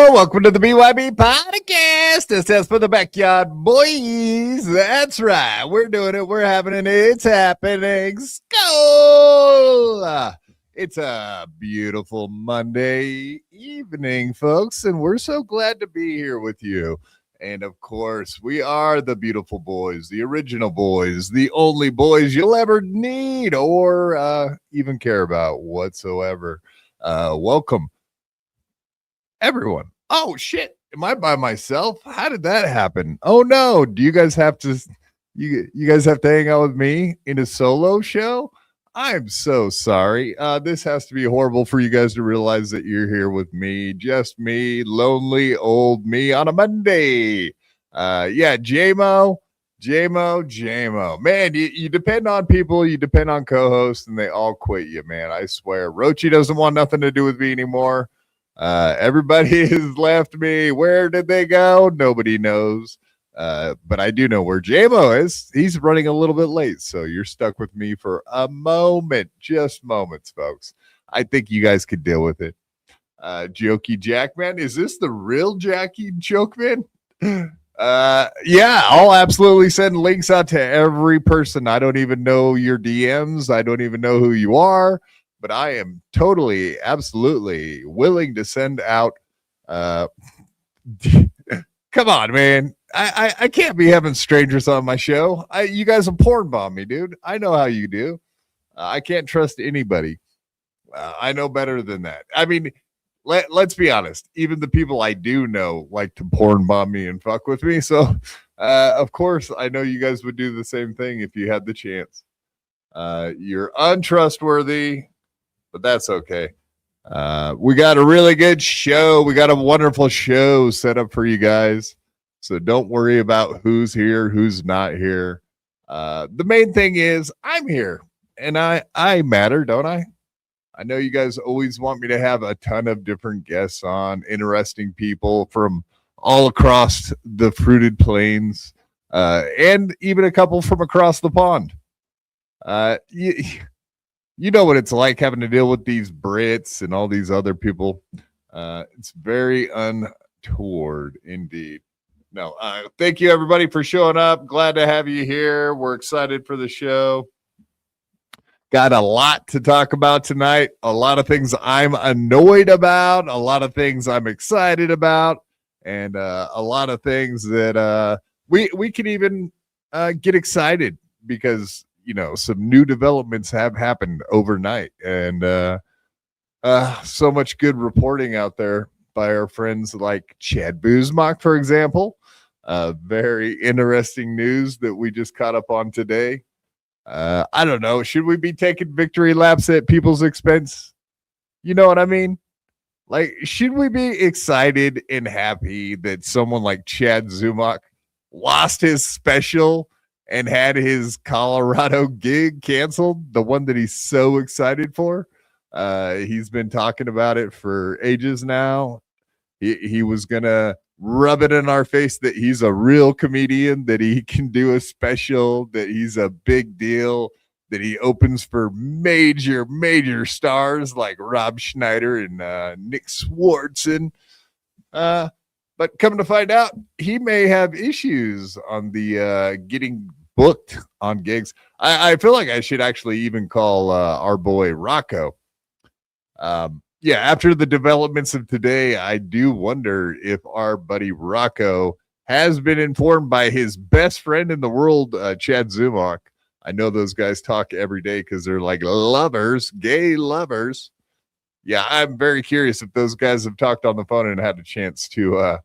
Welcome to the BYB Podcast. This is for the backyard boys. That's right. We're doing it. We're having it. It's happening. Skull. It's a beautiful Monday evening, folks, and we're so glad to be here with you. And, of course, we are the beautiful boys, the original boys, the only boys you'll ever need or even care about whatsoever. Welcome, everyone. Oh shit, am I by myself? How did that happen? Oh no, do you guys have to you guys have to hang out with me in a solo show? I'm so sorry. This has to be horrible for you guys to realize that you're here with me, just me, lonely old me on a Monday. Yeah, JMO. Man, you depend on people, you depend on co-hosts, and they all quit you, man. I swear. Rochi doesn't want nothing to do with me anymore. Everybody has left me. Where did they go? Nobody knows. But I do know where JMO is. He's running a little bit late, so you're stuck with me for a moment. Just moments, folks. I think you guys could deal with it. Jokey Jackman. Is this the real Jackie Jokeman? Yeah, I'll absolutely send links out to every person. I don't even know your DMs. I don't even know who you are. But I am totally, absolutely willing to send out. Come on, man. I can't be having strangers on my show. You guys will porn bomb me, dude. I know how you do. I can't trust anybody. I know better than that. I mean, let's be honest. Even the people I do know like to porn bomb me and fuck with me. So, of course, I know you guys would do the same thing if you had the chance. You're untrustworthy. But that's okay. We got a really good show. We got a wonderful show set up for you guys. So don't worry about who's here, who's not here. The main thing is I'm here. And I matter, don't I? I know you guys always want me to have a ton of different guests on, interesting people from all across the fruited plains, and even a couple from across the pond. You know what it's like having to deal with these Brits and all these other people. It's very untoward indeed. No, thank you everybody for showing up. Glad to have you here. We're excited for the show. Got a lot to talk about tonight. A lot of things I'm annoyed about. A lot of things I'm excited about. And a lot of things that we can even get excited because you know, some new developments have happened overnight, and so much good reporting out there by our friends like Chad Buzmak, for example. Very interesting news that we just caught up on today. I don't know. Should we be taking victory laps at people's expense? You know what I mean? Like, should we be excited and happy that someone like Chad Zumock lost his special and had his Colorado gig canceled, the one that he's so excited for? He's been talking about it for ages now. He was gonna rub it in our face that he's a real comedian, that he can do a special, that he's a big deal, that he opens for major stars like Rob Schneider and Nick Swartzen. But coming to find out, he may have issues on the getting booked on gigs. I feel like I should actually even call our boy Rocco. Yeah, after the developments of today, I do wonder if our buddy Rocco has been informed by his best friend in the world, Chad Zumach. I know those guys talk every day because they're like lovers, gay lovers. Yeah, I'm very curious if those guys have talked on the phone and had a chance to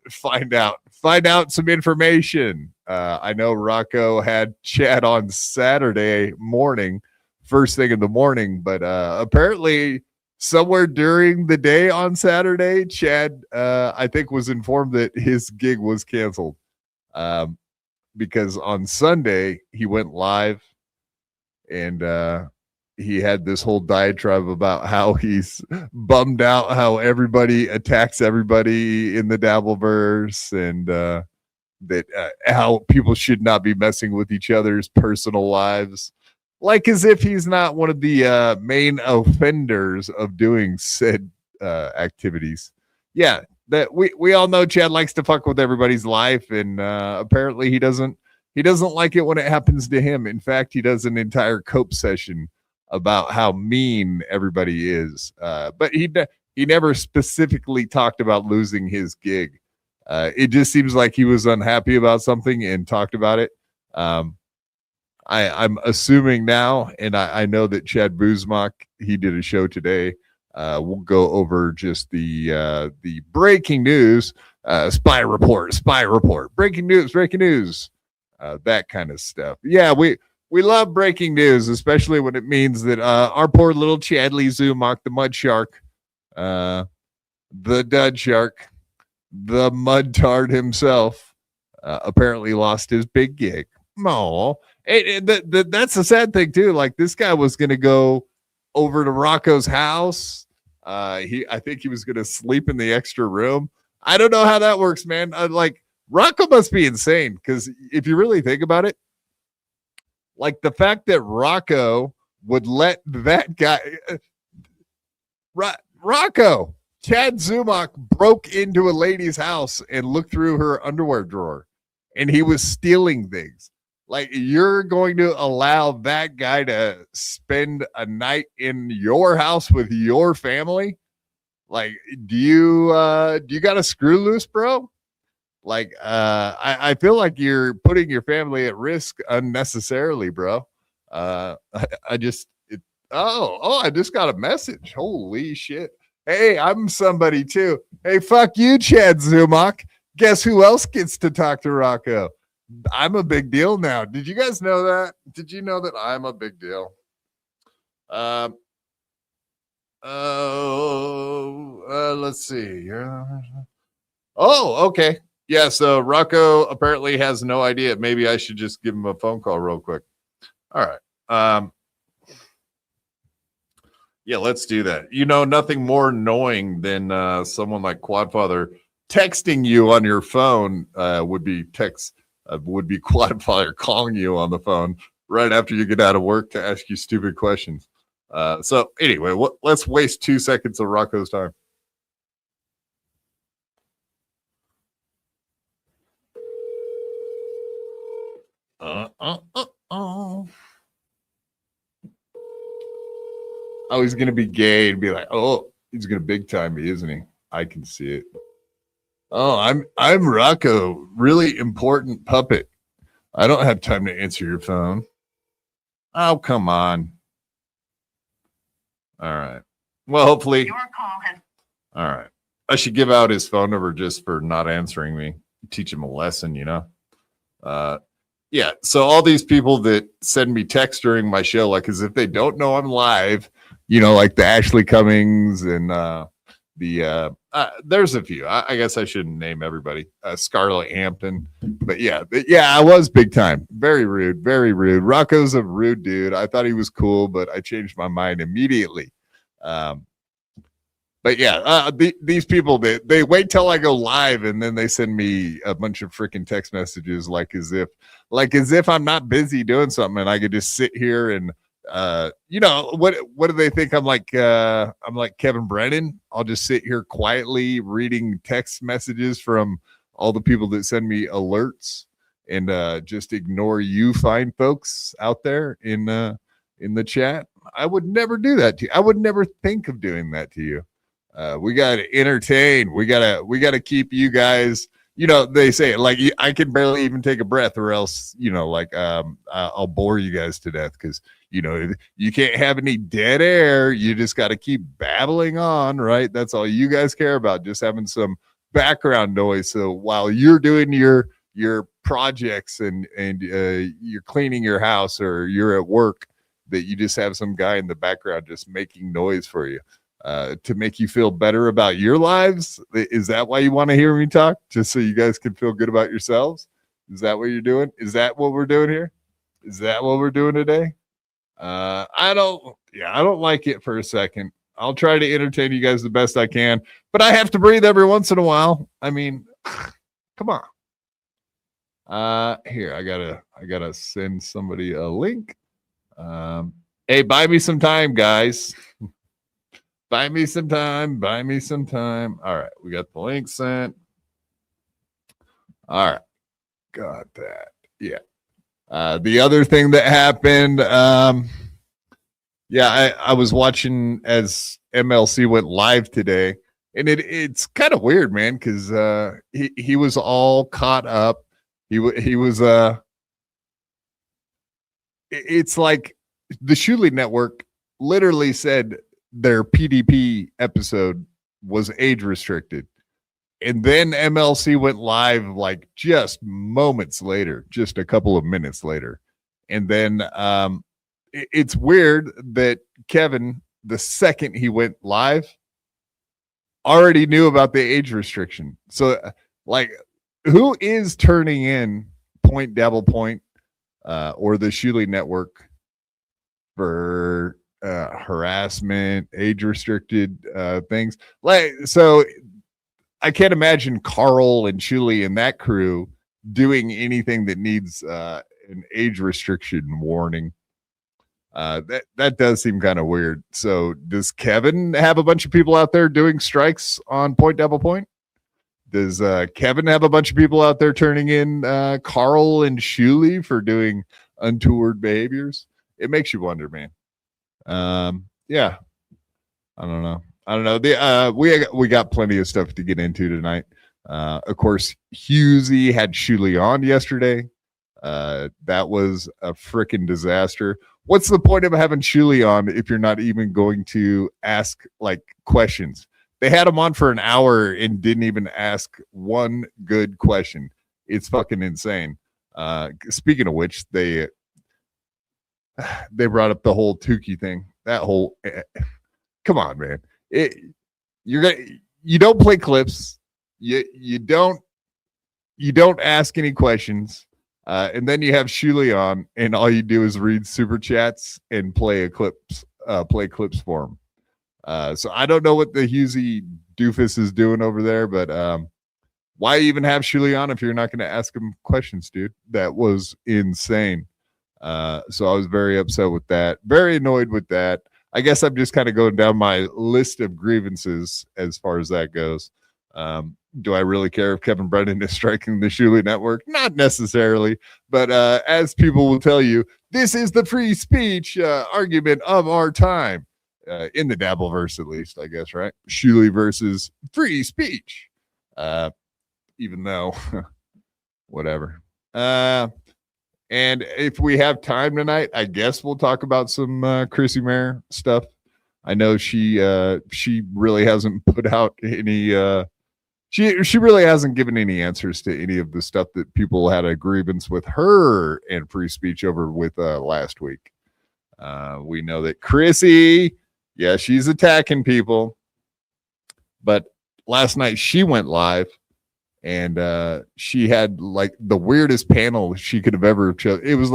find out some information. I know Rocco had Chad on Saturday morning, first thing in the morning, but apparently somewhere during the day on Saturday, Chad, I think, was informed that his gig was canceled. Because on Sunday he went live and he had this whole diatribe about how he's bummed out how everybody attacks everybody in the Dabbleverse, and that how people should not be messing with each other's personal lives, like as if he's not one of the main offenders of doing said activities. Yeah, that we all know Chad likes to fuck with everybody's life, and apparently he doesn't like it when it happens to him. In fact, he does an entire cope session about how mean everybody is. But he never specifically talked about losing his gig. It just seems like he was unhappy about something and talked about it. I'm assuming now, and I know that Chad Buzmak, he did a show today. We'll go over just the breaking news, spy report, breaking news, that kind of stuff. Yeah, we love breaking news, especially when it means that our poor little Chadley Zumach, the mud shark, the dud shark, the mud tard himself, apparently lost his big gig. Oh, that's the sad thing too. Like, this guy was going to go over to Rocco's house. I think he was going to sleep in the extra room. I don't know how that works, man. Like, Rocco must be insane, because if you really think about it, like the fact that Rocco would let that guy, Rocco, Chad Zumach broke into a lady's house and looked through her underwear drawer, and he was stealing things. Like, you're going to allow that guy to spend a night in your house with your family? Like, do you got a screw loose, bro? Like, I feel like you're putting your family at risk unnecessarily, bro. I just got a message. Holy shit. Hey, I'm somebody too. Hey, fuck you, Chad Zumach. Guess who else gets to talk to Rocco? I'm a big deal now. Did you guys know that? Did you know that I'm a big deal? Let's see. Oh, okay. Yeah, so Rocco apparently has no idea. Maybe I should just give him a phone call real quick. All right. Yeah, let's do that. You know, nothing more annoying than someone like Quadfather texting you on your phone would be Quadfather calling you on the phone right after you get out of work to ask you stupid questions. So anyway, let's waste 2 seconds of Rocco's time. Oh, he's gonna be gay and be like, oh, he's gonna big time me, isn't he? I can see it. Oh, I'm Rocco, really important puppet. I don't have time to answer your phone. Oh, come on. All right. Well, hopefully. Your call has. All right. I should give out his phone number just for not answering me. Teach him a lesson, you know. Yeah. So all these people that send me text during my show, like as if they don't know I'm live, you know, like the Ashley Cummings and there's a few. I guess I shouldn't name everybody. Scarlett Hampton, but yeah, I was big time. Very rude, very rude. Rocco's a rude dude. I thought he was cool, but I changed my mind immediately. But yeah, these people, they wait till I go live and then they send me a bunch of freaking text messages like as if I'm not busy doing something and I could just sit here and what do they think I'm like Kevin Brennan? I'll just sit here quietly reading text messages from all the people that send me alerts and just ignore you fine folks out there in the chat. I would never do that to you. I would never think of doing that to you. We got to entertain. We gotta keep you guys. They say like I can barely even take a breath, or else I'll bore you guys to death because you can't have any dead air. You just got to keep babbling on, right? That's all you guys care about, just having some background noise. So while you're doing your projects and you're cleaning your house or you're at work, that you just have some guy in the background just making noise for you. To make you feel better about your lives? Is that why you want to hear me talk? Just so you guys can feel good about yourselves? Is that what you're doing? Is that what we're doing here? Is that what we're doing today? I don't like it for a second. I'll try to entertain you guys the best I can, but I have to breathe every once in a while. I mean, come on. Here, I gotta send somebody a link. Hey, buy me some time, guys. Buy me some time. All right, we got the link sent. All right, got that. Yeah. The other thing that happened, I was watching as MLC went live today, and it's kind of weird, man, because he was all caught up. He was it's like the Schmuel Network literally said their PDP episode was age restricted. And then MLC went live like just moments later, just a couple of minutes later. And then it's weird that Kevin, the second he went live, already knew about the age restriction. So like, who is turning in Point Dabble Point or the Schmuel Network for harassment, age restricted things? Like, so I can't imagine Carl and Schmuel and that crew doing anything that needs an age restriction warning. That does seem kind of weird. So does Kevin have a bunch of people out there doing strikes on Point Double Point? Does Kevin have a bunch of people out there turning in Carl and Schmuel for doing untoward behaviors? It makes you wonder, man. Yeah, I don't know. We got plenty of stuff to get into tonight. Of course, Husey had Schmuel on yesterday. That was a freaking disaster. What's the point of having Schmuel on if you're not even going to ask like questions? They had him on for an hour and didn't even ask one good question. It's fucking insane. Speaking of which, they brought up the whole Tukey thing. That whole come on, man. You don't play clips. You don't ask any questions. And then you have Schmuel on, and all you do is read super chats and play clips for him. So I don't know what the Husey doofus is doing over there, but why even have Schmuel on if you're not going to ask him questions, dude? That was insane. So I was very upset with that, very annoyed with that. I guess I'm just kind of going down my list of grievances as far as that goes. Do I really care if Kevin Brennan is striking the Schmuel Network? Not necessarily, but as people will tell you, this is the free speech argument of our time. In the Dabbleverse, at least, I guess, right? Schmuel versus free speech. Even though, whatever. And if we have time tonight, I guess we'll talk about some Chrissy Mayer stuff. I know she really hasn't put out any. She really hasn't given any answers to any of the stuff that people had a grievance with her and free speech over with last week. We know that Chrissy. Yeah, she's attacking people. But last night she went live and she had like the weirdest panel she could have ever chosen. It was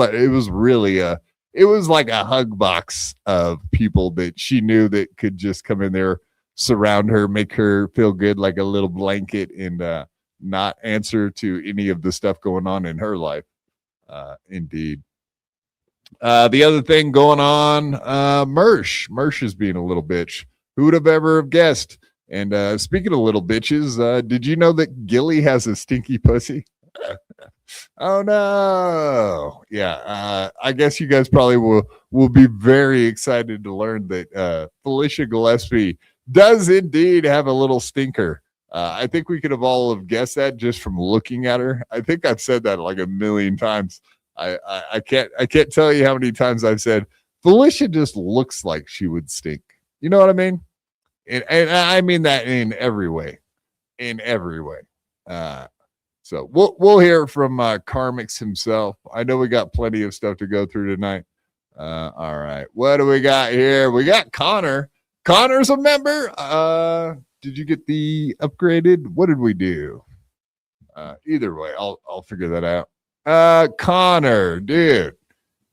like a hug box of people that she knew that could just come in there surround her, make her feel good like a little blanket, and not answer to any of the stuff going on in her life. Indeed. The other thing going on, Mersh is being a little bitch. Who would have ever have guessed? And speaking of little bitches, did you know that Gilly has a stinky pussy? Oh no. Yeah. I guess you guys probably will be very excited to learn that Felicia Gillespie does indeed have a little stinker. I think we could have all have guessed that just from looking at her. I think I've said that like a million times. I can't tell you how many times I've said Felicia just looks like she would stink. You know what I mean? And I mean that in every way. So we'll hear from Karmix himself. I know we got plenty of stuff to go through tonight. All right. What do we got here? We got Connor. Connor's a member. Did you get the upgraded? What did we do? Either way, I'll figure that out. Connor, dude,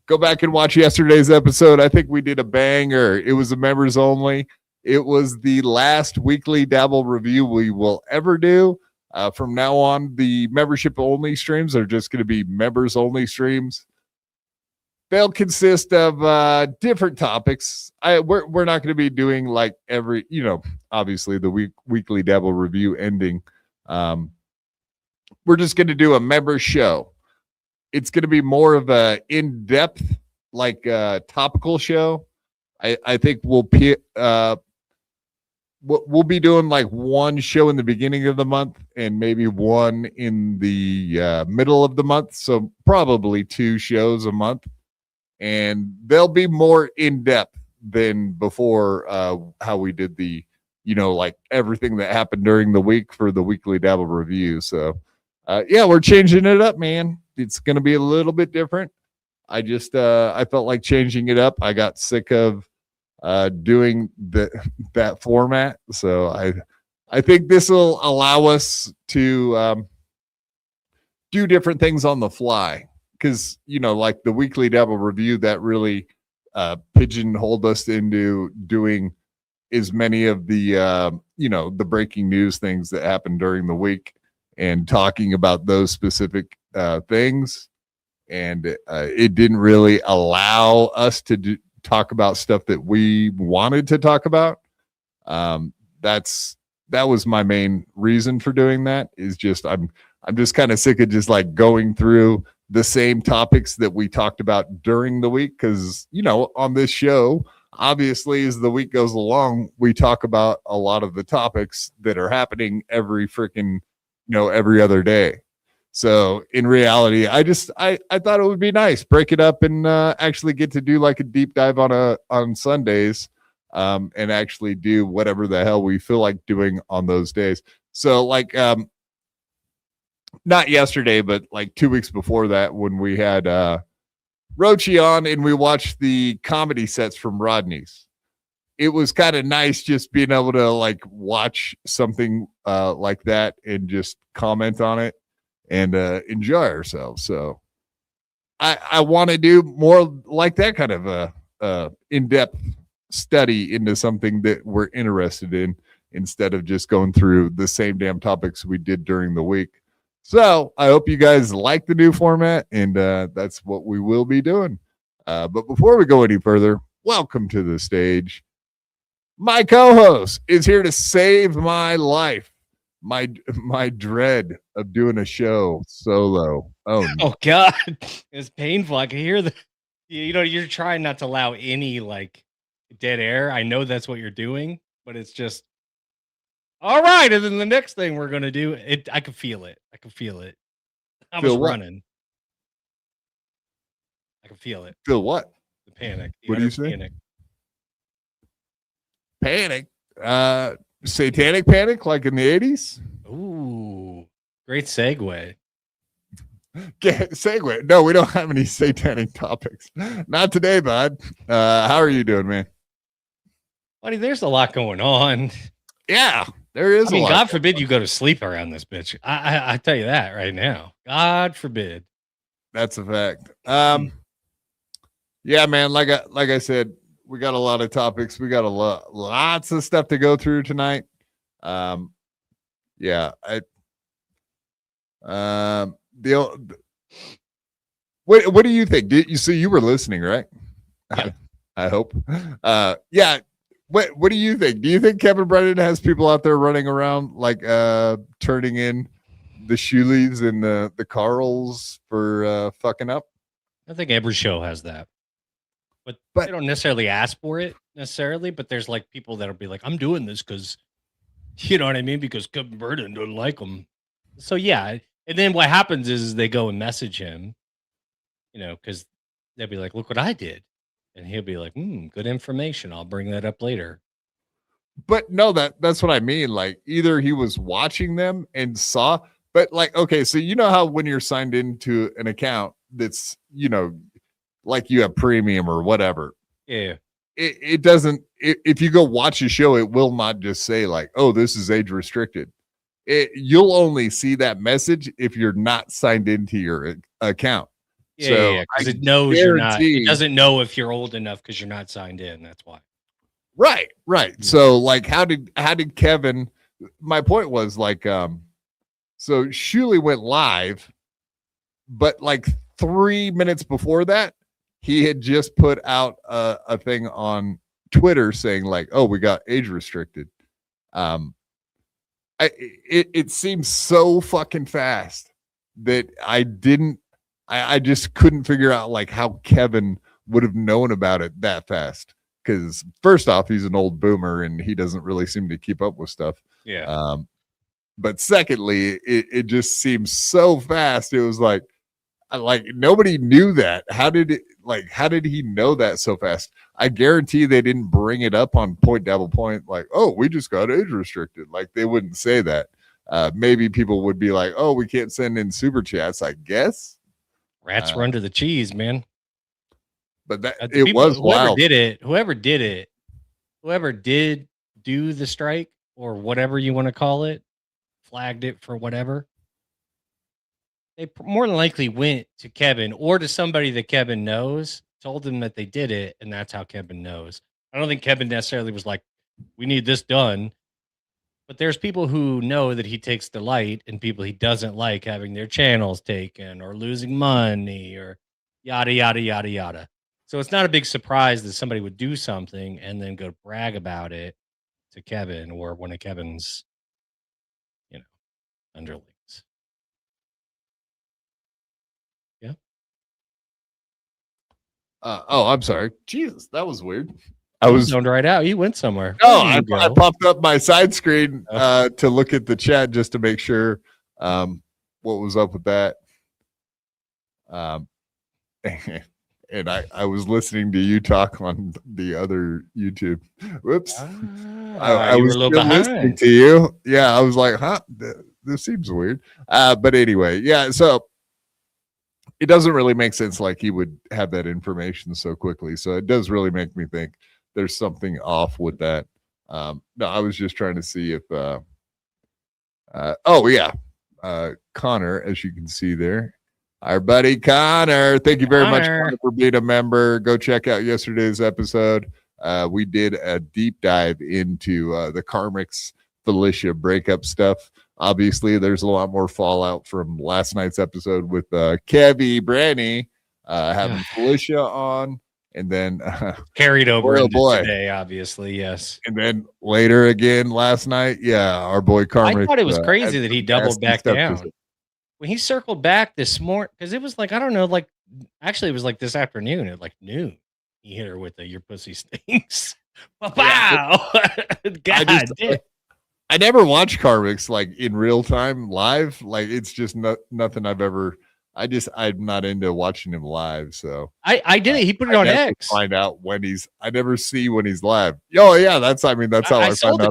go back and watch yesterday's episode. I think we did a banger. It was a members only. It was the last weekly Dabble review we will ever do. From now on, the membership only streams are just going to be members only streams. They'll consist of different topics. We're not going to be doing like every, obviously the weekly Dabble review ending. We're just going to do a member show. It's going to be more of a in-depth, like topical show. I think we'll be doing like one show in the beginning of the month and maybe one in the middle of the month. So probably 2 shows a month. And they'll be more in-depth than before how we did the, like everything that happened during the week for the weekly Dabble review. So, yeah, we're changing it up, man. It's going to be a little bit different. I felt like changing it up. I got sick of doing that format. So I think this will allow us to do different things on the fly. Because, like the weekly Dabble review, that really pigeonholed us into doing as many of the, the breaking news things that happened during the week and talking about those specific things. And it didn't really allow us to talk about stuff that we wanted to talk about. That was my main reason for doing that, is just I'm just kind of sick of just like going through the same topics that we talked about during the week. Because, on this show, obviously, as the week goes along, we talk about a lot of the topics that are happening every freaking, every other day. So in reality, I thought it would be nice, break it up and actually get to do like a deep dive on Sundays and actually do whatever the hell we feel like doing on those days. So like, not yesterday, but like 2 weeks before that, when we had Rochi on and we watched the comedy sets from Rodney's. It was kind of nice just being able to like watch something like that and just comment on it and enjoy ourselves. So I want to do more like that kind of a in-depth study into something that we're interested in, instead of just going through the same damn topics we did during the week. So I hope you guys like the new format, and that's what we will be doing. But before we go any further, welcome to the stage. My co-host is here to save my life, my dread of doing a show solo. Oh God, it's painful. I can hear you're trying not to allow any like dead air. I know that's what you're doing, but it's just. All right, and then the next thing we're gonna do, I can feel it. I was running. I can feel it. Feel what? The panic. What do you say? Panic. Satanic panic, like in the 80s. Ooh, great segue. Segue. No, we don't have any satanic topics. Not today, bud. How are you doing, man? Buddy, there's a lot going on. Yeah. There is. I mean, God forbid you go to sleep around this bitch. I tell you that right now. God forbid. That's a fact. Yeah, man. Like I said, we got a lot of topics. We got lots of stuff to go through tonight. Yeah, what do you think? You were listening, right? Yeah. I hope. Yeah. What do you think? Do you think Kevin Brennan has people out there running around like turning in the Shuleys and the Carls for fucking up? I think every show has that. But they don't necessarily ask for it necessarily, but there's like people that'll be like, I'm doing this because, you know what I mean? Because Kevin Brennan doesn't like them. So yeah. And then what happens is they go and message him, you know, because they'll be like, look what I did. And he'll be like, good information. I'll bring that up later. But no, that's what I mean. Like either he was watching them and saw, but like, okay, so you know how when you're signed into an account that's, you know, like you have premium or whatever. Yeah. It doesn't, if you go watch a show, it will not just say like, oh, this is age restricted. You'll only see that message if you're not signed into your account. Yeah, because it knows you're not. It doesn't know if you're old enough because you're not signed in. That's why. Right. So, like, how did Kevin? My point was like, so Shuley went live, but like 3 minutes before that, he had just put out a thing on Twitter saying like, "Oh, we got age restricted." It seems so fucking fast that I just couldn't figure out like how Kevin would have known about it that fast. Because first off, he's an old boomer and he doesn't really seem to keep up with stuff. Yeah. But secondly, it just seems so fast. It was like nobody knew that. How did he know that so fast? I guarantee they didn't bring it up on Point Double Point. Like, oh, we just got age restricted. Like they wouldn't say that. Maybe people would be like, oh, we can't send in super chats, I guess. Rats run to the cheese, man. But it was wild. Whoever did do the strike or whatever you want to call it, flagged it for whatever, they more than likely went to Kevin or to somebody that Kevin knows, told them that they did it, and that's how Kevin knows. I don't think Kevin necessarily was like, we need this done. But there's people who know that he takes delight in people he doesn't like having their channels taken or losing money or yada, yada, yada, yada. So it's not a big surprise that somebody would do something and then go brag about it to Kevin or one of Kevin's, you know, underlings. Yeah. I'm sorry. Jesus, that was weird. I was zoned right out. You went somewhere. No, I popped up my side screen to look at the chat just to make sure what was up with that. And I was listening to you talk on the other YouTube. Whoops. I was still listening to you. Yeah, I was like, huh, this seems weird. But anyway, yeah, so it doesn't really make sense like he would have that information so quickly. So it does really make me think there's something off with that. No, I was just trying to see if Connor, as you can see there, our buddy Connor, thank you very much, Connor, for being a member. Go check out yesterday's episode. We did a deep dive into the Karmic's Felicia breakup stuff. Obviously, there's a lot more fallout from last night's episode with Kevy Branny having Felicia on. And then carried over into today, obviously, yes. And then later again last night, our boy Carmen. I thought it was crazy that he doubled back down. When he circled back this morning, because it was like, I don't know, like, actually it was like this afternoon at like noon. He hit her with the "your pussy stinks." Wow. God damn. I never watch Carmix like in real time live. Like it's just nothing I've ever. I'm not into watching him live. So I did it. He put it on X. Find out when I never see when he's live. Oh yeah, that's how I find out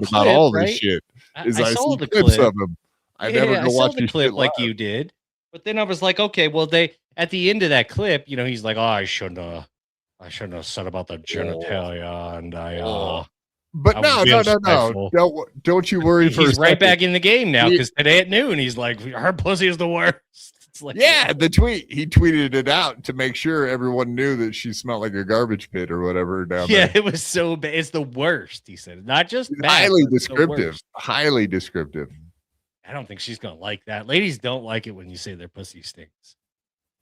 about all this shit. I saw the clips of him. I never go watch the clip like you did. But then I was like, okay, well, at the end of that clip, you know, he's like, oh, I shouldn't have said about the genitalia, and But no. Don't you worry. He's right back in the game now because today at noon he's like, her pussy is the worst. It's like, Yeah, the tweet. He tweeted it out to make sure everyone knew that she smelled like a garbage pit or whatever down yeah, there. it was so bad. It's the worst. He said, not just It's bad, highly but it's the descriptive. worst. Highly descriptive. I don't think she's gonna like that. Ladies don't like it when you say their pussy stinks.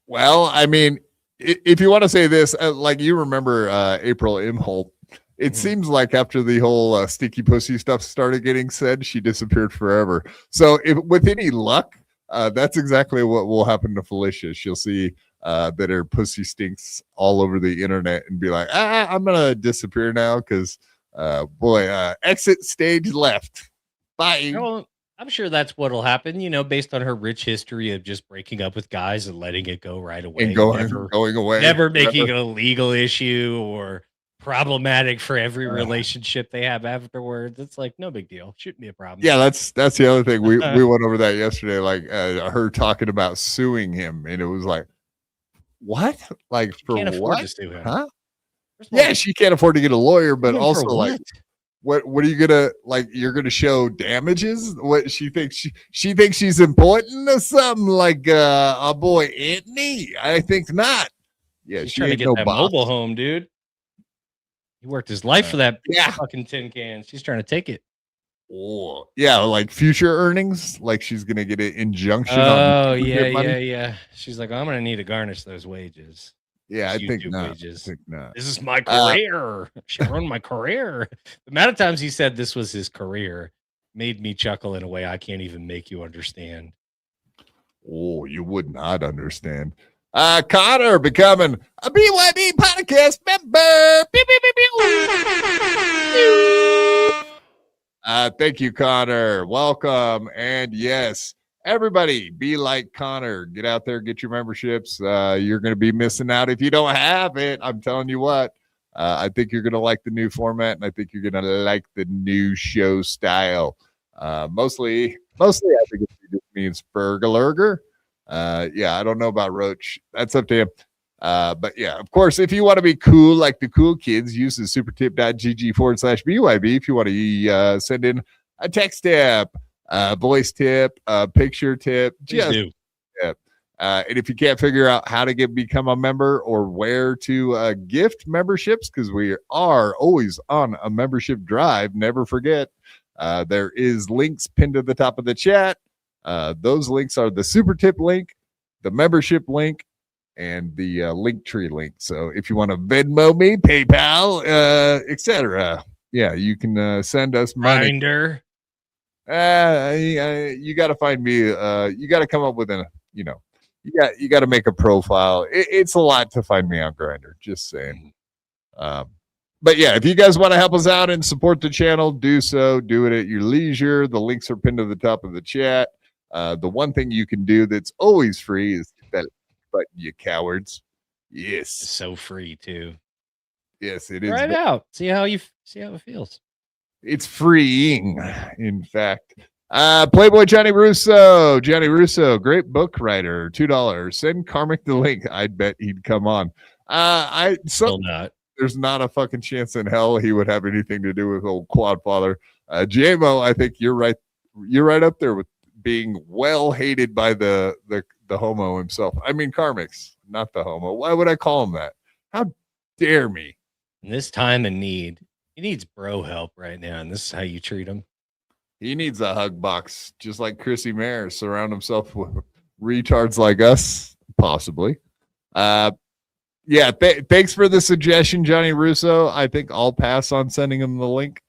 Well, I mean, if you want to say this, like you remember April Imholt, it seems like after the whole sticky pussy stuff started getting said, she disappeared forever. So if with any luck, that's exactly what will happen to Felicia. She'll see that her pussy stinks all over the internet and be like, I'm going to disappear now because, exit stage left. Bye. Well, I'm sure that's what'll happen, based on her rich history of just breaking up with guys and letting it go right away. And going away. Never making it a legal issue or problematic for every relationship they have afterwards. It's like no big deal. Shouldn't be a problem. Yeah, that's the other thing. We went over that yesterday, like her talking about suing him, and it was like, what? Like She for can't afford what? to sue him. Huh? First of all, Yeah, she can't afford to get a lawyer, but even also for like what are you gonna like? You're gonna show damages? What she thinks she thinks she's important or something like our boy Anthony? I think not. Yeah, she's she trying to ain't get no that boss. mobile home, dude. He worked his life for that Yeah. fucking tin can. She's trying to take it. Oh, yeah, like future earnings, like she's gonna get an injunction. Oh on yeah, money. yeah. She's like, I'm gonna need to garnish those wages. Yeah, I Those think YouTube not. wages. I think not. This is my career. She ruined my career. The amount of times he said this was his career made me chuckle in a way I can't even make you understand. Oh, you would not understand. Connor becoming a BYB Podcast member. Pew, pew, pew, pew. Thank you, Connor. Welcome. And yes, everybody be like Connor. Get out there, get your memberships. You're going to be missing out if you don't have it. I'm telling you what. I think you're going to like the new format, and I think you're going to like the new show style. Mostly, I think it just means Bergelurger. Yeah, I don't know about Roach. That's up to him. But yeah, of course, if you want to be cool like the cool kids, use the supertip.gg/BYB if you want to send in a text tip, a voice tip, a picture tip. Just do. Tip. And if you can't figure out how to become a member or where to gift memberships, because we are always on a membership drive, never forget, there is links pinned to the top of the chat. Those links are the super tip link, the membership link, and the Linktree link. So if you want to Venmo me, PayPal, etc., yeah, you can send us money. Grinder. You got to find me. You got to come up with you got to make a profile. It's a lot to find me on Grindr. Just saying. But yeah, if you guys want to help us out and support the channel, do so. Do it at your leisure. The links are pinned to the top of the chat. The one thing you can do that's always free is hit that button, you cowards. Yes. It's so free too. Yes, it is. Try it out. See how it feels. It's freeing, in fact. Playboy Johnny Russo, great book writer, $2. Send Karmic the link. I'd bet he'd come on. Still not. There's not a fucking chance in hell he would have anything to do with old Quad Father. JMO, I think you're right. You're right up there with being well hated by the homo himself. I mean, Karmic's not the homo. Why would I call him that? How dare me? In this time of need, he needs bro help right now, and this is how you treat him. He needs a hug box, just like Chrissy Mayer. Surround himself with retards like us, possibly. Yeah, thanks for the suggestion, Johnny Russo. I think I'll pass on sending him the link.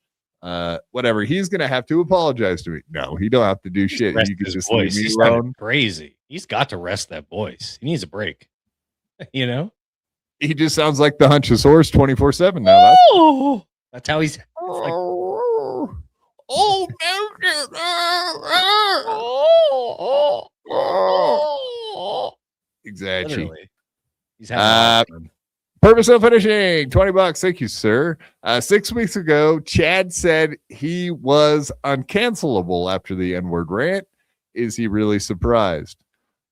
Whatever. He's gonna have to apologize to me. No, he don't have to do shit. You can just leave me alone. Crazy. He's got to rest that voice. He needs a break. You know? He just sounds like the Hunch's horse 24/7 now. That's how he's like, exactly. literally. He's having Purpose of finishing, $20. Thank you, sir. 6 weeks ago, Chad said he was uncancelable after the N-word rant. Is he really surprised?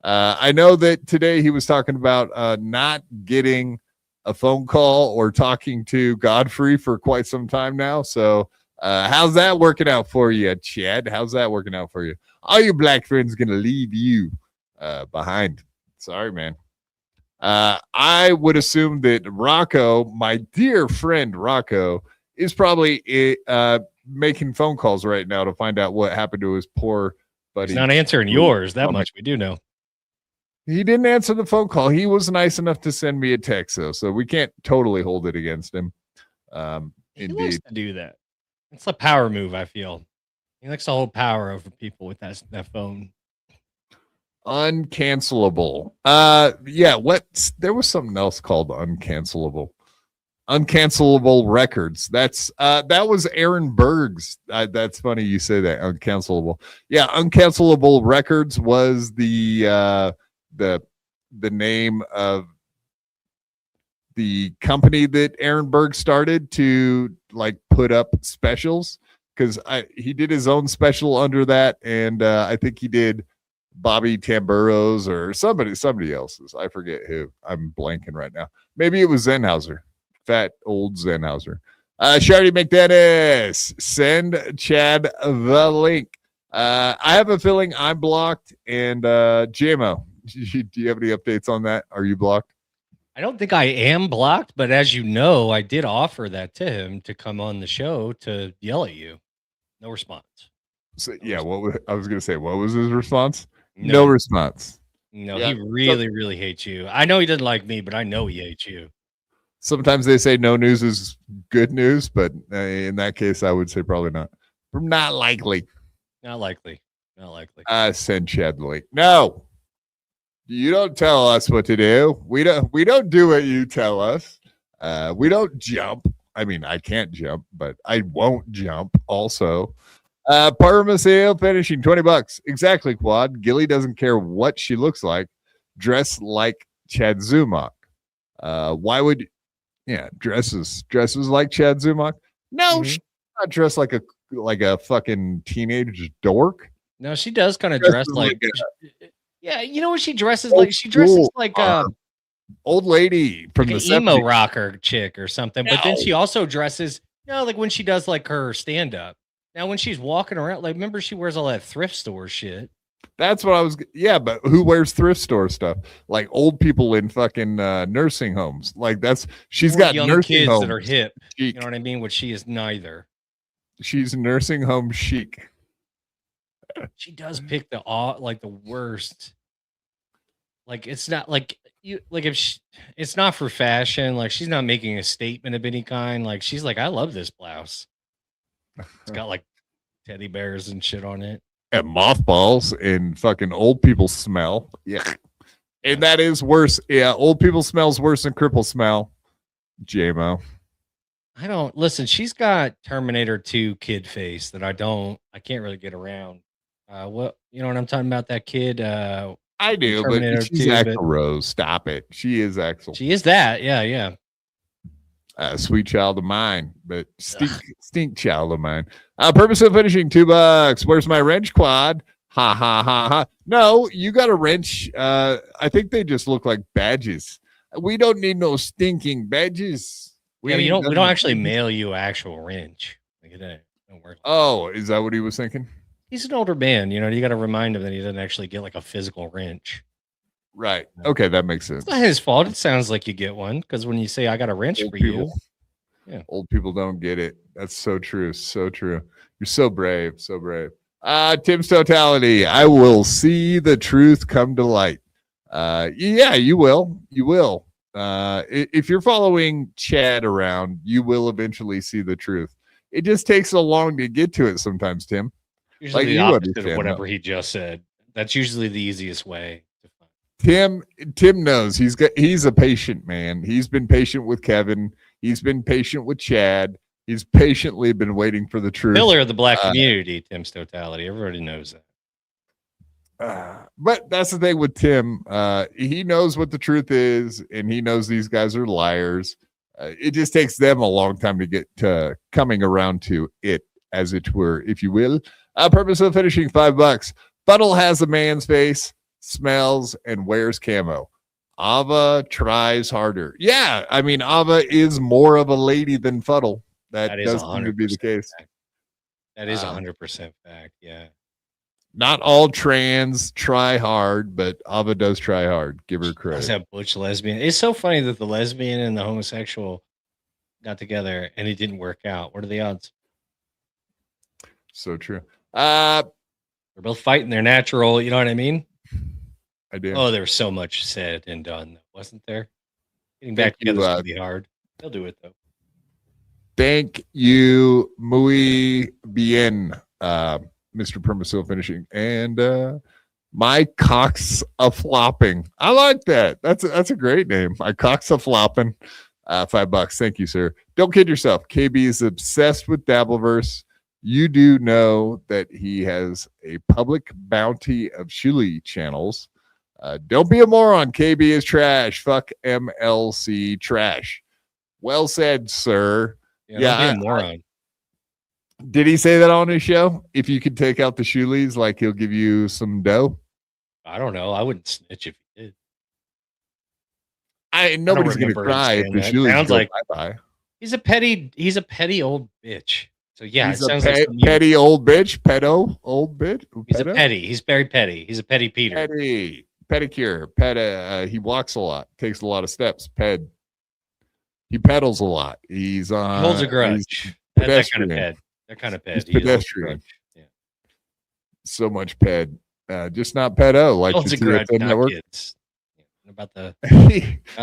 I know that today he was talking about not getting a phone call or talking to Godfrey for quite some time now. So how's that working out for you, Chad? How's that working out for you? Are your black friends going to leave you behind. Sorry, man. I would assume that Rocco, my dear friend Rocco, is probably making phone calls right now to find out what happened to his poor buddy. He's not answering yours. That much we do know. He didn't answer the phone call. He was nice enough to send me a text, though, so we can't totally hold it against him. He likes to do that. It's a power move, I feel. He likes to hold power over people with that phone. Uncancelable. Yeah, there was something else called uncancelable. Uncancelable records. That was Aaron Berg's. That's funny you say that. Uncancelable. Yeah, uncancelable records was the name of the company that Aaron Berg started to like put up specials, because he did his own special under that, and I think he did Bobby Tamburo's or somebody else's. I forget who. I'm blanking right now. Maybe it was Zenhauser. Fat old Zenhauser. Shardy McDennis, send Chad the link. I have a feeling I'm blocked, and JMO, do you have any updates on that? Are you blocked? I don't think I am blocked, but as you know, I did offer that to him to come on the show to yell at you. No response. So, yeah, I was going to say, what was his response? No response. No, yeah. He really hates you. I know he doesn't like me, but I know he hates you. Sometimes they say no news is good news, but in that case, I would say probably not. Not likely. Not likely. Send Chad the link. No. You don't tell us what to do. We don't do what you tell us. We don't jump. I mean, I can't jump, but I won't jump also. Parma sale finishing $20. Exactly, Quad. Gilly doesn't care what she looks like. Dress like Chad Zumach. Why would dresses like Chad Zumach? No, she's not dressed like a fucking teenage dork. No, she does kind of dress like yeah, you know what she dresses like? She dresses like old lady from like the an emo 70s. Rocker chick or something. But then she also dresses, like when she does like her stand up. Now when she's walking around, like remember she wears all that thrift store shit. That's what I was. Yeah, but who wears thrift store stuff? Like old people in fucking nursing homes. Like she's got young nursing kids homes that are hip. chic. You know what I mean? Which she is neither. She's nursing home chic. She does pick the worst. Like it's not like you like if it's not for fashion. Like she's not making a statement of any kind. Like she's like, I love this blouse. It's got like teddy bears and shit on it. And mothballs and fucking old people smell. Yeah. And that is worse. Yeah, old people smells worse than cripple smell. JMO. I don't listen. She's got Terminator 2 kid face that I can't really get around. What you know what I'm talking about? That kid. I do, Terminator but she's 2, Axl Rose. Stop it. She is Axl. She is that. Yeah. Sweet child of mine, but stink child of mine. Purpose of finishing $2. Where's my wrench, Quad? Ha ha ha ha. No, you got a wrench. I think they just look like badges. We don't need no stinking badges. We don't actually mail you an actual wrench. Like it don't work. Oh, is that what he was thinking? He's an older man. You got to remind him that he doesn't actually get like a physical wrench. Right. Okay, that makes sense. It's not his fault. It sounds like you get one because when you say I got a wrench for you, old people don't get it. That's so true. So true. You're so brave. So brave. Tim's totality. I will see the truth come to light. Yeah, you will. You will. If you're following Chad around, you will eventually see the truth. It just takes so long to get to it sometimes, Tim. Usually the opposite of whatever he just said. That's usually the easiest way. Tim knows he's a patient man. He's been patient with Kevin. He's been patient with Chad. He's patiently been waiting for the truth. Pillar of the black community, Tim's totality. Everybody knows that. But that's the thing with Tim. He knows what the truth is, and he knows these guys are liars. It just takes them a long time to get to coming around to it, as it were, if you will. Purpose of finishing $5. Fuddle has a man's face, smells, and wears camo. Ava tries harder. Yeah, I mean, Ava is more of a lady than Fuddle. That does seem to be the case. Fact. That is 100% fact. Yeah. Not all trans try hard, but Ava does try hard. Give her What's credit. that butch lesbian? It's so funny that the lesbian and the homosexual got together and it didn't work out. What are the odds? So true. They're both fighting their natural, you know what I mean? I do. Oh, there was so much said and done, wasn't there? Getting back together is going to be hard. They'll do it, though. Thank you, muy bien, Mr. Permasil Finishing. And my cock's a flopping. I like that. That's a great name. My cock's a flopping. $5. Thank you, sir. Don't kid yourself. KB is obsessed with Dabbleverse. You do know that he has a public bounty of Shuli channels. Don't be a moron. KB is trash. Fuck MLC trash. Well said, sir. Yeah, don't be a moron. Did he say that on his show? If you could take out the Shulies, like he'll give you some dough? I don't know. I wouldn't snitch if he did. Nobody's going to cry if the Shulies sounds go like bye-bye. He's a petty old bitch. So yeah, he's it sounds like like petty old bitch, pedo old bitch. He's a petty. He's very petty. He's a petty Peter. Petty, pedicure, he walks a lot, takes a lot of steps. He pedals a lot. He's he holds a grudge. That kind of ped. That kind of ped. He's pedestrian. Yeah. So much ped, just not pedo. Like holds a grudge, not kids. About the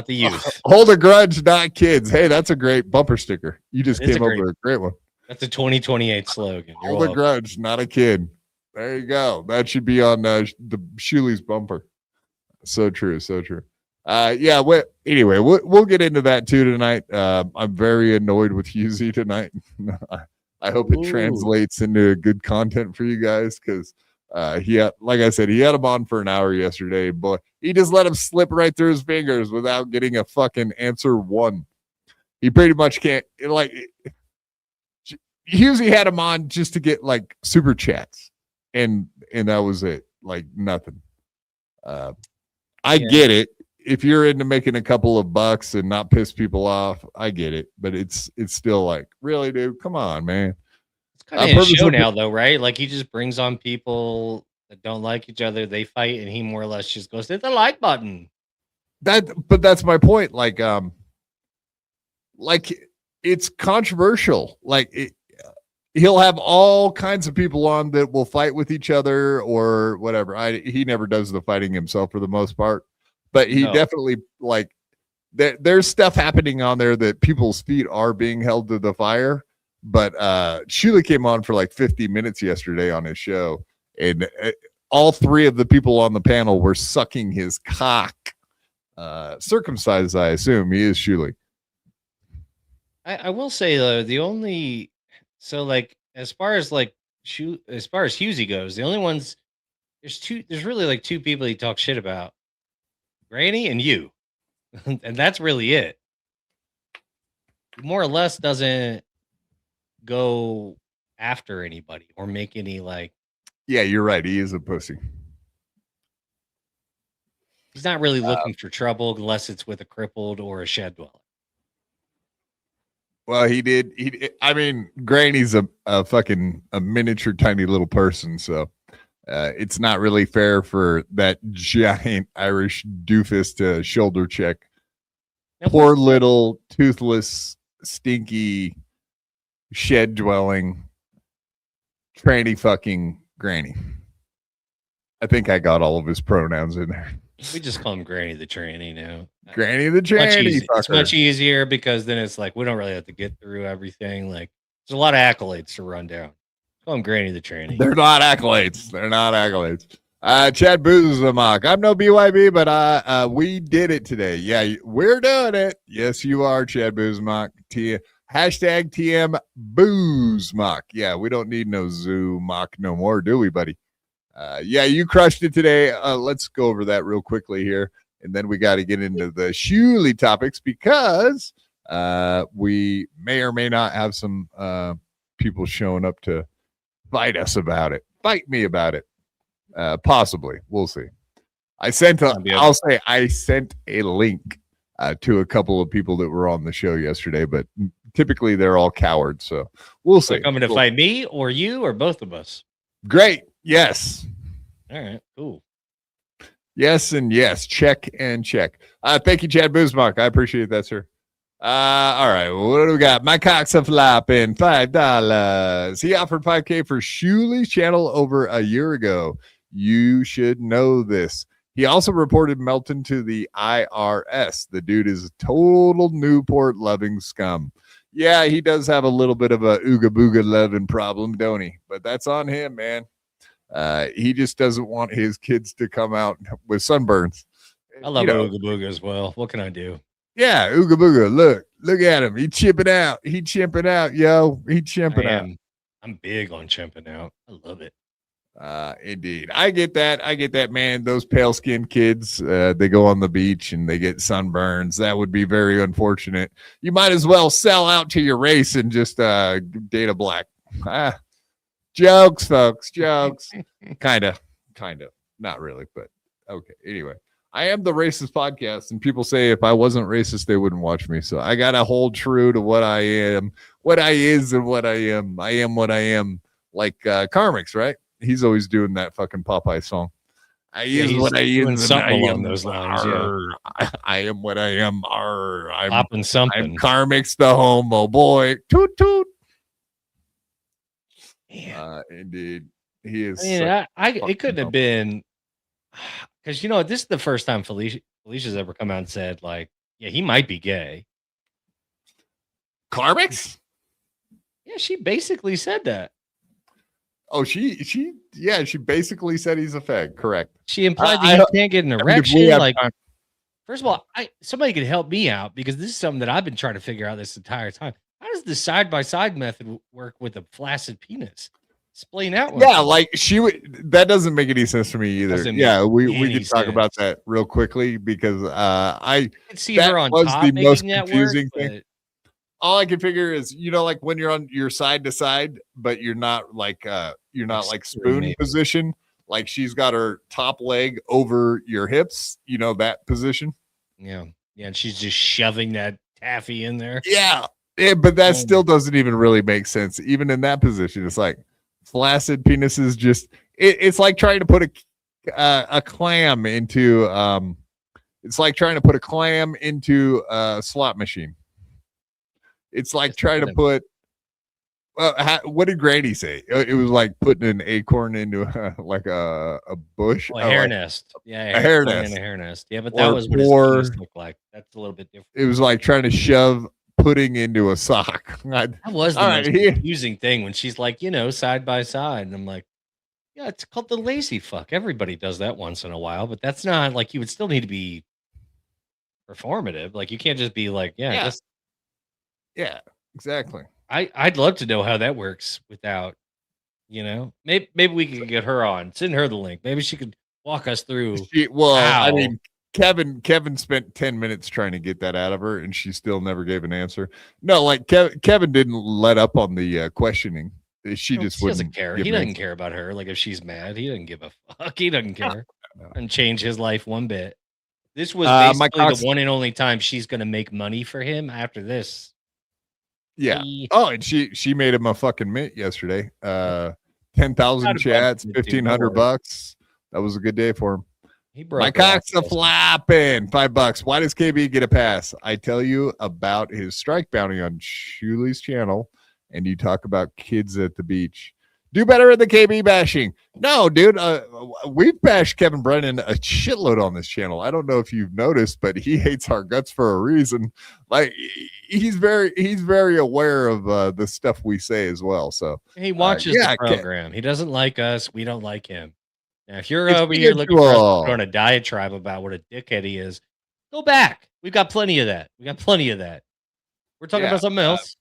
youth. Hold a grudge, not kids. Hey, that's a great bumper sticker. You just came up with a great one. That's a 2028 slogan. Hold a grudge, not a kid. There you go. That should be on the Shuli's bumper. So true. So true. Yeah. Anyway, we'll get into that too tonight. I'm very annoyed with Husey tonight. I hope it translates into good content for you guys because like I said, he had him on for an hour yesterday, but he just let him slip right through his fingers without getting a fucking answer one. He pretty much can't Husey had him on just to get like super chats, and that was it. Like nothing. I get it. If you're into making a couple of bucks and not piss people off, I get it. But it's still like, really, dude? Come on, man. It's kind of a show now, though, right? Like he just brings on people that don't like each other. They fight, and he more or less just goes, hit the like button. But that's my point. Like it's controversial. He'll have all kinds of people on that will fight with each other or whatever. He never does the fighting himself for the most part, but he definitely there's stuff happening on there that people's feet are being held to the fire. But Shula came on for like 50 minutes yesterday on his show, and all three of the people on the panel were sucking his cock. Circumcised, I assume. He is Shuli. I will say though, as far as Husey goes, the only ones there's really like two people he talks shit about. Granny and you. And that's really it. He more or less doesn't go after anybody or make any yeah, you're right. He is a pussy. He's not really looking for trouble unless it's with a crippled or a shed dweller. Well, he did. I mean, Granny's a fucking miniature, tiny little person, so it's not really fair for that giant Irish doofus to shoulder check poor little toothless, stinky, shed dwelling, tranny fucking Granny. I think I got all of his pronouns in there. We just call him Granny the tranny now. Granny the tranny. It's much easier because then it's like we don't really have to get through everything. Like there's a lot of accolades to run down. Call him Granny the tranny. They're not accolades. They're not accolades. Chad Boozamok. I'm no BYB, but we did it today. Yeah, we're doing it. Yes, you are, Chad Boozamok. Hashtag TM Boozamok. Yeah, we don't need no zoo mock no more, do we, buddy? Yeah, you crushed it today. Let's go over that real quickly here. And then we got to get into the Shuli topics because we may or may not have some people showing up to fight us about it. Fight me about it. Possibly. We'll see. I sent a link to a couple of people that were on the show yesterday, but typically they're all cowards. So we'll see. They're coming to fight me or you or both of us. Great. Yes. All right, cool. Yes and yes. Check and check. Thank you, Chad Boozmark. I appreciate that, sir. All right. What do we got? My cock's a flopping $5. He offered $5K for Schmuel's channel over a year ago. You should know this. He also reported Melton to the IRS. The dude is a total Newport loving scum. Yeah, he does have a little bit of a ooga booga loving problem, don't he? But that's on him, man. He just doesn't want his kids to come out with sunburns. I love Ooga Booga as well. What can I do? Yeah, Ooga Booga. Look at him. He chipping out. He chimping out, yo. He chimping out. I'm big on chimping out. I love it. Indeed. I get that, man. Those pale skinned kids, they go on the beach and they get sunburns. That would be very unfortunate. You might as well sell out to your race and just date a black. Jokes, folks. Jokes. kind of. Not really, but okay. Anyway, I am the racist podcast, and people say if I wasn't racist, they wouldn't watch me. So I gotta hold true to what I am, what I is, and what I am. I am what I am. Like Carmix, right? He's always doing that fucking Popeye song. I is what I am. Something along those lines. Yeah. I am what I am. I'm popping something. I'm Carmix the homo boy. Toot toot. Indeed, he is. I mean, it couldn't have been because this is the first time Felicia's ever come out and said like, yeah, he might be gay. Carmix? Yeah, she basically said that. Oh, she basically said he's a fag. Correct. She implied that you can't get an erection. Like, first of all, somebody could help me out because this is something that I've been trying to figure out this entire time. How does the side-by-side method work with a flaccid penis? Explain out. Yeah, like that doesn't make any sense for me either. Yeah, we could talk about that real quickly because I could see her on was top the most that confusing work, thing. All I can figure is, like when you're on your side to side, but you're not like spoon position. Like she's got her top leg over your hips, that position. Yeah. Yeah. And she's just shoving that taffy in there. Yeah. But that still doesn't even really make sense. Even in that position, it's like flaccid penises just, it's like trying to put a clam into, a slot machine. It's like trying to put, what did Granny say? It was like putting an acorn into a bush. A hair nest. Yeah, a hair nest. A hair nest. Yeah, but that was what his penis looked like. That's a little bit different. It was like trying to shove pudding into a sock. That was the most confusing thing when she's like, side by side. And I'm like, yeah, it's called the lazy fuck. Everybody does that once in a while, but that's not like you would still need to be performative. Like you can't just be like, yeah, exactly. I'd love to know how that works without, maybe we could get her on, send her the link. Maybe she could walk us through. I mean, Kevin spent 10 minutes trying to get that out of her and she still never gave an answer. No, like Kevin didn't let up on the questioning. She doesn't care. He doesn't care about her. Like if she's mad, he doesn't give a fuck. He doesn't care. And change his life one bit. This was basically the one and only time she's going to make money for him after this. Yeah. Oh, and she made him a fucking mint yesterday. 10,000 chats, $1,500. That was a good day for him. My cock's a flopping. $5. Why does KB get a pass? I tell you about his strike bounty on Schmuel's channel, and you talk about kids at the beach. Do better at the KB bashing. No, dude. We've bashed Kevin Brennan a shitload on this channel. I don't know if you've noticed, but he hates our guts for a reason. Like he's very aware of the stuff we say as well. So he watches the program. He doesn't like us. We don't like him. Now, if you're over here looking for us to put on a diatribe about what a dickhead he is, go back. We've got plenty of that. We're talking about something else.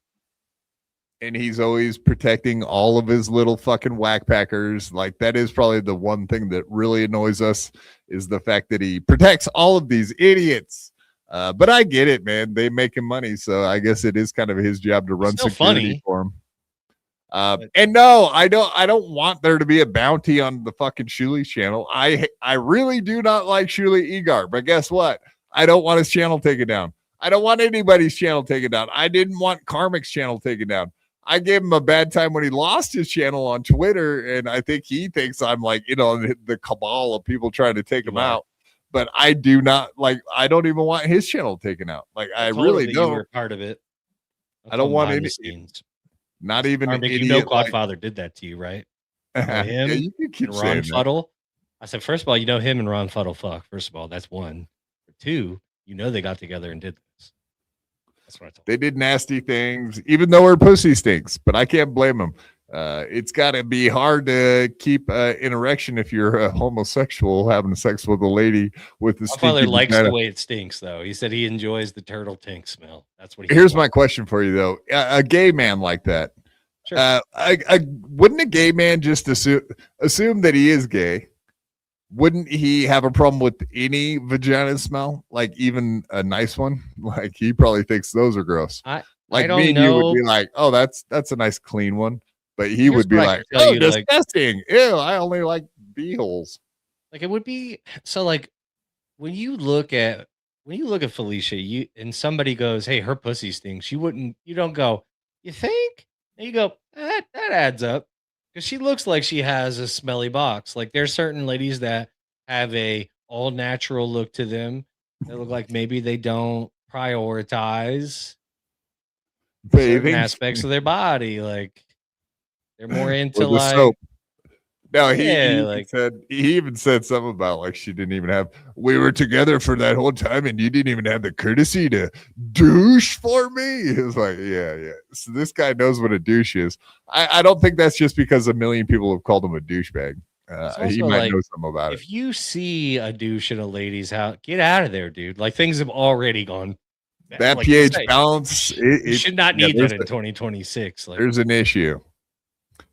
And he's always protecting all of his little fucking whack packers. Like that is probably the one thing that really annoys us is the fact that he protects all of these idiots. But I get it, man. They make him money, so I guess it is kind of his job to run security for him. And no, I don't want there to be a bounty on the fucking Schmuel's channel. I really do not like Schmuel Egar, but guess what? I don't want his channel taken down. I don't want anybody's channel taken down. I didn't want Karmic's channel taken down. I gave him a bad time when he lost his channel on Twitter, and I think he thinks I'm like, the cabal of people trying to take him out. But I do not I don't even want his channel taken out. Like I really don't. You were part of it. I don't want any scenes. Not even an idiot. Godfather did that to you, right? You know him, yeah, you can keep and saying Ron Fuddle. I said, first of all, him and Ron Fuddle fuck. First of all, that's one. But two, they got together and did this. That's what I told They did nasty things, even though her pussy stinks. But I can't blame them. It's got to be hard to keep an erection if you're a homosexual having sex with a lady with the stinky. My father likes the way it stinks, though. He said he enjoys the turtle tank smell. That's what. Here's my question for you, though: a gay man like that, sure. Wouldn't a gay man just assume that he is gay? Wouldn't he have a problem with any vagina smell, like even a nice one? Like he probably thinks those are gross. I don't know. You would be like, oh, that's a nice clean one. But he would be like, oh, disgusting. Ew, I only like beeholes. Like it would be so like when you look at Felicia, and somebody goes, hey, her pussy stinks. You don't go, you think? And you go, that adds up. Because she looks like she has a smelly box. Like there's certain ladies that have a all natural look to them. They look like maybe they don't prioritize certain aspects of their body. Like they're more into like soap. No, he even said something about like she didn't even have. We were together for that whole time, and you didn't even have the courtesy to douche for me. It was like, yeah. So this guy knows what a douche is. I don't think that's just because a million people have called him a douchebag. He might know something about it. If you see a douche in a lady's house, get out of there, dude. Like things have already gone. That like pH balance, you should not need that in 2026. Like, there's an issue.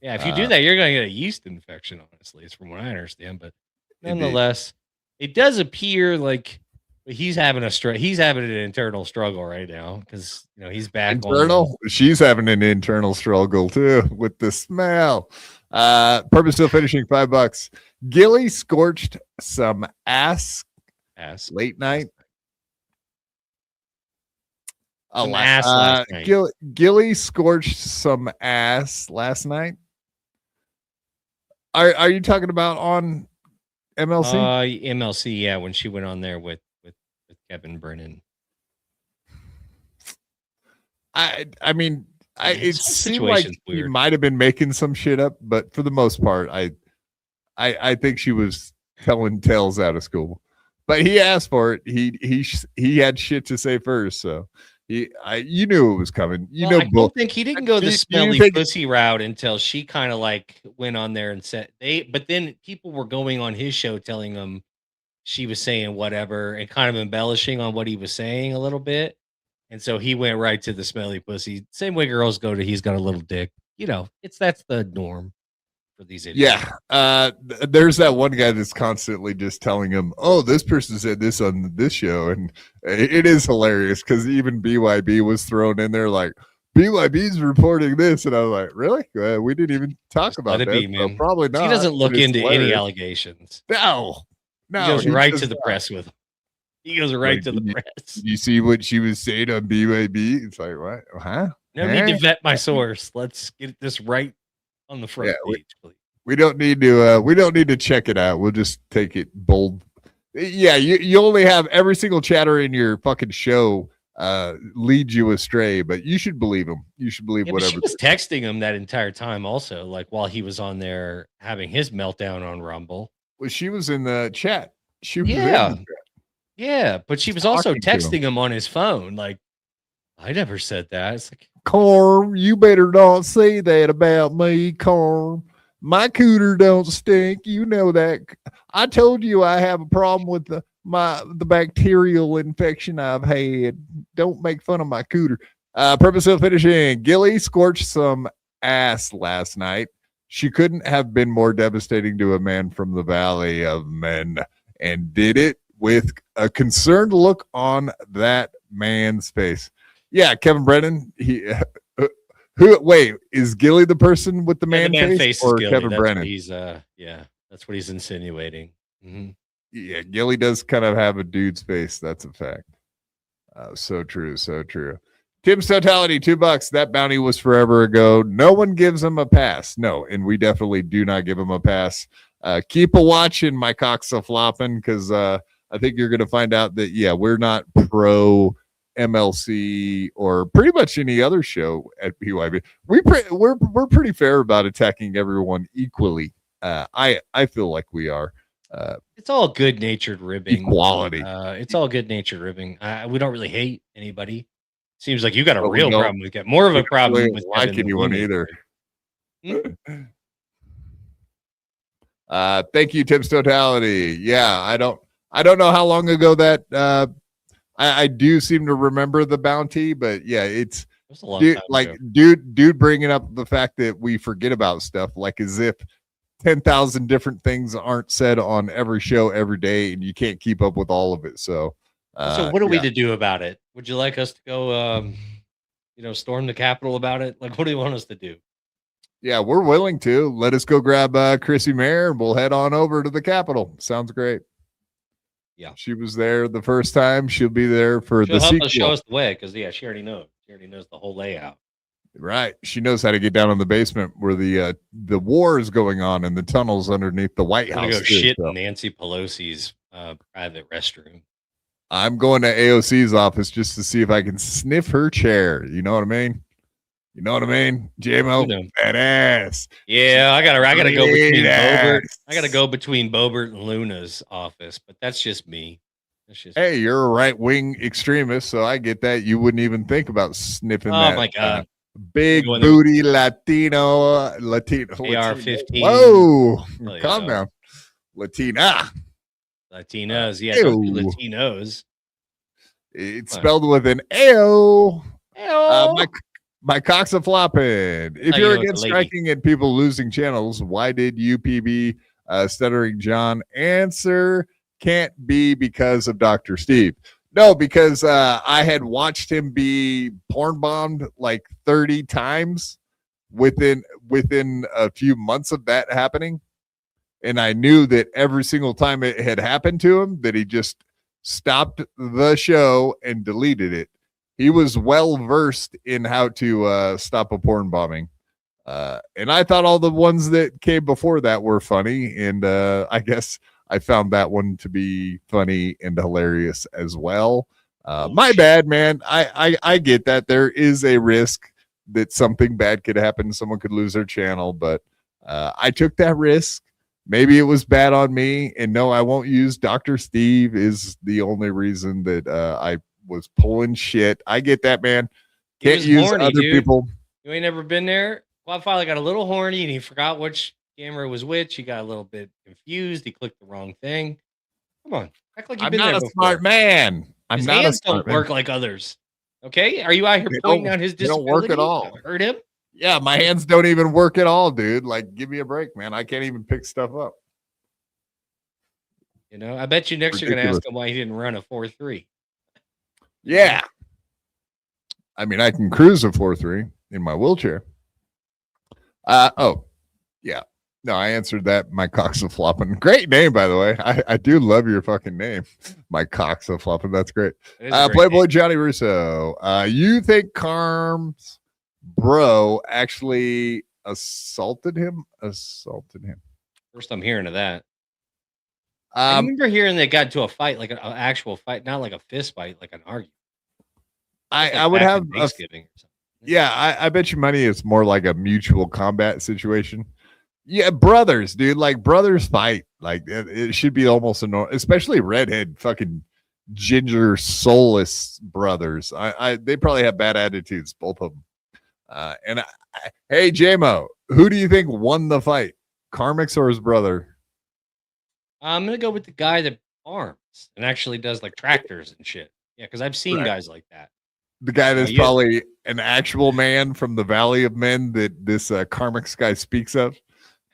Yeah, if you do that, you're going to get a yeast infection, honestly, is from what I understand. But nonetheless, it does appear like he's having an internal struggle right now because he's back. Internal? She's having an internal struggle too with the smell. Purposeful finishing $5. Gilly scorched some ass late night. Last night. Gilly scorched some ass last night. Are you talking about on MLC? MLC, yeah, when she went on there with Kevin Brennan. I mean, it seemed like he might have been making some shit up, but for the most part, I think she was telling tales out of school. But he asked for it. He had shit to say first, so. You knew it was coming. I don't think he didn't go the smelly pussy route until she kind of like went on there and said but then people were going on his show telling him she was saying whatever and kind of embellishing on what he was saying a little bit. And so he went right to the smelly pussy. Same way girls go to he's got a little dick. That's the norm for these idiots. Yeah. There's that one guy that's constantly just telling him, oh, this person said this on this show. And it is hilarious because even BYB was thrown in there like, BYB's reporting this. And I was like, really? We didn't even talk about that. So probably not. He doesn't look into any allegations. No. He goes right to the press with him. He goes right to the press. You see what she was saying on BYB? It's like, what? Huh? No need to vet my source. Let's get this right on the front page, please. We don't need to check it out. We'll just take it bold. Yeah, you only have every single chatter in your fucking show lead you astray, but you should believe him. You should believe whatever. She was texting him that entire time also, like while he was on there having his meltdown on Rumble. Well, she was in the chat. She was Yeah, but she was also texting him on his phone. Like, I never said that. It's like, Carm, you better not say that about me, Carm. My cooter don't stink. You know that. I told you I have a problem with the bacterial infection I've had. Don't make fun of my cooter. Purposeful finishing. Gilly scorched some ass last night. She couldn't have been more devastating to a man from the Valley of Men, and did it with a concerned look on that man's face. Yeah, Kevin Brennan. Wait, is Gilly the person with the man face or Kevin Brennan? That's what he's insinuating. Mm-hmm. Yeah, Gilly does kind of have a dude's face. That's a fact. So true. Tim's Totality, $2. That bounty was forever ago. No one gives him a pass. No, and we definitely do not give him a pass. Keep a watching, my cocks a flopping, because I think you're going to find out that, yeah, we're not pro MLC or pretty much any other show at BYB. We're pretty fair about attacking everyone equally. I feel like we are. It's all good-natured ribbing. Equality. It's all good-natured ribbing. We don't really hate anybody. Seems like you got a But we real don't- problem with Kevin. More of a problem Really with like Kevin than anyone we either. Hmm? Thank you, Tim's Totality. Yeah, I don't know how long ago that I do seem to remember the bounty, but yeah, it's It was a long dude, time like ago. dude bringing up the fact that we forget about stuff, like as if 10,000 different things aren't said on every show every day, and you can't keep up with all of it. So, So what are we yeah. to do about it? Would you like us to go, storm the Capitol about it? Like, what do you want us to do? Yeah, we're willing to. Let us go grab Chrissy Mayer and we'll head on over to the Capitol. Sounds great. Yeah. She was there the first time. She'll be there for She'll the help sequel. us show us the way because she already knows. She already knows the whole layout. Right. She knows how to get down in the basement where the war is going on in the tunnels underneath the White I'm gonna House. go shit in Nancy Pelosi's private restroom. I'm going to AOC's office just to see if I can sniff her chair. You know what I mean? You know what I mean? JMO, You know. that ass. Yeah, I gotta go between Great Bobert. ass. I gotta go between Bobert and Luna's office, but that's just me. That's just Hey, you're a right-wing extremist, so I get that. You wouldn't even think about sniffing Oh that. my God. Big Go in there. booty Latino. AR-15. Whoa, Hell calm yeah. down. Latina. Latinos. Yeah, don't do Ew. Latinos. It's What? spelled with an A-O. Hey-oh. My cocks are flopping. If Oh, you you're know it's a against lady. striking and people losing channels, why did UPB Stuttering John answer? Can't be because of Dr. Steve. No, because I had watched him be porn bombed like 30 times within a few months of that happening. And I knew that every single time it had happened to him, that he just stopped the show and deleted it. He was well versed in how to stop a porn bombing. And I thought all the ones that came before that were funny. And I guess I found that one to be funny and hilarious as well. My bad, man. I get that there is a risk that something bad could happen. Someone could lose their channel, but I took that risk. Maybe it was bad on me. And no, I won't use Dr. Steve is the only reason that I was pulling shit. I get that, man. He Can't was use horny, other dude. people. You ain't never been there? Quad finally got a little horny and he forgot which camera was which. He got a little bit confused. He clicked the wrong thing. Come on. Act like you've I'm been not there a before. smart man. I'm His not a hands smart don't man. work like others. Okay? Are you out here They pointing don't- out his they don't work at disability? all. Hurt him? Yeah, my hands don't even work at all, dude. Like, give me a break, man. I can't even pick stuff up. You know, I bet you next you're going to Ridiculous. ask him why he didn't run a 4.3. Yeah. I mean, I can cruise a 4.3 in my wheelchair. Yeah. No, I answered that. My cocks are flopping. Great name, by the way. I do love your fucking name. My cocks are flopping. That's great. It is a great Playboy name. Johnny Russo. You think Carm's bro actually assaulted him? First I'm hearing of that. I remember hearing they got into a fight, like an actual fight, not like a fist fight, like an argument. Like I would back have in Thanksgiving or something. yeah, I bet you money it's more like a mutual combat situation. Yeah, brothers, dude, like brothers fight. Like it should be almost a normal, especially redhead fucking ginger soulless brothers. They probably have bad attitudes, both of them. Hey JMO, who do you think won the fight? Carmix or his brother? I'm going to go with the guy that farms and actually does like tractors and shit. Yeah, because I've seen Right. guys like that. The guy that's yeah. probably an actual man from the Valley of Men that this Carmix guy speaks of.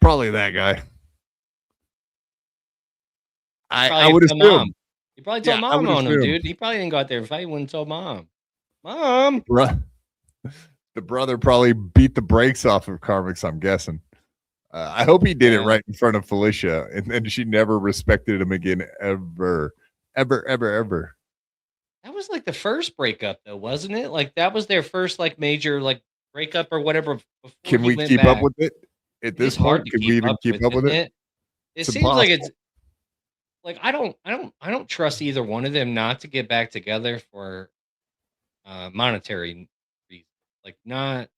Probably that guy. I Probably would told mom. assume. He probably told Yeah, I mom would on him, assume. dude. He probably didn't go out there and fight. He wouldn't tell mom. Mom. The brother probably beat the brakes off of Carmix, I'm guessing. I hope he did it Yeah. right in front of Felicia, and then she never respected him again, ever. That was like the first breakup, though, wasn't it? Like that was their first like major like breakup or whatever before Can he we went keep up back. with it at It is this hard point? to Can we keep even up keep with, up with isn't it? it? It It's seems like impossible. it's like I don't trust either one of them not to get back together for monetary reasons. Like not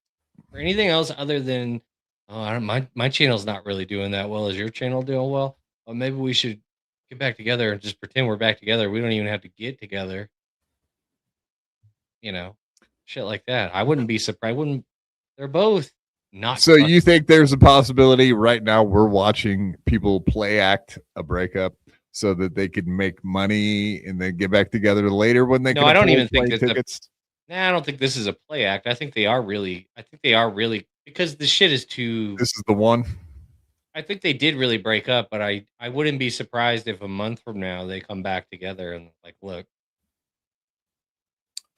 for anything else other than oh, I don't, my channel's not really doing that well. Is your channel doing well? Well, maybe we should get back together and just pretend we're back together. We don't even have to get together. You know, shit like that. I wouldn't be surprised. Wouldn't they're both not So trust. you think there's a possibility right now we're watching people play act a breakup so that they could make money and then get back together later when they No, can I don't afford even think plane it's a. tickets? Nah, I don't think this is a play act. I think they are really. I think they are really because the shit is too. This is the one. I think they did really break up, but I wouldn't be surprised if a month from now they come back together and like, look,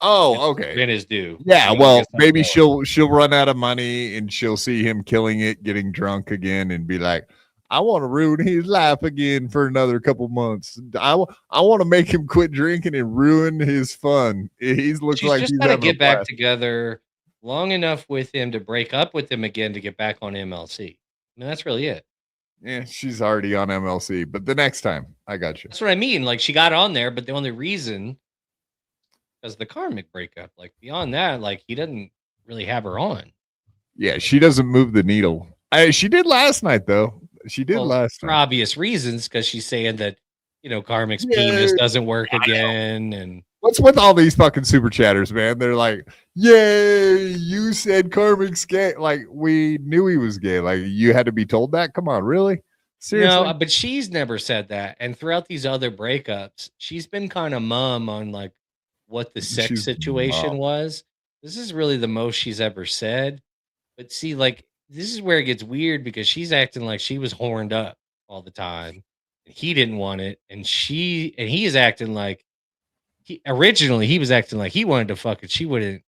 Oh, okay. rent is due. Yeah, We gotta well, get something maybe going. she'll run out of money and she'll see him killing it, getting drunk again, and be like, "I want to ruin his life again for another couple months. I want to make him quit drinking and ruin his fun. He looks She's like just he's got to having a get back blast." together long enough with him to break up with him again to get back on MLC. I mean, that's really it. Yeah, she's already on MLC, but the next time, I got you. That's what I mean. Like she got on there, but the only reason because the karmic breakup. Like beyond that, like he doesn't really have her on. Yeah, she doesn't move the needle. She did last night though. She did Well, last for night. obvious reasons, because she's saying that karmic's Yeah, penis doesn't work again, and what's with all these fucking super chatters, man? They're like, "Yay, you said Karmic's gay." Like we knew he was gay. Like you had to be told that. Come on, really? Seriously? no, but she's never said that. And throughout these other breakups, she's been kind of mum on like what the sex She's situation was. This is really the most she's ever said. But see, like this is where it gets weird because she's acting like she was horned up all the time. And he didn't want it, and he is acting like he was acting like he wanted to fuck it. She wouldn't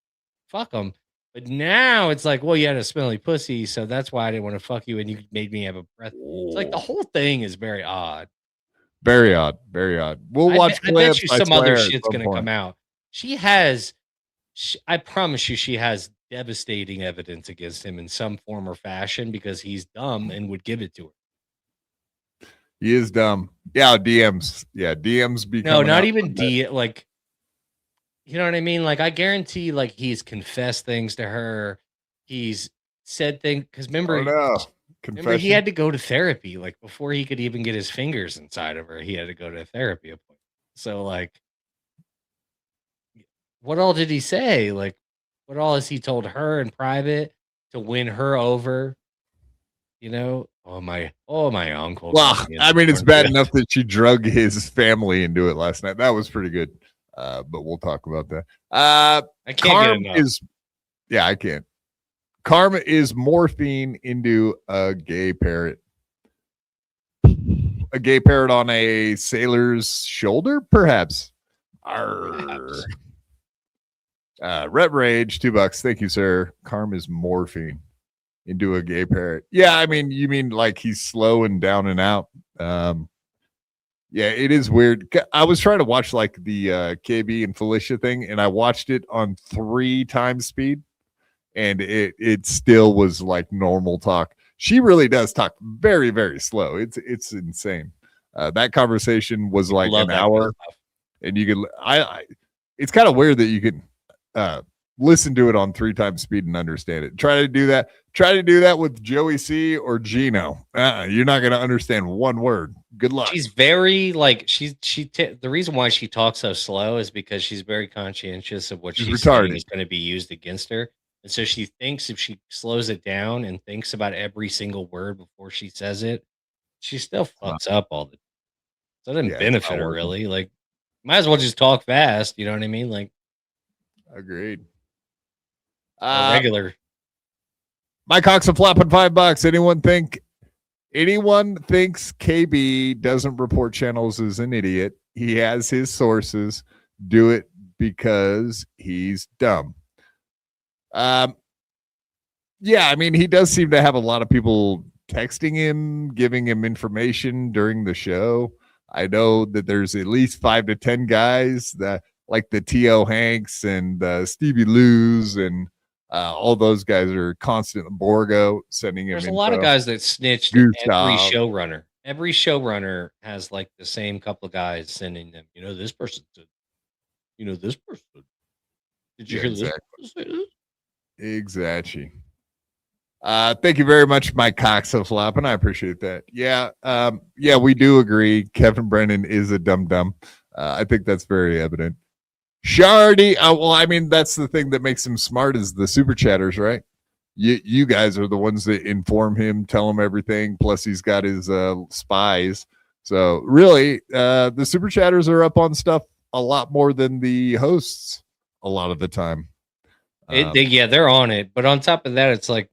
fuck him. But now it's like, well, you had a smelly pussy, so that's why I didn't want to fuck you, and you made me have a breath. It's like the whole thing is very odd. very odd. Very odd. We'll watch I bet clips. you I some other swear, at shit's some gonna point. come out. She has, I promise you, she has devastating evidence against him in some form or fashion because he's dumb and would give it to her. He is dumb. Yeah, DMs. Yeah, DMs be No, coming not out even from that. like you know what I mean? Like I guarantee like he's confessed things to her. He's said things because Oh remember no. remember Confession. he had to go to therapy like before he could even get his fingers inside of her. He had to go to a therapy appointment. So like what all did he say? Like what all has he told her in private to win her over? Oh my uncle. Well, got me I into mean, it's porn bad shit. enough that she drug his family into it last night. That was pretty good. But we'll talk about that. I can't get Karma enough. yeah, I can't. Karma is morphine into a gay parrot. A gay parrot on a sailor's shoulder, perhaps. Perhaps. Ret Rage, $2. Thank you, sir. Karma is morphine into a gay parrot. Yeah, I mean, you mean like he's slow and down and out. Yeah, it is weird. I was trying to watch like the KB and Felicia thing, and I watched it on 3 times speed, and it still was like normal talk. She really does talk very, very slow. It's insane. That conversation was like Love an that kind of hour, stuff. and you could it's kind of weird that you can listen to it on 3 times speed and understand it. Try to do that with Joey C or Gino. You're not going to understand one word. Good luck. She's very like the reason why she talks so slow is because she's very conscientious of what She's she's saying retarded. is going to be used against her. And so she thinks if she slows it down and thinks about every single word before she says it, she still fucks up all the so it doesn't Yeah, it's benefit not her working. really. Like might as well just talk fast, you know what I mean? Like Agreed. a regular. My cock's a flopping $5. Anyone thinks KB doesn't report channels is an idiot. He has his sources. Do it because he's dumb. Yeah, I mean, he does seem to have a lot of people texting him, giving him information during the show. I know that there's at least 5 to 10 guys that like the T.O. Hanks and Stevie Lou's and all those guys are constant. Borgo sending him. There's a info. lot of guys that snitched every Gustav. showrunner. Every showrunner has like the same couple of guys sending them. This person did. This person. Did you hear exactly. this person say this? Exactly. Thank you very much, Mike Cox of Flopping. I appreciate that. Yeah, we do agree. Kevin Brennan is a dum-dum. I think that's very evident. Shardy, well, I mean, that's the thing that makes him smart is the super chatters, right? You guys are the ones that inform him, tell him everything. Plus, he's got his spies. So really, the super chatters are up on stuff a lot more than the hosts a lot of the time. They're on it. But on top of that, it's like,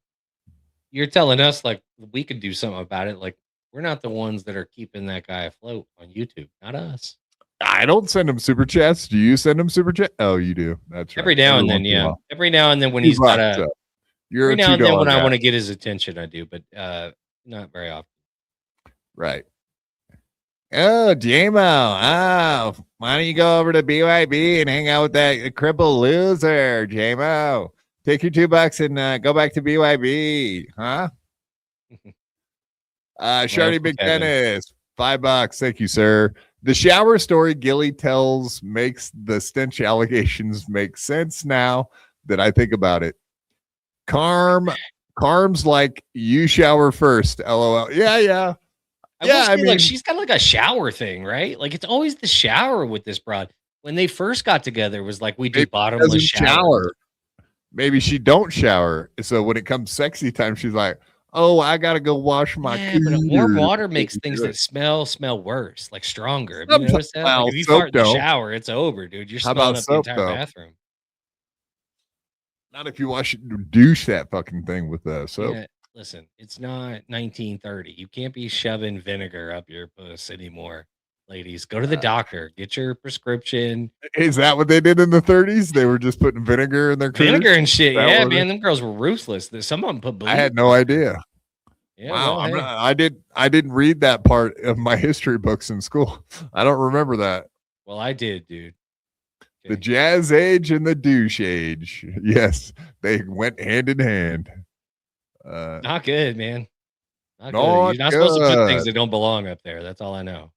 you're telling us like we could do something about it. Like we're not the ones that are keeping that guy afloat on YouTube, not us. I don't send him super chats. Do you send him super chat? Oh, you do. That's right. Every now and then, yeah. Every now and then when he's got a. You're every now and then when I want to get his attention, I do, but not very often. Right. Oh, JMO. Oh, why don't you go over to BYB and hang out with that crippled loser, JMO? Take your $2 and go back to BYB, huh? Shardy Big Dennis, $5. Thank you, sir. The shower story Gilly tells makes the stench allegations make sense now that I think about it. Carm's like, you shower first, LOL. Yeah. I mean, like she's got like a shower thing, right? Like it's always the shower with this broad. When they first got together, it was like we do bottomless shower. Maybe she don't shower. So when it comes sexy time, she's like, oh, I gotta go wash my but warm water makes things that smell worse, like stronger. Have you noticed that? Like if you fart in the shower, it's over, dude. You're smelling up the entire bathroom. Not if you douche that fucking thing with soap. Yeah, listen, it's not 1930. You can't be shoving vinegar up your puss anymore. Ladies, go to the doctor. Get your prescription. Is that what they did in the 30s? They were just putting vinegar in their vinegar and shit. Yeah, man, them girls were ruthless. Some of them put bleach. I had no idea. Yeah, wow, I didn't read that part of my history books in school. I don't remember that. Well, I did, dude. Okay. The jazz age and the douche age. Yes, they went hand in hand. Not good, man. Not good. You're not supposed to put things that don't belong up there. That's all I know.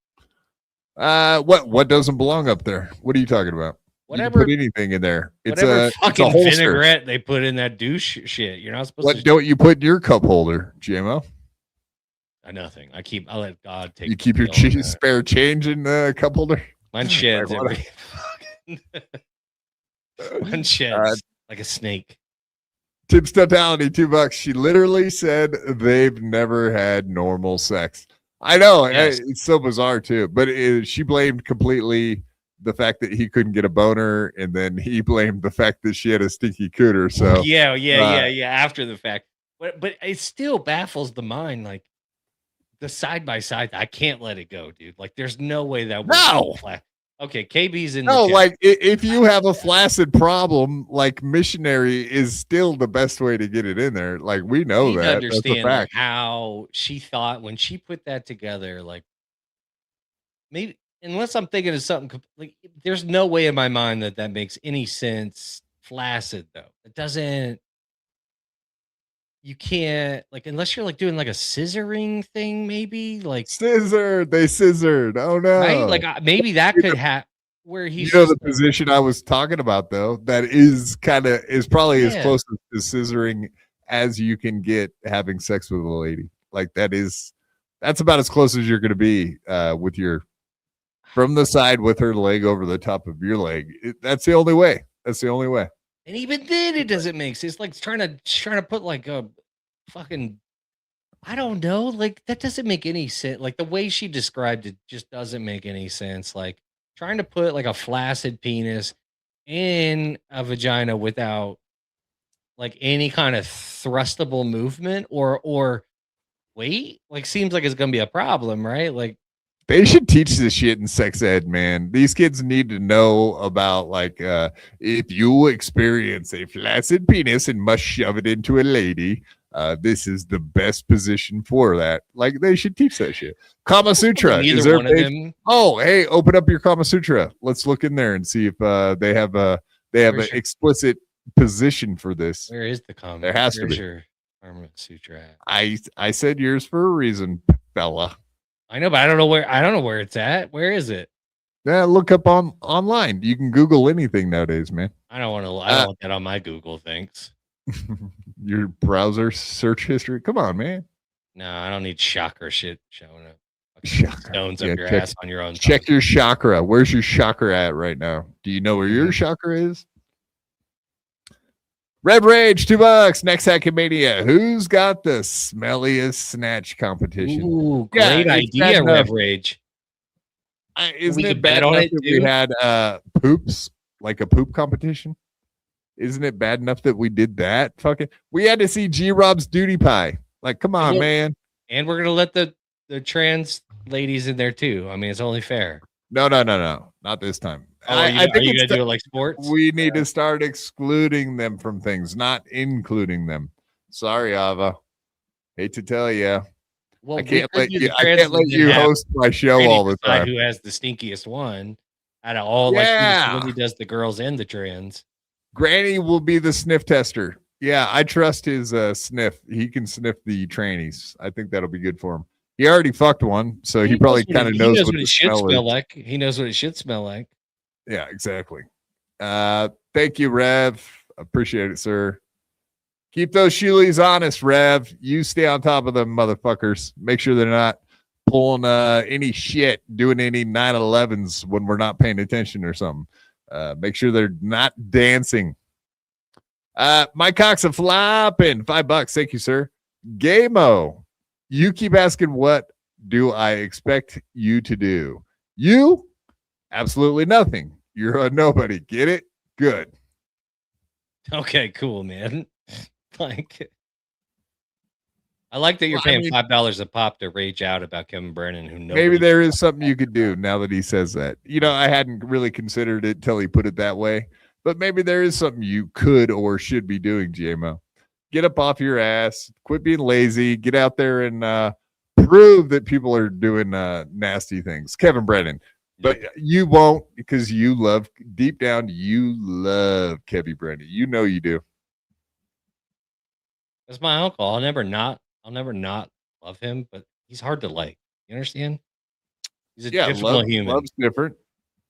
What doesn't belong up there? What are you talking about? Whatever. You can put anything in there. It's fucking it's a vinaigrette they put in that douche shit. You're not supposed to. What don't you put in your cup holder, GMO? Nothing. I let God take. You keep your spare change in the cup holder. Mine sheds every. Mine sheds like a snake. Tips totality $2. She literally said they've never had normal sex. I know. Yes. It's so bizarre too, but she blamed completely the fact that he couldn't get a boner, and then he blamed the fact that she had a stinky cooter. So yeah. After the fact, but it still baffles the mind. Like the side by side, I can't let it go, dude. Like there's no way that no. Okay, KB's in. No, like if you have a flaccid problem, like missionary is still the best way to get it in there. Like we know that. Understand like, how she thought when she put that together. Like maybe unless I'm thinking of something like, there's no way in my mind that makes any sense. Flaccid though, it doesn't. You can't like unless you're like doing like a scissoring thing, maybe like they scissored. Oh no! Right? Like maybe that could happen. Where he's the position I was talking about though, that is probably as close to scissoring as you can get having sex with a lady. Like that's about as close as you're going to be with your from the side with her leg over the top of your leg. That's the only way. And even then, it doesn't make sense. It's like trying to put like a fucking, I don't know, like that doesn't make any sense. Like the way she described it just doesn't make any sense. Like trying to put like a flaccid penis in a vagina without like any kind of thrustable movement or weight, like seems like it's gonna be a problem, right? Like they should teach this shit in sex ed, man. These kids need to know about like if you experience a flaccid penis and must shove it into a lady, This is the best position for that. Like they should teach that shit. Kama Sutra. Neither Is there one of them. Oh, hey, open up your Kama Sutra. Let's look in there and see if they have an explicit position for this. Where is the comment? There has to be. Your Kama Sutra at? I said yours for a reason, fella. I know, but I don't know where it's at. Where is it? Yeah, look up online. You can Google anything nowadays, man. I don't want that on my Google, thanks. Your browser search history. Come on, man. No, I don't need chakra shit showing up. Chakra. Stones up your ass on your own. Check your chakra. Where's your chakra at right now? Do you know where your chakra is? Rev Rage, $2. Next Hackmania. Who's got the smelliest snatch competition? Ooh, great idea, Rev Rage. Isn't it bad enough that we had poops, like a poop competition? Isn't it bad enough that we did that? We had to see G-Rob's Duty Pie. Like, come on, man. And we're gonna let the trans ladies in there too. I mean, it's only fair. No, not this time. Are you gonna do it like sports? We need to start excluding them from things, not including them. Sorry, Ava. Hate to tell you. Well, I can't let you host my show all the time. Who has the stinkiest one out of all? Yeah. Like, he does the girls and the trans. Granny will be the sniff tester. Yeah, I trust his sniff. He can sniff the trannies. I think that'll be good for him. He already fucked one, so he probably kind of knows what it should smell like. He knows what it should smell like. Yeah, exactly. Thank you, Rev. Appreciate it, sir. Keep those shoelies honest, Rev. You stay on top of them, motherfuckers. Make sure they're not pulling any shit, doing any 9/11s when we're not paying attention or something. Make sure they're not dancing. My cock's a flopping. $5. Thank you, sir. Gamo. You keep asking, what do I expect you to do? You? Absolutely nothing. You're a nobody. Get it? Good. Okay, cool, man. Like, I like that you're paying $5 a pop to rage out about Kevin Brennan. Who knows? Maybe there is something you could do now that he says that. You know, I hadn't really considered it till he put it that way. But maybe there is something you could or should be doing, GMO. Get up off your ass. Quit being lazy. Get out there and prove that people are doing nasty things. Kevin Brennan. But you won't, because you love, deep down, you love Kevin Brennan. You know you do. That's my uncle. I'll never not love him, but he's hard to like. You understand? He's a difficult human. Love's different.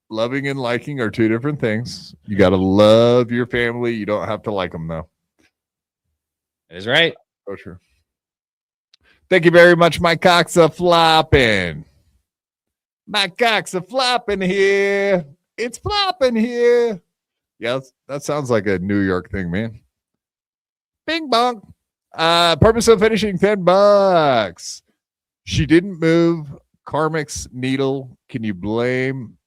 Loving and liking are two different things. You got to love your family. You don't have to like them, though. That is right. Oh, sure. Thank you very much. My cock's a flopping. My cock's a flopping here. It's flopping here. Yeah, that sounds like a New York thing, man. Bing bong. Purpose of finishing, $10. She didn't move. Karmic's needle. Can you blame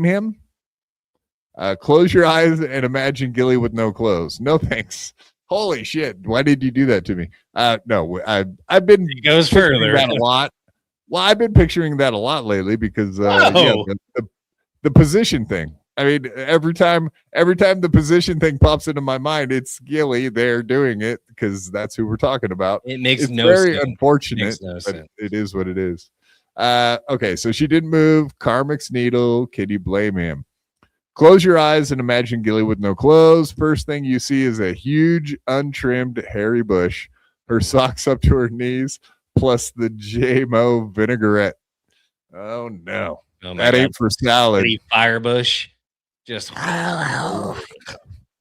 him? Close your eyes and imagine Gilly with no clothes. No thanks. Holy shit. Why did you do that to me? No, I've been he goes further that a lot. Well, I've been picturing that a lot lately because the position thing. I mean, every time the position thing pops into my mind, it's Gilly there doing it because that's who we're talking about. It's very unfortunate, but it is what it is. Okay, so she didn't move. Karmic's needle. Can you blame him? Close your eyes and imagine Gilly with no clothes. First thing you see is a huge, untrimmed, hairy bush. Her socks up to her knees, plus the JMO vinaigrette. Oh no, that ain't for salad. Firebush, just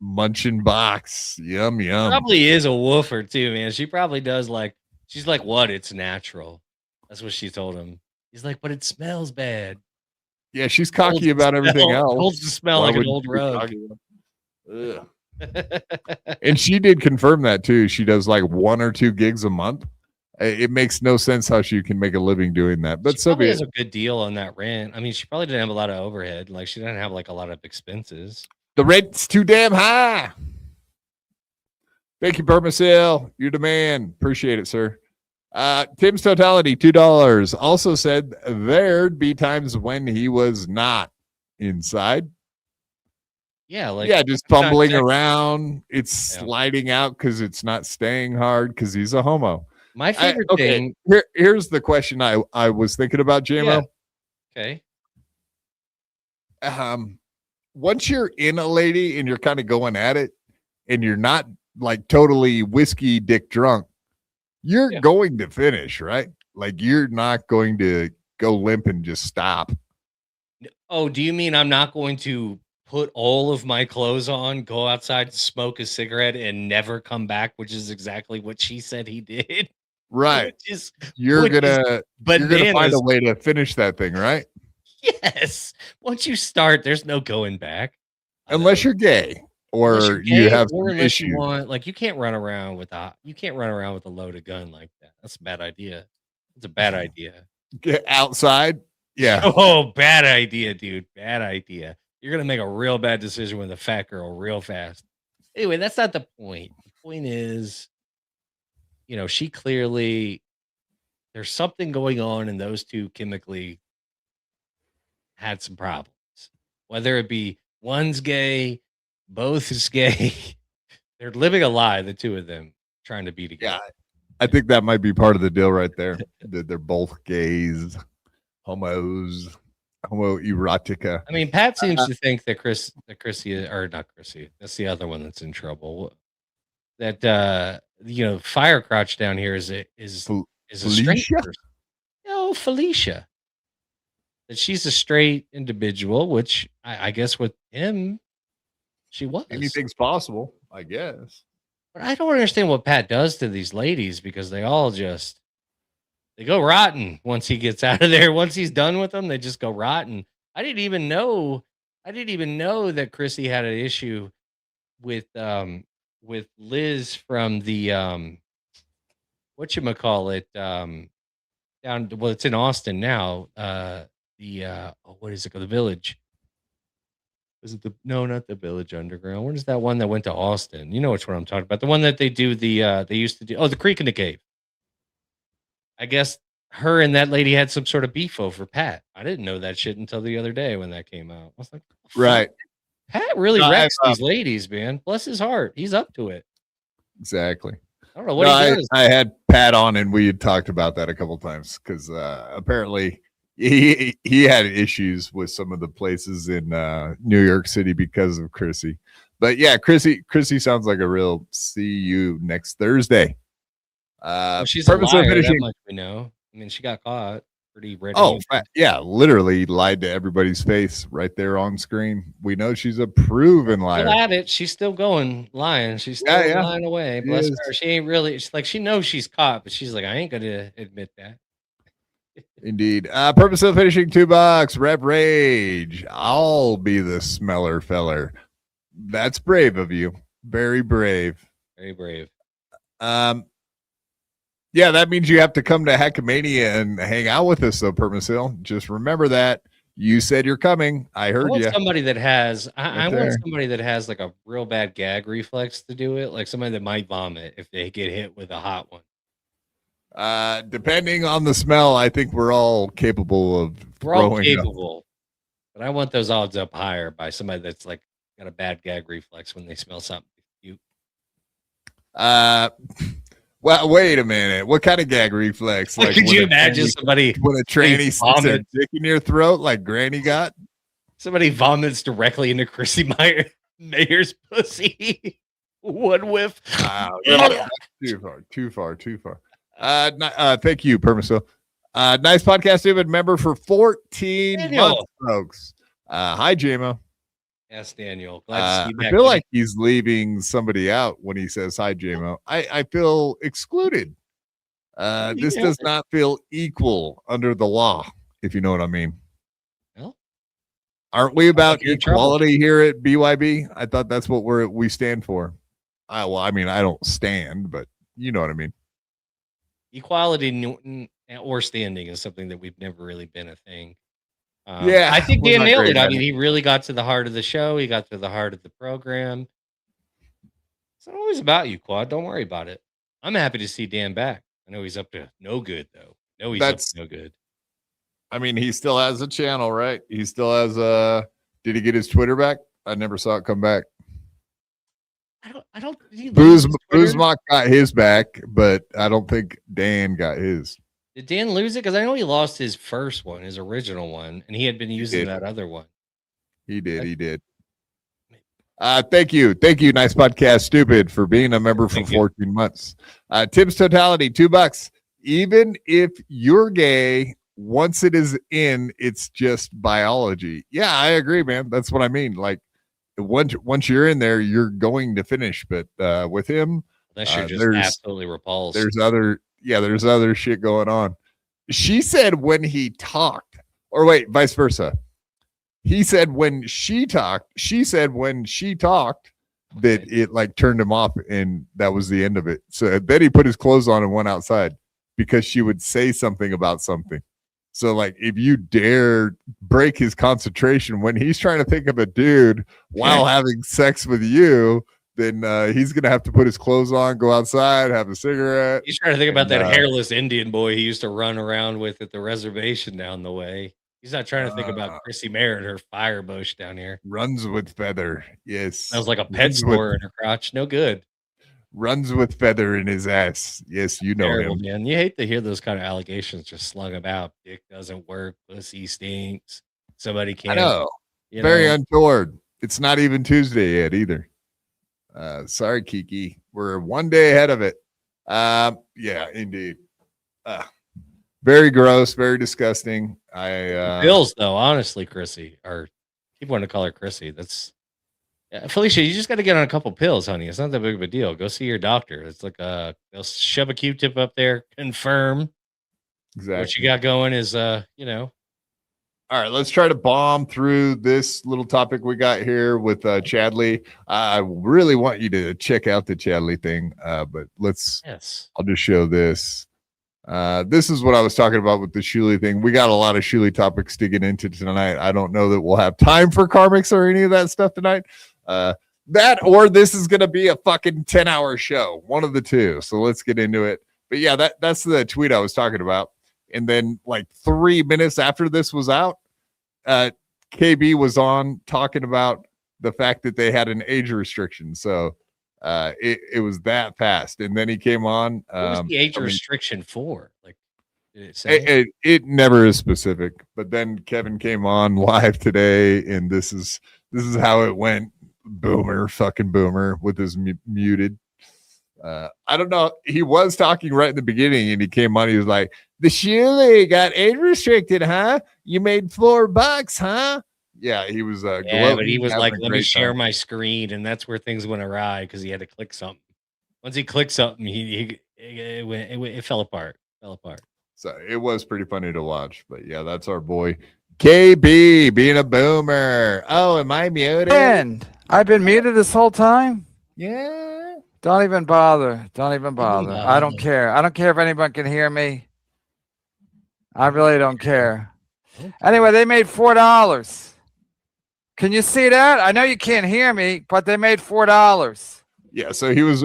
munching box. Yum yum. Probably is a woofer too, man. She probably does like. She's like, what? It's natural. That's what she told him. He's like, but it smells bad. Yeah, she's cocky about everything else. Holds the smell like an old rug. And she did confirm that too. She does like 1 or 2 gigs a month. It makes no sense how she can make a living doing that. But she has a good deal on that rent. I mean, she probably didn't have a lot of overhead. Like she didn't have like a lot of expenses. The rent's too damn high. Thank you, Permasil. You're the man. Appreciate it, sir. Tim's Totality, $2. Also said there'd be times when he was not inside. Yeah, like yeah, just it's not fumbling sexy. around. It's Yeah. sliding out because it's not staying hard because he's a homo. My favorite Okay, thing. here's the question I was thinking about, Yeah. JMO. Okay. Once you're in a lady and you're kind of going at it and you're not like totally whiskey dick drunk, you're Yeah. going to finish, right? Like you're not going to go limp and just stop. Oh, do you mean I'm not going to put all of my clothes on, go outside, smoke a cigarette, and never come back? Which is exactly what she said he did. Right. Which is You're which is gonna find a bananas. way to finish that thing, right? Yes. Once you start, there's no going back. Unless you're gay Unless you're or you gay have or some unless you issues. want, like, you can't run around with a loaded gun like that. That's a bad idea. It's a bad idea. Get outside. Yeah. Oh, bad idea, dude. Bad idea. You're gonna make a real bad decision with a fat girl real fast. Anyway, that's not the point. The point is, she clearly there's something going on, and those two chemically had some problems. Whether it be one's gay, both is gay. They're living a lie, the two of them, trying to be together. Yeah. I think that might be part of the deal right there. That they're both gays, homos, homoerotica. I mean, Pat seems to think that Chrissy, or not Chrissy, that's the other one that's in trouble. That Fire Crotch down here is a straight Felicia? person. No, Felicia. That she's a straight individual, which I guess with him, she was. Anything's possible, I guess. But I don't understand what Pat does to these ladies because they all just they go rotten once he gets out of there. Once he's done with them, they just go rotten. I didn't even know that Chrissy had an issue with Liz from the whatchamacallit down well, it's in Austin now. What is it called? The Village. Is it not the Village Underground? What is that one that went to Austin? You know which one I'm talking about. The one that they do they used to do the Creek in the Cave. I guess her and that lady had some sort of beef over Pat. I didn't know that shit until the other day when that came out. I was like, Right. Pat really wrecks these ladies, man. Bless his heart. He's up to it. Exactly. I don't know what he does. I had Pat on and we had talked about that a couple times because apparently he had issues with some of the places in New York City because of Chrissy. But yeah, Chrissy sounds like a real see you next Thursday. She's a liar, that much we know. I mean, she got caught pretty red. Yeah, literally lied to everybody's face right there on screen. We know she's a proven liar. Still at it. She's still going lying. She's still lying away. Bless her. She ain't really. She's like she knows she's caught, but she's like, I ain't gonna admit that. Indeed. Purpose of finishing $2. Rev Rage. I'll be the smeller feller. That's brave of you. Very brave. Very brave. Yeah, that means you have to come to Hackamania and hang out with us, though, Permis Hill. Just remember that. You said you're coming. I heard you. Somebody that has, I want somebody that has like a real bad gag reflex to do it. Like somebody that might vomit if they get hit with a hot one. Depending on the smell, I think we're all capable of. We're all capable, but I want those odds up higher by somebody that's like got a bad gag reflex when they smell something cute. Well, wait a minute. What kind of gag reflex? Like, could you imagine somebody when a tranny sticks their dick in your throat like Granny got? Somebody vomits directly into Chrissy Mayer's pussy. One whiff. Wow, too far. Thank you, Permiso. Nice podcast, David. Member for 14 months, folks. Hi, JMO. Yes, Daniel. Glad to see you back. I feel like he's leaving somebody out when he says hi, JMO. I feel excluded. This does not feel equal under the law, if you know what I mean. Well, aren't we about equality here at BYB? I thought that's what we stand for. Well, I mean, I don't stand, but you know what I mean. Equality or standing is something that we've never really been a thing. Yeah, I think Dan nailed it. I mean, he really got to the heart of the show. He got to the heart of the program. It's not always about you, Quad. Don't worry about it. I'm happy to see Dan back. I know he's up to no good, though. No, he's up to no good. I mean, he still has a channel, right? He still has did he get his Twitter back? I never saw it come back. I don't. Did he lose his Twitter? Boozmock got his back, but I don't think Dan got his. Did Dan lose it? Because I know he lost his first one, his original one, and he had been using that other one. He did. He did. Thank you. Nice podcast, stupid, for being a member for 14 months. Tips totality, $2. Even if you're gay, once it is in, it's just biology. Yeah, I agree, man. That's what I mean. Like once you're in there, you're going to finish. But with him, unless you're just absolutely repulsed. There's other shit going on. She said when he talked, or wait, vice versa. He said when she talked, she said when she talked that it like turned him off, and that was the end of it. So then he put his clothes on and went outside because she would say something about something. So like if you dare break his concentration when he's trying to think of a dude while having sex with you, then he's gonna have to put his clothes on, go outside, have a cigarette. He's trying to think about that hairless Indian boy he used to run around with at the reservation down the way. He's not trying to think about Chrissy Mayer and her fire bush down here. Runs with feather. Yes. Smells like a pet store in her crotch. No good. Runs with feather in his ass. Yes, you know terrible, him. Man. You hate to hear those kind of allegations just slung about. Dick doesn't work. Pussy stinks. Somebody can't. I know. Very untoward. It's not even Tuesday yet either. Sorry, Kiki. We're one day ahead of it. Yeah, indeed. Very gross, very disgusting. Pills, though, honestly, Chrissy, or keep wanting to call her Chrissy. That's Felicia. You just got to get on a couple pills, honey. It's not that big of a deal. Go see your doctor. It's like they'll shove a Q-tip up there, confirm exactly what you got going is All right, let's try to bomb through this little topic we got here with Chadley. I really want you to check out the Chadley thing, but I'll just show this. This is what I was talking about with the Schmuel thing. We got a lot of Schmuel topics to get into tonight. I don't know that we'll have time for karmics or any of that stuff tonight. That or this is going to be a fucking 10-hour show, one of the two. So let's get into it. But yeah, that's the tweet I was talking about. And then like 3 minutes after this was out, KB was on talking about the fact that they had an age restriction. So it was that fast. And then he came on. What was the age restriction for? Like, did it say? It never is specific. But then Kevin came on live today, and this is how it went. Fucking boomer with his muted. I don't know. He was talking right in the beginning, and he came on. He was like, "The Schmuel got age restricted, huh? You made $4, huh?" Yeah, he was. But he was like, "Let me share my screen," and that's where things went awry because he had to click something. Once he clicked something, it fell apart. So it was pretty funny to watch. But yeah, that's our boy KB being a boomer. Oh, am I muted? And I've been muted this whole time. Yeah. Don't even bother. I don't care. I don't care if anyone can hear me. I really don't care. Anyway, they made $4. Can you see that? I know you can't hear me, but they made $4. Yeah, so he was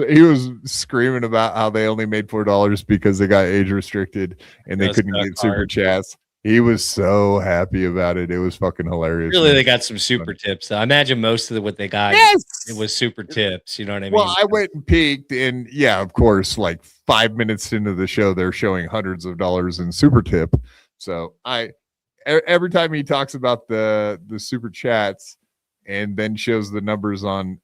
screaming about how they only made $4 because they got age restricted and they couldn't get super chats. He was so happy about it. It was fucking hilarious. Really, they got some super tips. I imagine most of what they got, it was super tips. You know what I mean? Well, I went and peeked, and yeah, of course, like 5 minutes into the show, they're showing hundreds of dollars in super tip. So every time he talks about the super chats and then shows the numbers on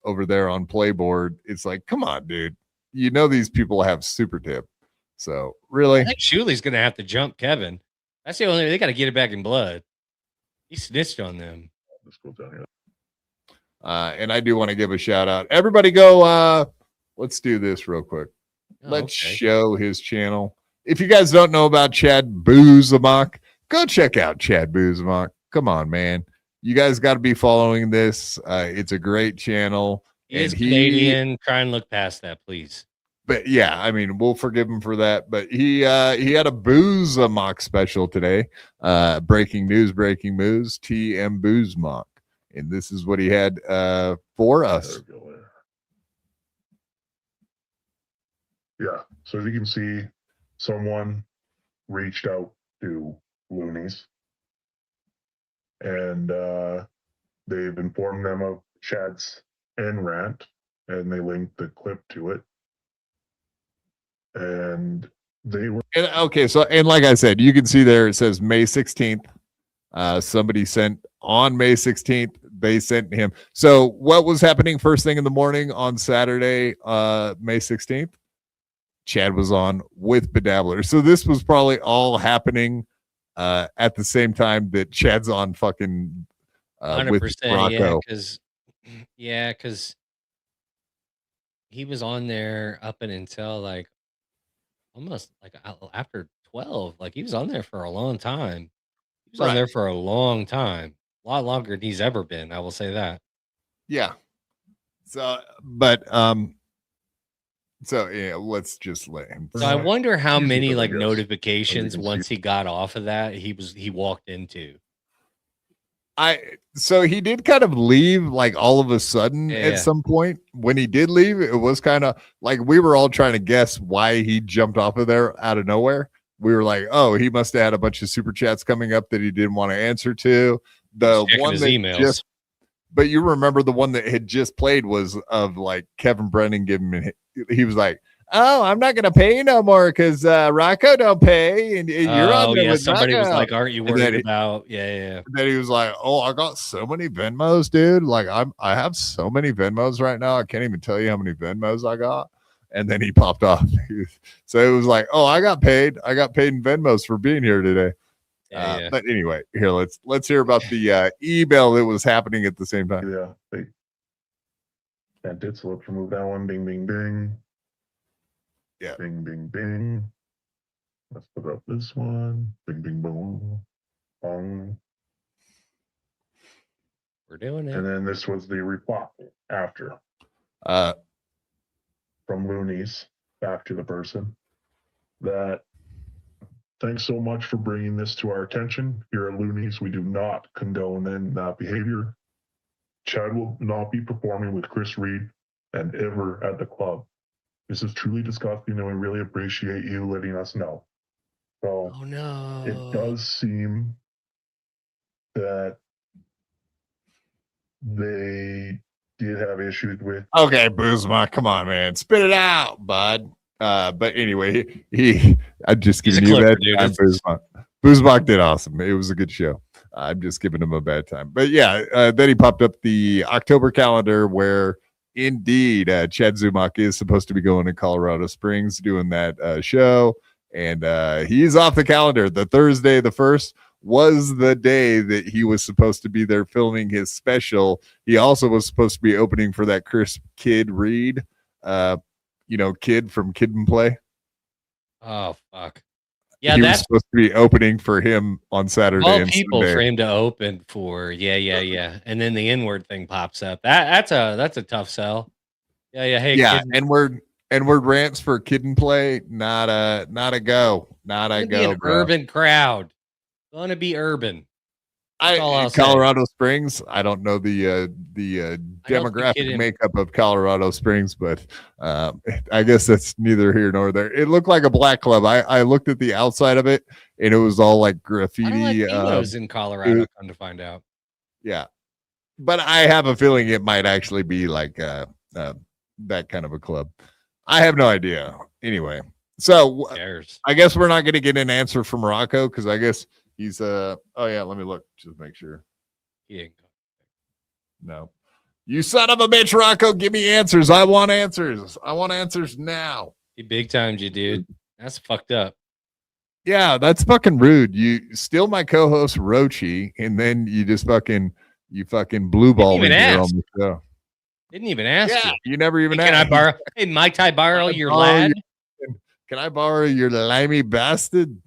over there on Playboard, it's like, come on, dude. You know these people have super tip. So really, I think Schmuel's gonna have to jump Kevin. That's the only they got to get it back in blood. He snitched on them. And I do want to give a shout out. Everybody go. Let's do this real quick. Let's show his channel. If you guys don't know about Chad Boozamok, go check out Chad Boozamok. Come on, man. You guys got to be following this. It's a great channel. He is Canadian. Try and look past that, please. But yeah, I mean, we'll forgive him for that. But he had a Boozamok special today. Breaking news, TM Boozamok. And this is what he had for us. Yeah. So as you can see, someone reached out to Loonies. And they've informed them of Chad's end rant, and they linked the clip to it. And they were And, okay, so and like I said, you can see there it says May 16th. Somebody sent on May 16th. They sent him. So what was happening first thing in the morning on Saturday, May 16th? Chad was on with Bedabbler. So this was probably all happening at the same time that Chad's on fucking with 100%. Rocco. Yeah, because he was on there up until like almost like after 12. Like he was on there for a long time. He was on Right. there for a long time, a lot longer than he's ever been. I will say that. Yeah. So, but so yeah, let's just let him. So I wonder how Usually many doesn't like guess. notifications can see once he got off of that he walked into. So he did kind of leave like all of a sudden Yeah. at some point. When he did leave, it was kind of like we were all trying to guess why he jumped off of there out of nowhere. We were like, oh, he must have had a bunch of super chats coming up that he didn't want to answer to. The Checking one his that emails. just, but you remember the one that had just played was of like Kevin Brennan giving him. He was like, "Oh, I'm not gonna pay you no more because Rocco don't pay, and you're on there yeah, with somebody was Rocco." like, "Aren't you And then worried about?" Yeah. Then he was like, "Oh, I got so many Venmos, dude. Like I have so many Venmos right now. I can't even tell you how many Venmos I got." And then he popped off. So it was like, "Oh, I got paid. I got paid in Venmos for being here today." Yeah. But anyway, here let's hear about the email that was happening at the same time. Yeah, that did, so let's remove that one. Bing, bing, bing. Yeah. Bing, bing, bing. Let's put up this one. Bing, bing, boom. Bong. We're doing it. And then this was the reply after Uh, from Loonies back to the person that thanks so much for bringing this to our attention. Here at Loonies, we do not condone that behavior. Chad will not be performing with Chris Reed and ever at the club. This is truly disgusting, and we really appreciate you letting us know. So Oh no. it does seem that they did have issues with. okay, Boozma, come on, man, spit it out, bud. But anyway, I'm just He's a giving you a clipper, bad dude. time. Boozma. Boozma did awesome. It was a good show. I'm just giving him a bad time. But yeah, then he popped up the October calendar where indeed Chad Zumock is supposed to be going to Colorado Springs doing that show. And he's off the calendar. The Thursday, the 1st, was the day that he was supposed to be there filming his special. He also was supposed to be opening for that Chris Kid Reed, Kid from Kid and Play. Oh fuck. Yeah, he was that's supposed to be opening for him on Saturday all and people Sunday. for him to open for. Yeah. And then the N-word thing pops up. That's a tough sell. Yeah. Hey, Yeah, kid, N-word rants for Kid and Play, not a go. Not a gonna be go, an bro. urban crowd. Gonna be urban. That's all I'll say. Colorado Springs. I don't know the I don't think demographic Kid and- makeup of Colorado Springs, but I guess that's neither here nor there. It looked like a black club. I looked at the outside of it, and it was all like graffiti. I don't like Latinos in Colorado. Come to find out. Yeah, but I have a feeling it might actually be like that kind of a club. I have no idea. Anyway, so Who cares? I guess we're not going to get an answer from Rocco because I guess he's oh yeah, let me look just make sure. He ain't go- No, you son of a bitch, Rocco, give me answers. I want answers. I want answers now. He big timed you, dude. That's fucked up. Yeah, that's fucking rude. You steal my co-host Rochi, and then you just fucking blue ball me even here ask. on the show. Didn't even ask Yeah, you. you never even Hey, can I asked. borrow? Hey, Mike, I borrow Can I your borrow lad? Can I borrow your limey bastard?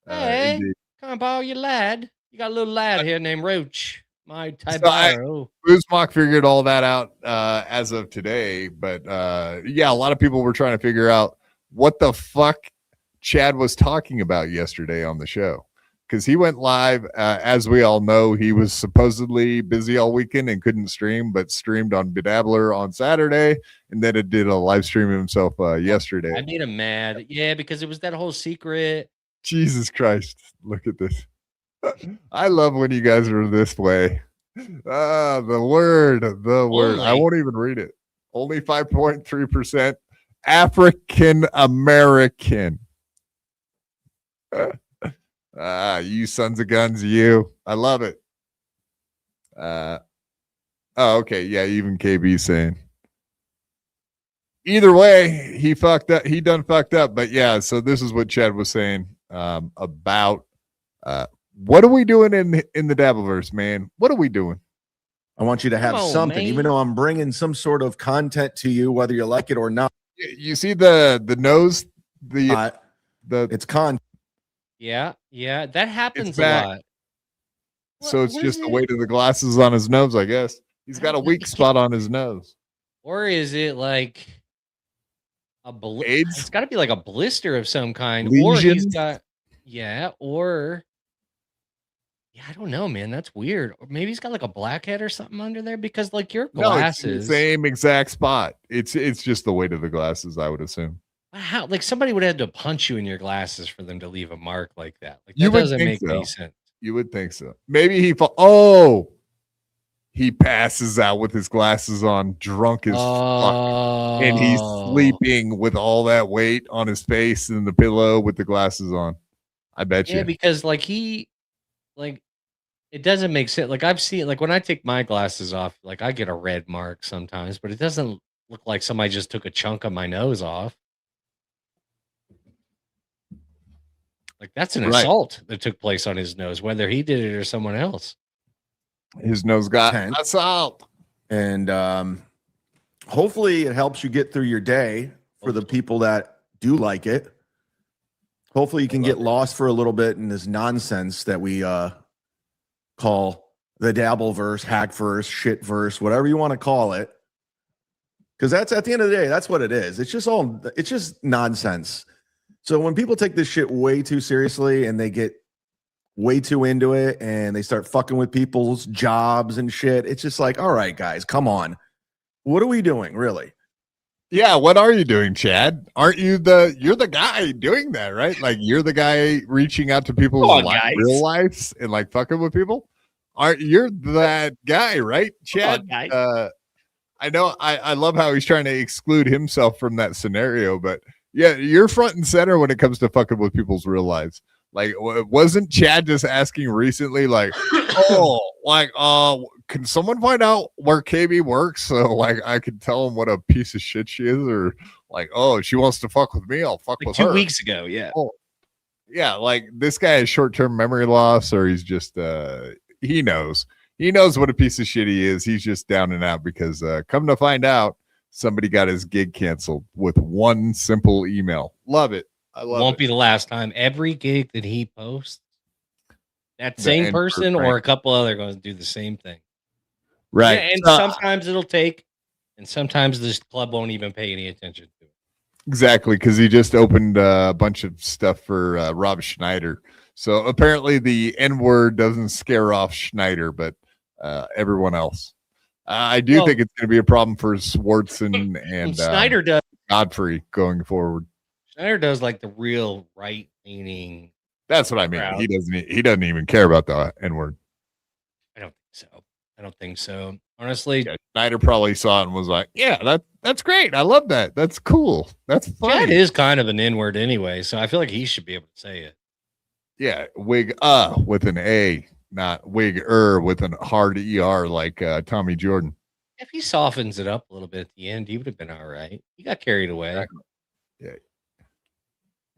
Hey, Indeed. can I borrow your lad? You got a little lad here named Roach. My type So I- borrow. Uzmak figured all that out as of today, but yeah, a lot of people were trying to figure out what the fuck Chad was talking about yesterday on the show because he went live. As we all know, he was supposedly busy all weekend and couldn't stream, but streamed on Bedabbler on Saturday, and then it did a live stream himself yesterday. I made him mad. Yeah, because it was that whole secret. Jesus Christ, look at this. I love when you guys are this way. The word. I Only. won't even read it. Only 5.3% African American. You sons of guns, you. I love it. Okay. Yeah, even KB saying. Either way, he fucked up. He done fucked up. But yeah, so this is what Chad was saying about what are we doing in the Dabbleverse, man? What are we doing? I want you to have something, even though I'm bringing some sort of content to you, whether you like it or not. You see the nose, it's content. Yeah, that happens a back. lot. So it's just the weight of the glasses on his nose, I guess. He's got a weak spot on his nose. Or is it like a AIDS? It's got to be like a blister of some kind. Lesions? Or he's got, I don't know, man. That's weird. Or maybe he's got like a blackhead or something under there because like your glasses. No, it's the same exact spot. It's just the weight of the glasses, I would assume. How like somebody would have to punch you in your glasses for them to leave a mark like that. Like You that would doesn't think make so. any sense. You would think so. Maybe he passes out with his glasses on, drunk as fuck, and he's sleeping with all that weight on his face and the pillow with the glasses on. I bet you. Yeah, because like it doesn't make sense. Like I've seen, like when I take my glasses off, like I get a red mark sometimes, but it doesn't look like somebody just took a chunk of my nose off. Like that's an assault that took place on his nose, whether he did it or someone else. His nose got assault. And hopefully it helps you get through your day for the people that do like it. Hopefully you can get lost for a little bit in this nonsense that we call the Dabbleverse, Hackverse, Shitverse, whatever you want to call it. Because that's at the end of the day, that's what it is. It's just nonsense. So when people take this shit way too seriously and they get way too into it and they start fucking with people's jobs and shit, it's just like, all right, guys, come on. What are we doing, really? Yeah, what are you doing, Chad? Aren't you you're the guy doing that, right? Like you're the guy reaching out to people's real lives and like fucking with people? You're that guy, right, Chad? I know I love how he's trying to exclude himself from that scenario, but yeah, you're front and center when it comes to fucking with people's real lives. Like, wasn't Chad just asking recently, like, can someone find out where KB works so like I can tell him what a piece of shit she is, or like, oh, she wants to fuck with me, I'll fuck with her. 2 weeks ago, yeah. Oh, yeah, like this guy has short-term memory loss, or he's just he knows what a piece of shit he is. He's just down and out because come to find out, somebody got his gig canceled with one simple email. Love it. I love Won't it. be the last time. Every gig that he posts, that same person or a couple other going to do the same thing. Right. Yeah, and sometimes it'll take, and sometimes this club won't even pay any attention to it. Exactly, because he just opened a bunch of stuff for Rob Schneider. So apparently the N-word doesn't scare off Schneider, but everyone else. I do think it's going to be a problem for Swartzen and Schneider does. Godfrey going forward. Schneider does like the real right-leaning. That's what I mean. crowd. He doesn't even care about the N-word. I don't think so. Honestly, Yeah, Schneider probably saw it and was like, "Yeah, that's great. I love that. That's cool. That's fun." Chad is kind of an N-word anyway, so I feel like he should be able to say it. Yeah, wig with an A, not wig with an hard ER like Tommy Jordan. If he softens it up a little bit at the end, he would have been all right. He got carried away. Yeah.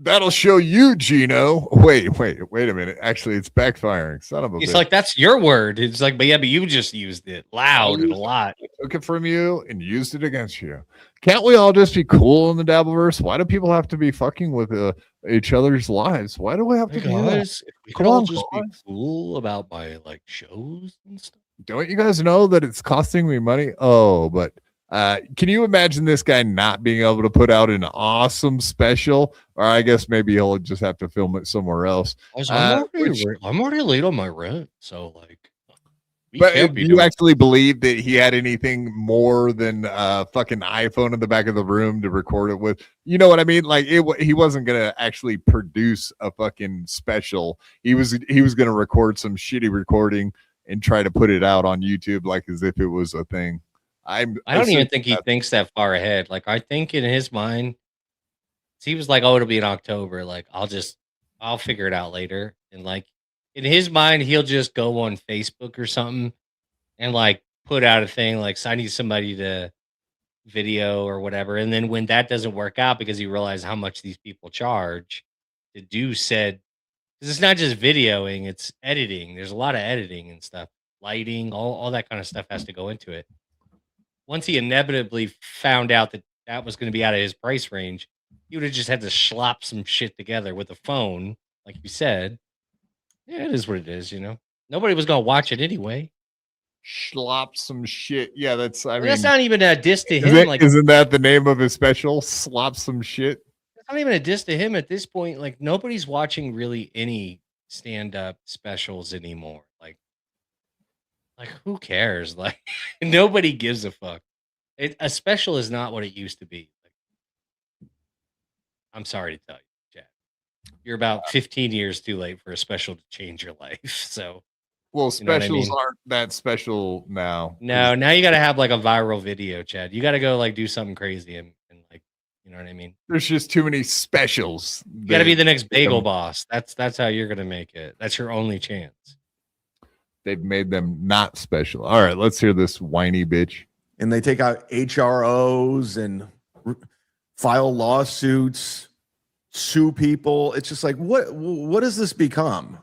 That'll show you, Gino. Wait a minute. Actually, it's backfiring. Son of a He's bitch. like, that's your word. It's like, but you just used it loud and a lot. I took it from you and used it against you. Can't we all just be cool in the Dabbleverse? Why do people have to be fucking with each other's lives? Why do we have to do that? Guys, if we could Come all on, just be guys. cool about my like shows and stuff. Don't you guys know that it's costing me money? Oh, but can you imagine this guy not being able to put out an awesome special? Or I guess maybe he'll just have to film it somewhere else. I'm already late on my rent, so like. But do you actually believe that he had anything more than a fucking iPhone in the back of the room to record it with? You know what I mean? Like he wasn't gonna actually produce a fucking special. He was gonna record some shitty recording and try to put it out on YouTube like as if it was a thing. I don't even think he thinks that far ahead. Like, I think in his mind, he was like, "Oh, it'll be in October. Like, I'll figure it out later." And like in his mind, he'll just go on Facebook or something and like put out a thing like, "I need somebody to video or whatever." And then when that doesn't work out because he realized how much these people charge to do said, because it's not just videoing, it's editing. There's a lot of editing and stuff, lighting, all that kind of stuff has to go into it. Once he inevitably found out that that was going to be out of his price range, he would have just had to slop some shit together with a phone, like you said. Yeah, it is what it is, you know. Nobody was going to watch it anyway. Slop some shit. Yeah, that's. I Well, mean, that's not even a diss to him. Isn't that the name of his special? Slop some shit. It's not even a diss to him at this point. Like, nobody's watching really any stand-up specials anymore. Like who cares? Like, nobody gives a fuck. A special is not what it used to be. Like, I'm sorry to tell you, Chad. You're about 15 years too late for a special to change your life. So, well, you know what I specials mean? aren't that special now. No, now you got to have like a viral video, Chad. You got to go like do something crazy and like, you know what I mean? There's just too many specials. You got to be the next bagel boss. That's how you're gonna make it. That's your only chance. They've made them not special. All right, let's hear this whiny bitch. And they take out HROs and file lawsuits, sue people. It's just like, what does this become?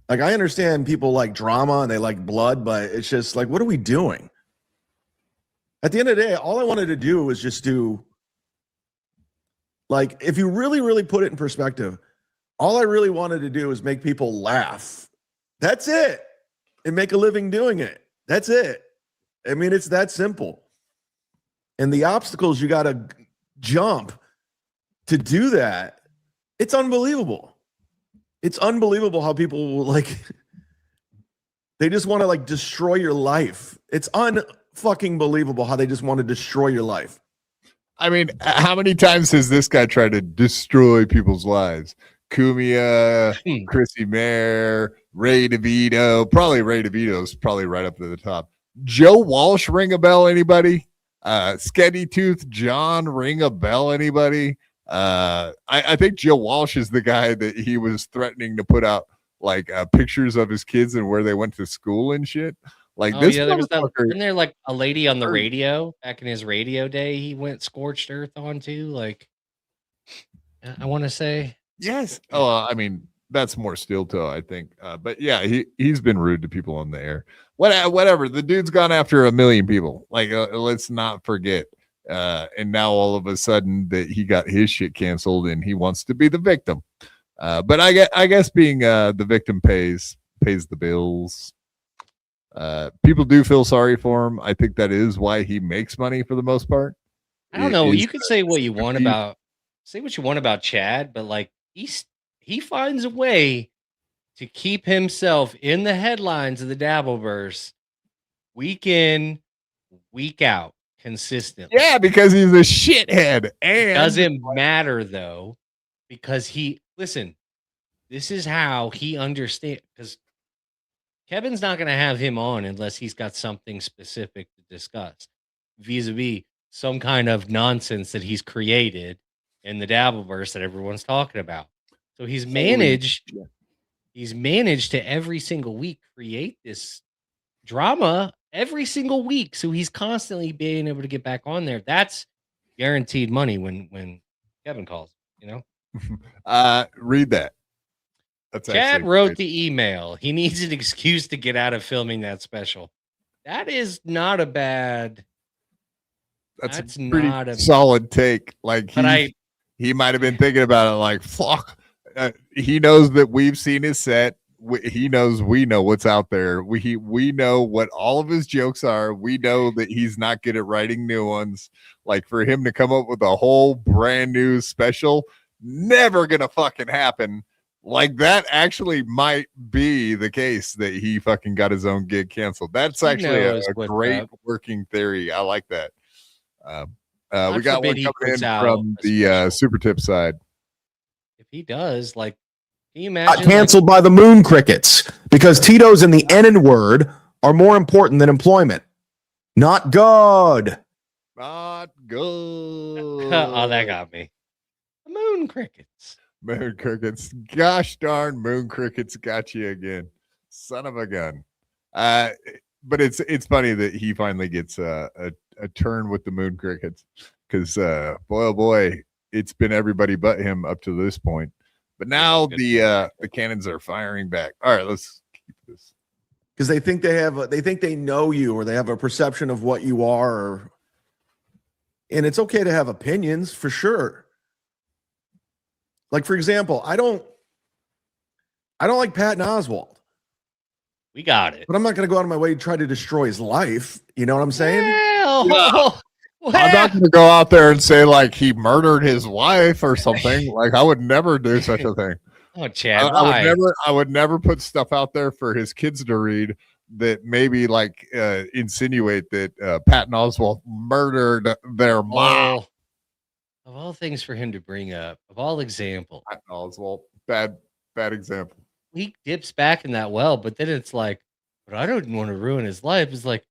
Like, I understand people like drama and they like blood, but it's just like, what are we doing? At the end of the day, all I wanted to do was just do, like, if you really, really put it in perspective, all I really wanted to do was make people laugh. That's it. And make a living doing it. That's it. I mean, it's that simple. And the obstacles you got to jump to do that, it's unbelievable. It's unbelievable how people will, like, they just want to like destroy your life. It's unfucking believable how they just want to destroy your life. I mean, how many times has this guy tried to destroy people's lives? Cumia, Chrissy Mayer, Ray DeVito. Probably Ray DeVito's probably right up to the top. Joe Walsh, ring a bell, anybody? Skeddy Tooth John, ring a bell, anybody? I think Joe Walsh is the guy that he was threatening to put out like pictures of his kids and where they went to school and shit. Like, this yeah, there was that. Isn't there like a lady on the radio back in his radio day? He went scorched earth onto, like, I want to say. Yes. Oh, I mean, that's more steel toe, I think. But yeah, he's been rude to people on the air. Whatever. The dude's gone after 1 million people. Like, let's not forget. And now all of a sudden that he got his shit canceled and he wants to be the victim. But I guess being the victim pays the bills. People do feel sorry for him. I think that is why he makes money for the most part. I don't know. You could say what you want about Chad, but like he finds a way to keep himself in the headlines of the Dabbleverse week in, week out, consistently. Yeah, because he's a shithead. And it doesn't matter though, because listen, this is how he understands, because Kevin's not going to have him on unless he's got something specific to discuss vis-a-vis some kind of nonsense that he's created in the Dabbleverse that everyone's talking about. So he's managed to every single week create this drama every single week. So he's constantly being able to get back on there. That's guaranteed money when Kevin calls, you know? Read that. That's Chad wrote the email. He needs an excuse to get out of filming that special. That is not a bad. That's a pretty solid take. Like, he might have been thinking about it like, fuck. He knows that we've seen his set. He knows we know what's out there. We know what all of his jokes are. We know that he's not good at writing new ones. Like, for him to come up with a whole brand new special, never gonna fucking happen. Like, that actually might be the case that he fucking got his own gig canceled. That's actually a great working theory. I like that. We got one coming in from the SUPERTIPS side. If he does, like, can you imagine? Got canceled by the moon crickets Because Tito's and the N word are more important than employment. Not good. Not good. Oh, that got me. Moon crickets. Moon crickets. Gosh darn moon crickets got you again. Son of a gun. But it's funny that he finally gets a turn with the moon crickets because boy oh boy, it's been everybody but him up to this point. But now the cannons are firing back. All right, let's keep this. Because they think they know you, or they have a perception of what you are. And it's okay to have opinions for sure. Like, for example, I don't like Patton Oswalt. We got it. But I'm not going to go out of my way to try to destroy his life. You know what I'm saying? Well, I'm not going to go out there and say like he murdered his wife or something. Like I would never do such a thing. Oh, Chad, I would never put stuff out there for his kids to read that maybe like insinuate that Patton Oswalt murdered their mom. Of all things for him to bring up, of all examples, Patton Oswalt, bad example. he dips back in that well, but then it's like, but I don't want to ruin his life. It's like,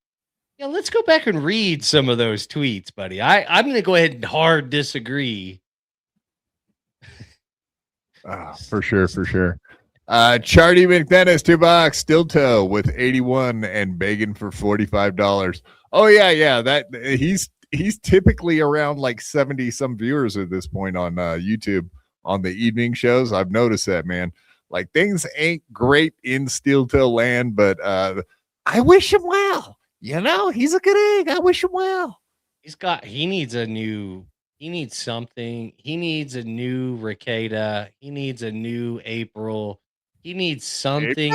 yeah, let's go back and read some of those tweets, buddy. I'm going to go ahead and hard disagree. For sure. Charlie McDennis, $2, still toe with 81 and begging for $45. Oh yeah. That he's typically around like 70 some viewers at this point on YouTube on the evening shows. I've noticed that, man. Like things ain't great in steel toe land, but I wish him well. You know, he's a good egg. I wish him well. He needs something. He needs a new Ricada. He needs a new April. He needs something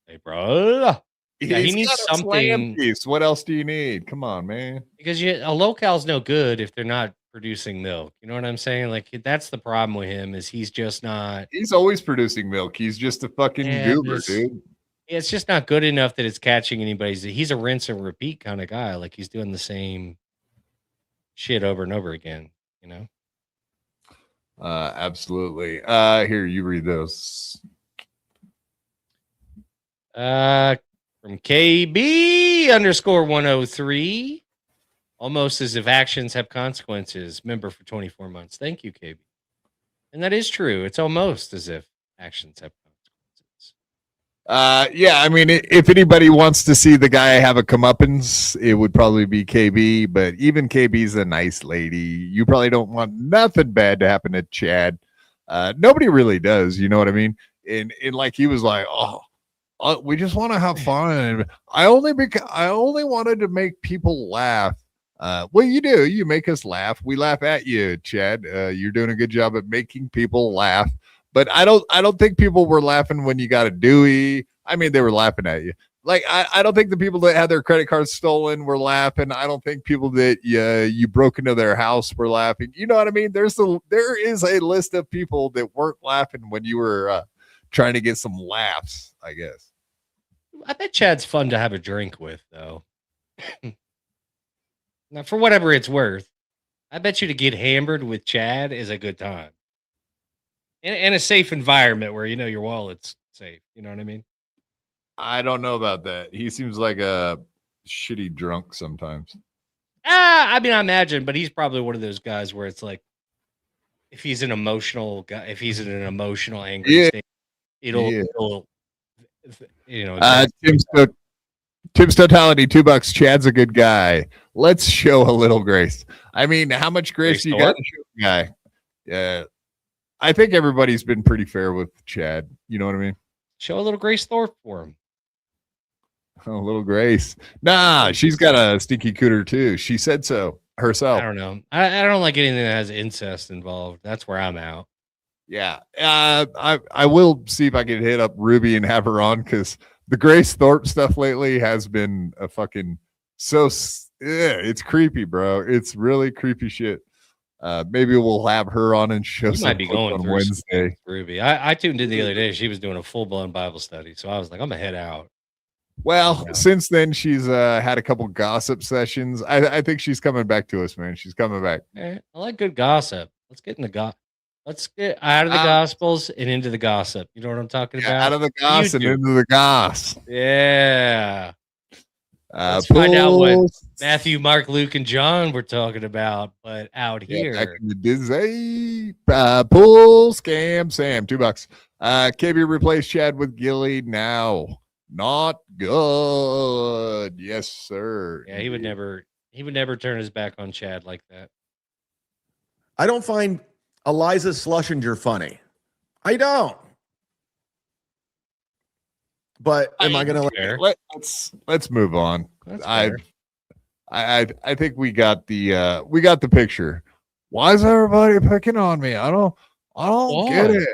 April. Yeah, he needs something. Piece. What else do you need? Come on, man. Because a locale's no good if they're not producing milk. You know what I'm saying? Like that's the problem with him is he's just not. He's always producing milk. He's just a fucking goober, dude. It's just not good enough that it's catching anybody's. He's a rinse and repeat kind of guy. Like he's doing the same shit over and over again, you know? Absolutely. Here, you read those. From KB_103. Almost as if actions have consequences. Member for 24 months. Thank you, KB. And that is true. It's almost as if actions have consequences. Yeah, I mean, if anybody wants to see the guy have a comeuppance, it would probably be KB, but even KB's a nice lady. You probably don't want nothing bad to happen to Chad. Nobody really does, you know what I mean? And like he was like, we just want to have fun. I only wanted to make people laugh. Well, you do. You make us laugh. We laugh at you, Chad. You're doing a good job at making people laugh. But I don't think people were laughing when you got a Dewey. I mean, they were laughing at you. Like, I don't think the people that had their credit cards stolen were laughing. I don't think people that you broke into their house were laughing. You know what I mean? There is a list of people that weren't laughing when you were trying to get some laughs, I guess. I bet Chad's fun to have a drink with, though. Now, for whatever it's worth, I bet you to get hammered with Chad is a good time. In a safe environment where you know your wallet's safe. You know what I mean? I don't know about that. He seems like a shitty drunk sometimes. I mean, I imagine, but he's probably one of those guys where it's like, if he's an emotional guy, if he's in an emotional, angry state, it'll you know. Tim's totality, $2. Chad's a good guy. Let's show a little grace. I mean, how much grace do you got to show the guy? Yeah. I think everybody's been pretty fair with Chad. You know what I mean? Show a little Grace Thorpe for him. A little grace. Nah, she's got a stinky cooter too. She said so herself. I don't know. I don't like anything that has incest involved. That's where I'm out. Yeah. I will see if I can hit up Ruby and have her on because the Grace Thorpe stuff lately has been a fucking it's creepy, bro. It's really creepy shit. Maybe we'll have her on and show some might be going on through Wednesday. Ruby. I tuned in the other day. She was doing a full-blown Bible study. So I was like, I'm going to head out. Well, since then, she's had a couple gossip sessions. I think she's coming back to us, man. She's coming back. I like good gossip. Let's get in the gossip. Let's get out of the Gospels and into the gossip. You know what I'm talking about? Out of the goss and YouTube. into the goss. Yeah. Let's find out what Matthew, Mark, Luke, and John were talking about, but out here. Back in the Disney. Pool scam Sam, $2. KB replaced Chad with Gilly now. Not good. Yes, sir. Yeah, he would never turn his back on Chad like that. I don't find Eliza Schlesinger funny. I don't. But am I gonna let's move on. That's I think we got the picture. Why is everybody picking on me? I don't get it.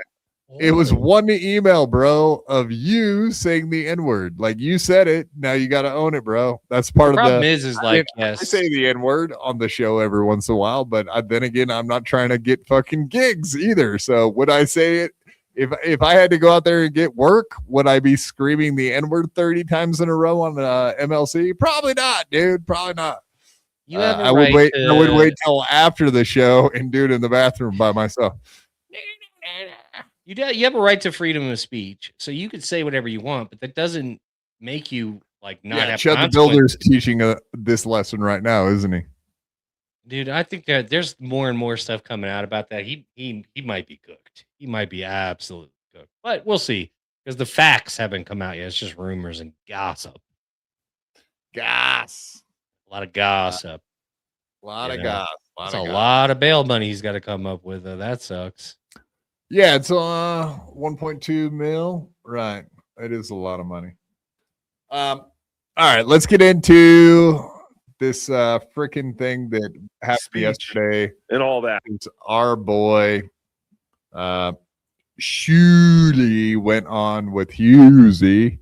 It was one email, bro, of you saying the N-word. Like, you said it. Now you got to own it, bro. That's part of the problem is like, yes. I say the N-word on the show every once in a while, but then again, I'm not trying to get fucking gigs either. So would I say it? If I had to go out there and get work, would I be screaming the N-word 30 times in a row on MLC? Probably not, dude. Probably not. I would wait till after the show and do it in the bathroom by myself. You have a right to freedom of speech, so you could say whatever you want, but that doesn't make you like not have Chud the Builder's teaching this lesson right now, isn't he? Dude, I think that there's more and more stuff coming out about that. He might be cooked. He might be absolutely cooked, but we'll see because the facts haven't come out yet. It's just rumors and gossip. A lot of gossip. A lot of gossip. That's a lot of bail money he's got to come up with. That sucks. Yeah, it's 1.2 mil. Right. It is a lot of money. All right, let's get into this freaking thing that happened yesterday. And all that. It's our boy Schmuel went on with Hughesy.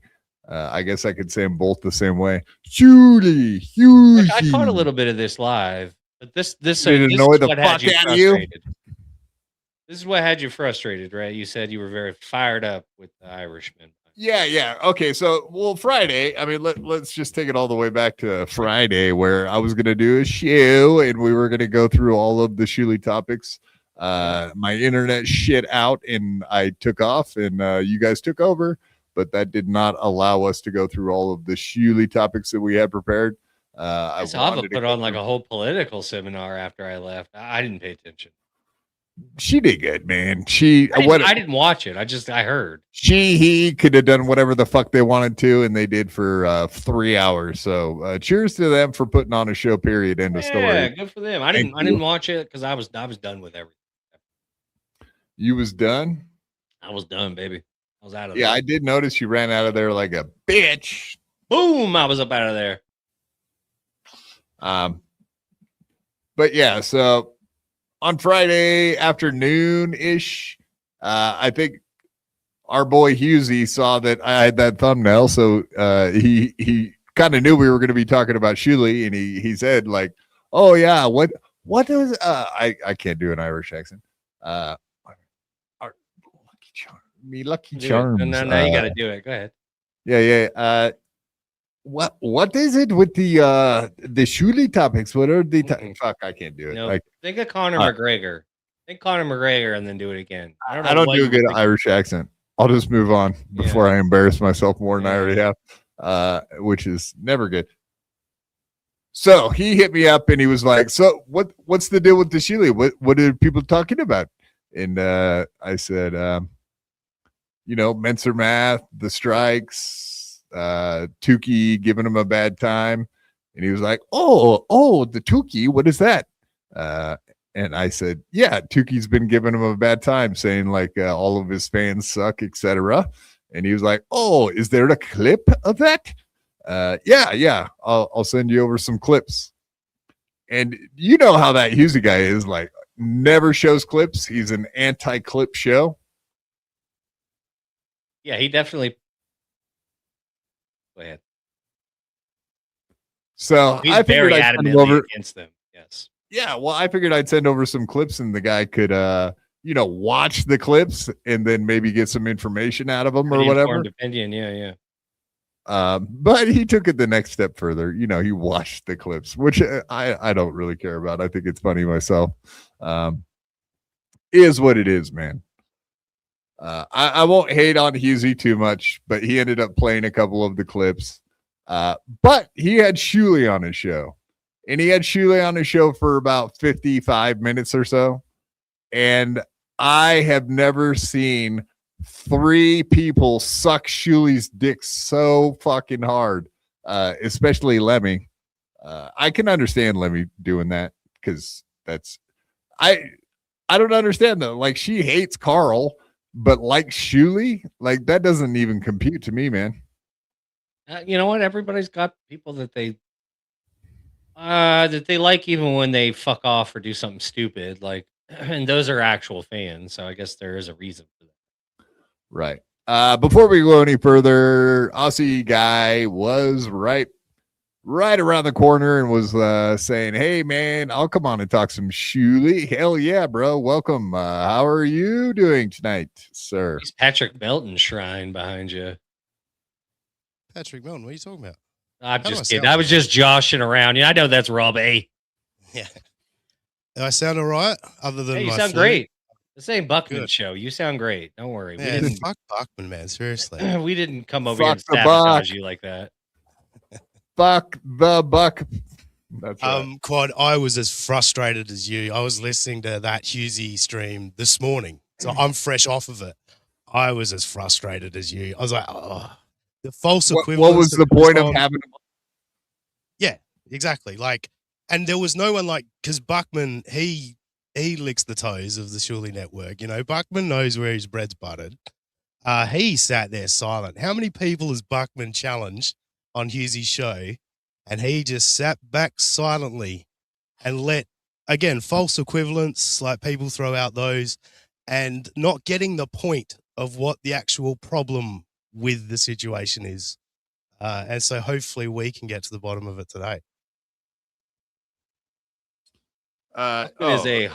I guess I could say them both the same way. Hughesy. I caught a little bit of this live, but this annoy the fuck out of you. This is what had you frustrated, right? You said you were very fired up with the Irishman. Yeah. Okay, so Friday. I mean, let's just take it all the way back to Friday, where I was gonna do a show and we were gonna go through all of the Schmuel topics. My internet shit out and I took off, and you guys took over, but that did not allow us to go through all of the Schmuel topics that we had prepared. I wanted to put on like a whole political seminar after I left. I didn't pay attention. She did good, man. I didn't watch it. I heard. He could have done whatever the fuck they wanted to, and they did for 3 hours. So cheers to them for putting on a show. Period. End of story. Yeah, good for them. I didn't watch it because I was done with everything. You was done? I was done, baby. I was out of there. Yeah, I did notice you ran out of there like a bitch. Boom! I was up out of there. But yeah, so on Friday afternoon-ish, I think our boy Hughesy saw that I had that thumbnail, so he kind of knew we were going to be talking about Schmuel, and he said like, "Oh yeah, what does I can't do an Irish accent. Lucky Charms. No, you got to do it. Go ahead. Yeah. What is it with the Schmuel topics? What are the fuck? I can't do it. No, think of Conor McGregor. Think Conor McGregor and then do it again. I don't do a good Irish accent. I'll just move on before I embarrass myself more than I already have, which is never good. So he hit me up and he was like, "So what's the deal with the Schmuel? What are people talking about?" And I said, Menser Math, the strikes, Tukey giving him a bad time. And he was like, oh, the Tukey, what is that? And I said, yeah, Tukey's been giving him a bad time, saying like all of his fans suck, etc. And he was like, oh, is there a clip of that? Yeah. I'll send you over some clips. And you know how that Hughesy guy is, like, never shows clips. He's an anti-clip show. Yeah, he definitely. Go ahead. So he's I figured very I'd send adamantly over against them. Yes. Yeah, well, I figured I'd send over some clips, and the guy could, watch the clips and then maybe get some information out of them or whatever. Opinion, yeah. But he took it the next step further. He watched the clips, which I don't really care about. I think it's funny myself. is what it is, man. I won't hate on Husey too much, but he ended up playing a couple of the clips. But he had Schmuel on his show, and he had Schmuel on his show for about 55 minutes or so. And I have never seen 3 people suck Schmuel's dick so fucking hard, especially Lemmy. I can understand Lemmy doing that because I don't understand though. Like, she hates Carl, but like Schmuel, like that doesn't even compute to me, man. You know what? Everybody's got people that they like, even when they fuck off or do something stupid. Like, and those are actual fans. So I guess there is a reason for that. Right. Before we go any further, Aussie guy was right around the corner and was saying, "Hey man, I'll come on and talk some Schmuel. Hell yeah, bro. Welcome. How are you doing tonight, sir?" He's Patrick Melton shrine behind you. Patrick Melton, what are you talking about? I'm How do just I kidding. sound? I was just joshing around. Yeah, I know that's Robbie. Yeah. Do I sound all right? Other than Hey, you my sound flu? great. This ain't Buckman Good. show. You sound great. Don't worry. Man, fuck Buckman, man. Seriously. We didn't come over here and Fuck the Buck. sabotage you like that. Fuck the Buck. That's right. Quad, I was as frustrated as you. I was listening to that Husey stream this morning, so I'm fresh off of it. I was as frustrated as you. I was like, oh, the false equivalence. What was the point of having? Yeah, exactly. Like, and there was no one like, because Buckman, he licks the toes of the Schmuel network. You know, Buckman knows where his bread's buttered. He sat there silent. How many people has Buckman challenged on Husey's show? And he just sat back silently and let, again, false equivalents, like people throw out those, and not getting the point of what the actual problem with the situation is. And so hopefully we can get to the bottom of it today. It is a,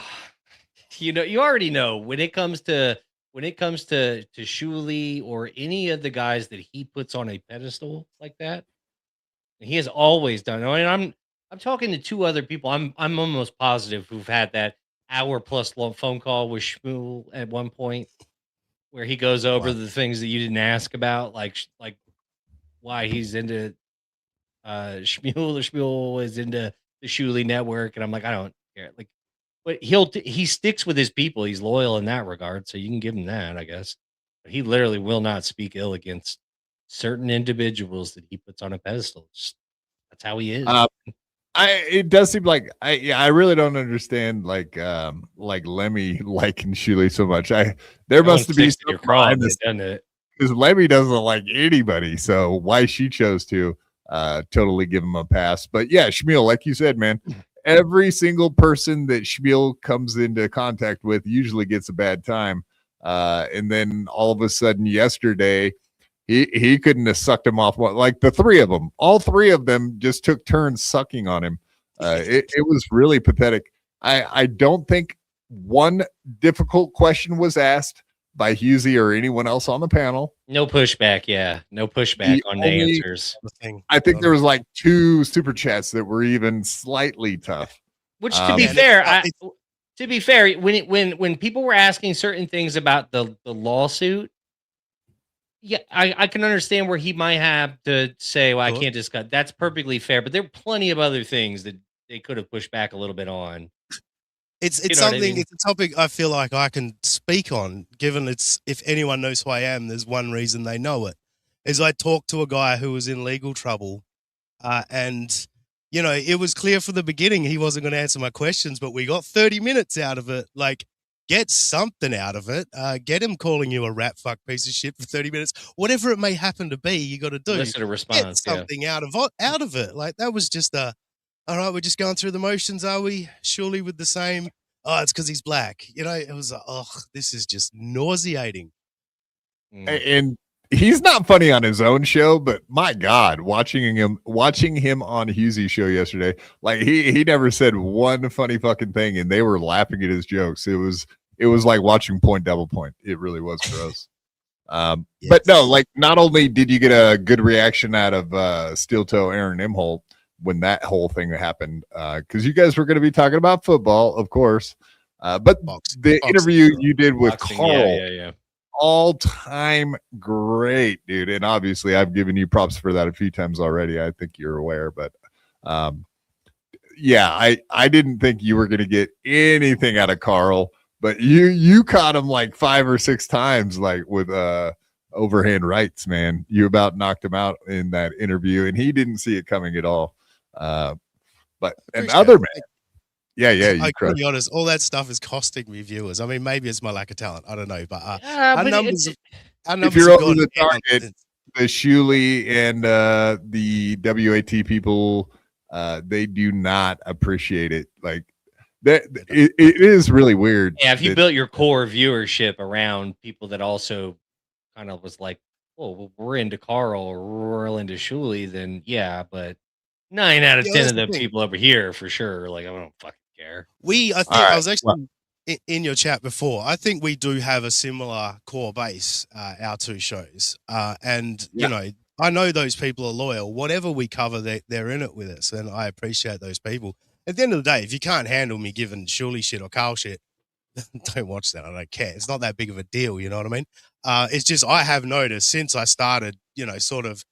you already know when it comes to Schmuel or any of the guys that he puts on a pedestal like that. And he has always done. And I'm talking to 2 other people. I'm almost positive who've had that hour-plus long phone call with Schmuel at one point, where he goes over the things that you didn't ask about, like why he's into Schmuel, or Schmuel is into the Schmuel network, and I'm like, I don't care. Like, but he sticks with his people. He's loyal in that regard, so you can give him that, I guess. But he literally will not speak ill against certain individuals that he puts on a pedestal. That's how he is. It does seem like I really don't understand like Lemmy liking Schmuel so much. There must be your crime, doesn't it? Because Lemmy doesn't like anybody, so why she chose to totally give him a pass. But yeah, Schmuel, like you said, man, every single person that Schmuel comes into contact with usually gets a bad time. And then all of a sudden yesterday, he couldn't have sucked him off. Like the 3 of them, all 3 of them just took turns sucking on him. It was really pathetic. I don't think one difficult question was asked by Husey or anyone else on the panel. No pushback. Yeah. No pushback on the answers. I think there was like 2 super chats that were even slightly tough. Which, to be fair, when people were asking certain things about the lawsuit, yeah, I can understand where he might have to say, well, I can't discuss. That's perfectly fair. But there are plenty of other things that they could have pushed back a little bit on. It's something, it's a topic I feel like I can speak on, given it's, if anyone knows who I am, there's one reason they know it, is I talked to a guy who was in legal trouble. And, you know, it was clear from the beginning he wasn't going to answer my questions, but we got 30 minutes out of it. Like, get something out of it. Get him calling you a rat fuck piece of shit for 30 minutes. Whatever it may happen to be, you got to do. Elicit a response. Get something out of it. Like, that was just all right, we're just going through the motions, are we? Surely with the same, it's because he's black. You know, it was this is just nauseating. And he's not funny on his own show, but my God, watching him on Husey's show yesterday, like he never said one funny fucking thing, and they were laughing at his jokes. It was like watching Point Double Point. It really was for us. Yes. But no, like not only did you get a good reaction out of Steel Toe Aaron Imholt when that whole thing happened, because you guys were going to be talking about football, of course. But the interview you did with Boxing, Carl, yeah. all time great, dude. And obviously, I've given you props for that a few times already. I think you're aware, but yeah, I didn't think you were going to get anything out of Carl, but you caught him like 5 or 6 times, like with overhand rights, man. You about knocked him out in that interview, and he didn't see it coming at all. But another man. Yeah. I can be honest, all that stuff is costing me viewers. I mean, maybe it's my lack of talent. I don't know, but our but numbers. Our numbers if you're have over gone the down target, since- the Schmuel and the WAT people, they do not appreciate it. Like that, it is really weird. Yeah, if you that- built your core viewership around people that also kind of was like, oh, well, we're into Carl or we're into Schmuel, then yeah, but 9 out of 10 that's of the the thing. people over here for sure. Like, I don't fucking care. I think All right, I was actually in your chat before. I think we do have a similar core base, our two shows. And, you know, I know those people are loyal. Whatever we cover, they're in it with us. And I appreciate those people. At the end of the day, if you can't handle me giving Schmuel shit or Carl shit, don't watch that. I don't care. It's not that big of a deal. You know what I mean? It's just I have noticed since I started, you know, sort of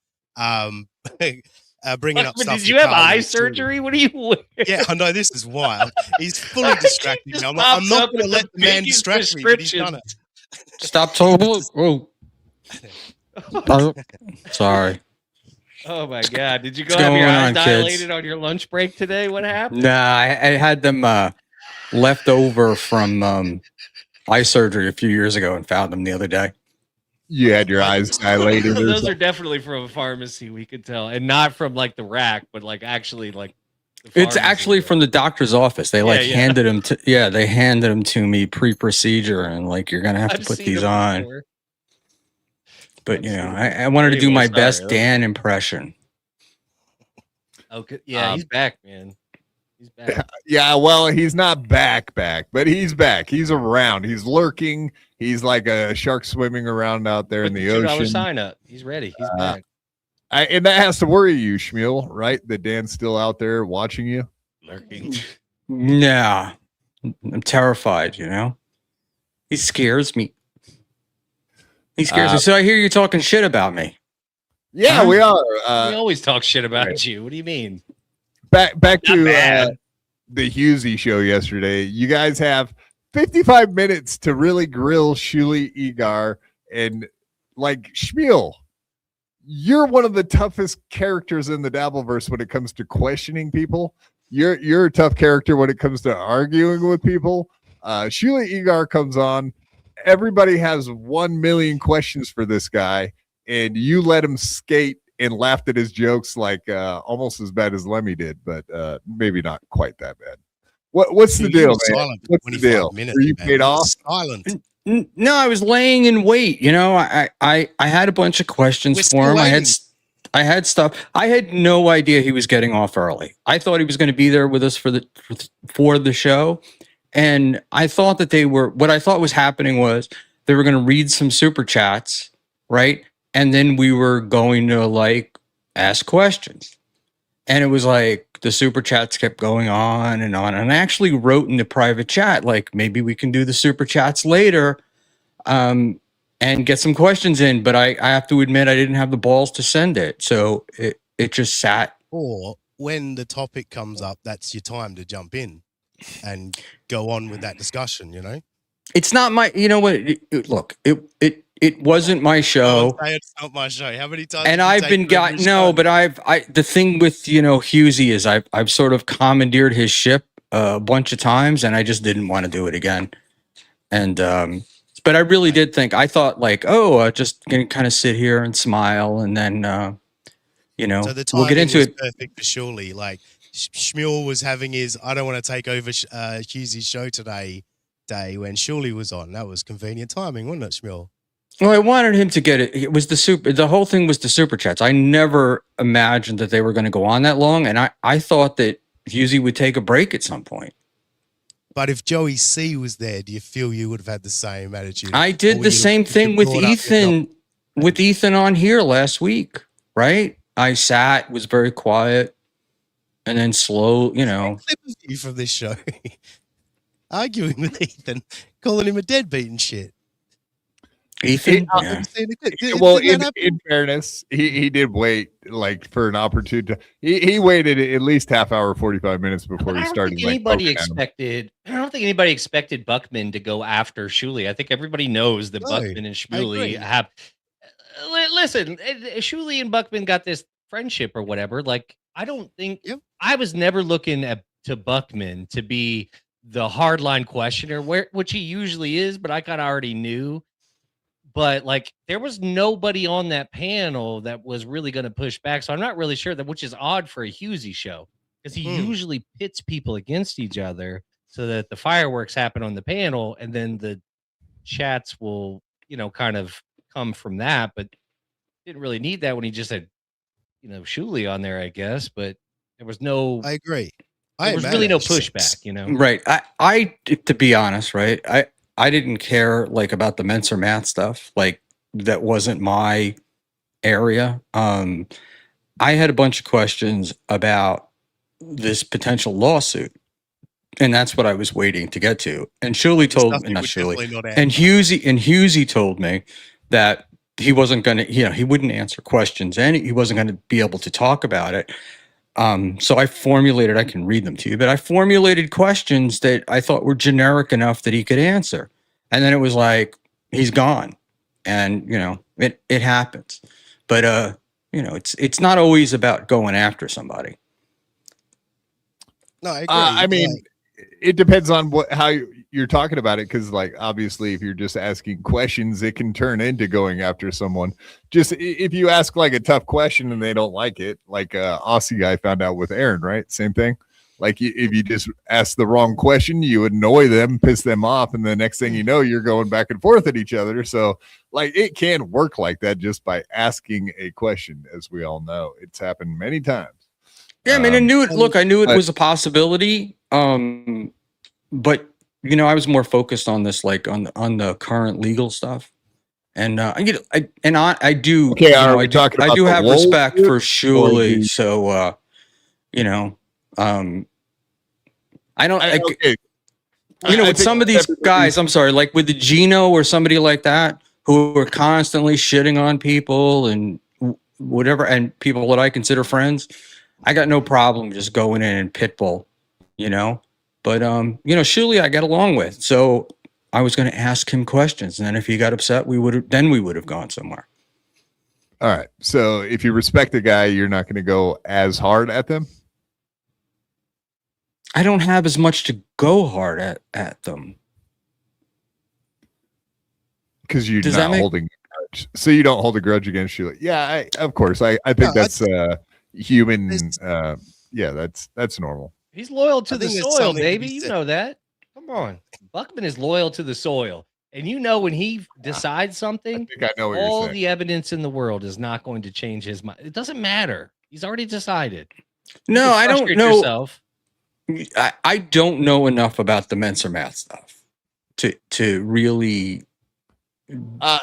bringing up stuff. Did you have eye surgery? What are you wearing? Yeah, I know, this is wild. He's fully distracting me. I'm not going to let the man distract me, but he's done it. Stop talking. Oh. Oh, sorry. Oh my God. Did you go What's have your going eyes on, kids? dilated on your lunch break today? What happened? Nah, I had them left over from eye surgery a few years ago and found them the other day. you had your eyes dilated. or Those something. are definitely from a pharmacy, we could tell. And not from like the rack, but like actually like the It's pharmacy. actually from the doctor's office. They like Yeah. handed them to they handed them to me pre-procedure and like you're gonna have to I've put seen these them on. before. But I've you know, seen I wanted to do Anyway, my sorry, best that was- Dan impression. Okay. Yeah, he's back, man. He's back. Yeah, well, he's not back, but he's back. He's around. He's lurking. He's like a shark swimming around out there in Put the $2 ocean. sign up. He's ready. He's back. And that has to worry you, Schmuel, right? That Dan's still out there watching you. Lurking. Yeah. I'm terrified, you know? He scares me. He scares me. So I hear you talking shit about me. Yeah, Huh? we are. We always talk shit about right. you. What do you mean? Back to bad. the Husey show yesterday. You guys have 55 minutes to really grill Schmuel Egar and like Schmuel. You're one of the toughest characters in the Dabbleverse when it comes to questioning people. You're a tough character when it comes to arguing with people. Schmuel Egar comes on. Everybody has 1 million questions for this guy, and you let him skate and laughed at his jokes like almost as bad as Lemmy did, but maybe not quite that bad. What's the deal, man? What's the deal? Are you paid off? Silent. No, I was laying in wait. You know, I had a bunch of questions We're for still him. waiting. I had stuff. I had no idea he was getting off early. I thought he was going to be there with us for the show, and I thought that they were. What I thought was happening was they were going to read some super chats, right? And then we were going to like ask questions. And it was like the super chats kept going on. And I actually wrote in the private chat, like maybe we can do the super chats later and get some questions in. But I have to admit, I didn't have the balls to send it. So it just sat. Or when the topic comes up, that's your time to jump in and go on with that discussion, you know? It's not my, you know what? Look, it wasn't my show. It's not my show. How many times? And have you I've been taken over got his no, show? but the thing with Husey is I've sort of commandeered his ship a bunch of times, and I just didn't want to do it again. And but I really did think I thought like, just gonna kind of sit here and smile, and then So the we'll get timing into was it. perfect for Schmuel. Like Schmuel was having his I don't want to take over Hughes' show today day when Schmuel was on. That was convenient timing, wasn't it, Schmuel? Well, I wanted him to get it. It was the whole thing was the super chats. I never imagined that they were going to go on that long, and I thought that Husey would take a break at some point. But if Joey C was there, do you feel you would have had the same attitude? I Or did would the you- same would you thing with brought up Ethan, on here last week, right? I sat, was very quiet, and then slow, clip of you from this show. arguing with Ethan, calling him a deadbeat and shit. Ethan. Have Yeah. you seen it? Well, Did that happen? in fairness, he did wait like for an opportunity. He waited at least half hour, 45 minutes before But he I don't started. think like, anybody poking at him. expected. I don't think anybody expected Buckman to go after Shuley. I think everybody knows that No, Buckman and I agree. Schmuel have. Listen, Shuley and Buckman got this friendship or whatever. Like, I don't think Yep. I was never looking to Buckman to be the hardline questioner, which he usually is, but I kind of already knew. But like, there was nobody on that panel that was really going to push back. So I'm not really sure that, which is odd for a Husey show, because he usually pits people against each other so that the fireworks happen on the panel, and then the chats will, kind of come from that. But didn't really need that when he just had, Shuley on there, I guess. But there was no, I agree. there was really no pushback, Right. I to be honest, right. I didn't care like about the Mensa math stuff. Like that wasn't my area. I had a bunch of questions about this potential lawsuit, and that's what I was waiting to get to. And Shuley told me, not Shuley, and Husey told me that he wasn't going to, he wouldn't answer questions, and he wasn't going to be able to talk about it. So I can read them to you, but I formulated questions that I thought were generic enough that he could answer. And then it was like, he's gone. And, it happens. But, it's not always about going after somebody. No, I agree. I mean, it depends on how you're talking about it. Cause like, obviously if you're just asking questions, it can turn into going after someone. Just if you ask like a tough question and they don't like it, like Aussie guy found out with Aaron, right? Same thing. Like if you just ask the wrong question, you annoy them, piss them off. And the next thing you know, you're going back and forth at each other. So like, it can work like that just by asking a question, as we all know. It's happened many times. Yeah, I mean, I knew it was a possibility. But I was more focused on this, like on the current legal stuff. And I do Okay, are we talking I about do the have Lowell respect suit for or Shuley. the- So I don't Okay. with some of these guys, I'm sorry, like with the Gino or somebody like that, who are constantly shitting on people and whatever, and people that I consider friends, I got no problem just going in and pitbull, But Shuley I got along with, so I was going to ask him questions, and then if he got upset, we would have gone somewhere. All right. So if you respect the guy, you're not going to go as hard at them. I don't have as much to go hard at them. Because you're Does not that make- holding a grudge. So you don't hold a grudge against Sheila. Yeah, of course. I think that's human. That's normal. He's loyal to I the think there's soil, something to baby. be You said. know that. Come on. Buckman is loyal to the soil. And when he decides I something, think I know what you're all saying. the evidence in the world is not going to change his mind. It doesn't matter. He's already decided. You No, can I don't frustrate know. yourself. I don't know enough about the Mensa math stuff to really.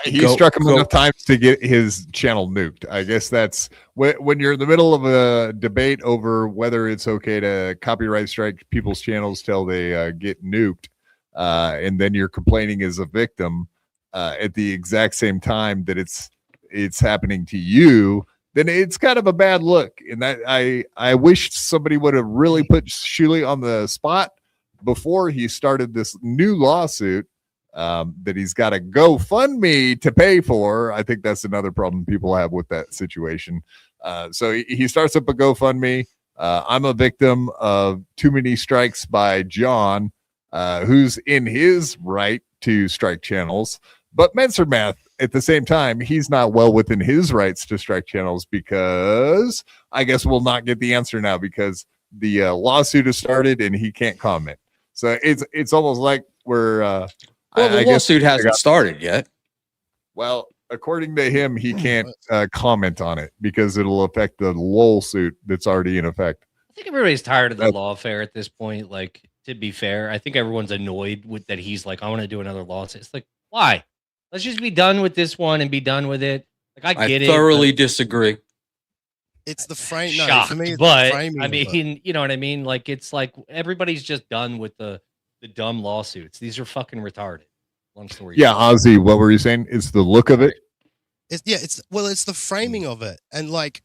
He struck him enough times to get his channel nuked. I guess that's when you're in the middle of a debate over whether it's okay to copyright strike people's channels till they get nuked, and then you're complaining as a victim at the exact same time that it's happening to you. Then it's kind of a bad look. And that I wish somebody would have really put Shuley on the spot before he started this new lawsuit that he's got a GoFundMe to pay for. I think that's another problem people have with that situation. So he starts up a GoFundMe. I'm a victim of too many strikes by John, who's in his right to strike channels. But Mensa Math, at the same time, he's not well within his rights to strike channels because I guess we'll not get the answer now because the lawsuit has started and he can't comment. So it's almost like we're the lawsuit hasn't started yet. Well, according to him, he can't comment on it because it'll affect the Lowell suit that's already in effect. I think everybody's tired of the lawfare at this point. Like, to be fair, I think everyone's annoyed with that. He's like, I want to do another lawsuit. It's like, why? Let's just be done with this one and be done with it. Like, I get it. I thoroughly disagree. It's the frame. No, Shocked, for me, it's but the framing I of it. mean, you know what I mean? Like, it's like everybody's just done with the the dumb lawsuits. These are fucking retarded. Long story. Yeah, Aussie, what were you saying? It's the look of it. It's the framing of it, and like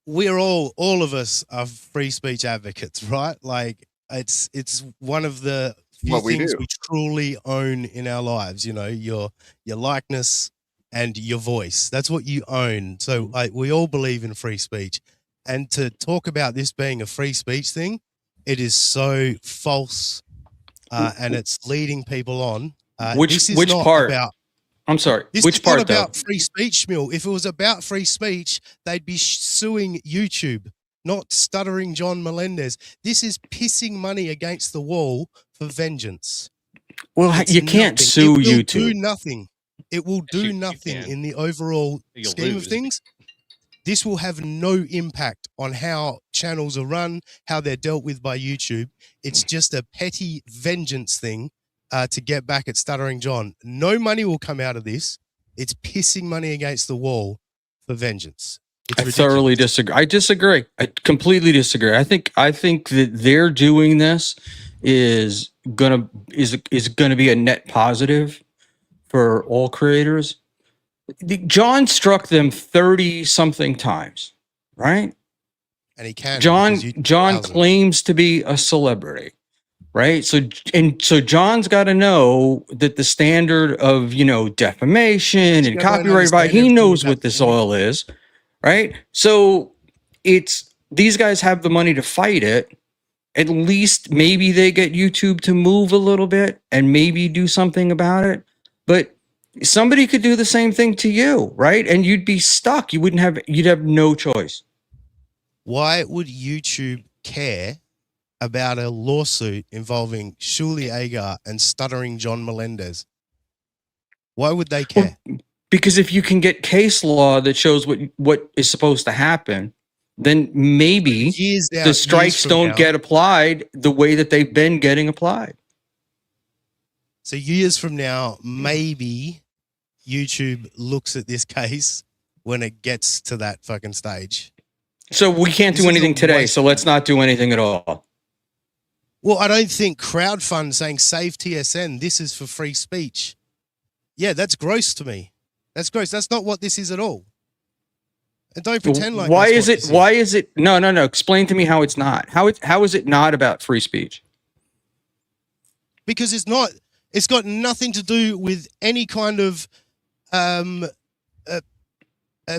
we're all of us are free speech advocates, right? Like it's one of the few What we things do. we truly own in our lives. You know, your likeness and your voice. That's what you own. So we all believe in free speech, and to talk about this being a free speech thing, it is so false, and it's leading people on. This is which not part? About, I'm sorry. this Which is part not though? about free speech, Schmuel. If it was about free speech, they'd be suing YouTube, not Stuttering John Melendez. This is pissing money against the wall for vengeance. Well, It's you can't nothing. sue It will YouTube. do nothing. It will do you nothing can. in the overall You'll scheme lose. of things. This will have no impact on how channels are run, how they're dealt with by YouTube. It's just a petty vengeance thing to get back at Stuttering John. No money will come out of this. It's pissing money against the wall for vengeance. It's I ridiculous. thoroughly disagree. I disagree. I completely disagree. I think that they're doing this is gonna be a net positive for all creators. John struck them 30 something times, right? And he can. John because YouTube John allows him. claims to be a celebrity, right? So John's got to know that the standard of defamation You and don't copyright, understand he everything knows about what this the- oil is, right? So it's these guys have the money to fight it. At least maybe they get YouTube to move a little bit and maybe do something about it. But somebody could do the same thing to you, right? And you'd be stuck. You'd have no choice. Why would YouTube care about a lawsuit involving Shuli Agar and Stuttering John Melendez? Why would they care? Because if you can get case law that shows what is supposed to happen, then maybe Years out, the years strikes from don't now- get applied the way that they've been getting applied. So years from now, maybe YouTube looks at this case when it gets to that fucking stage. So we can't This do is anything a today. waste So of let's not do anything at all. Well, I don't think crowdfund saying save TSN, this is for free speech. Yeah, that's gross to me. That's gross. That's not what this is at all. And don't pretend like why that's is what it? this Why is it? No. Explain to me how it's not. How is it not about free speech? Because it's not. It's got nothing to do with any kind of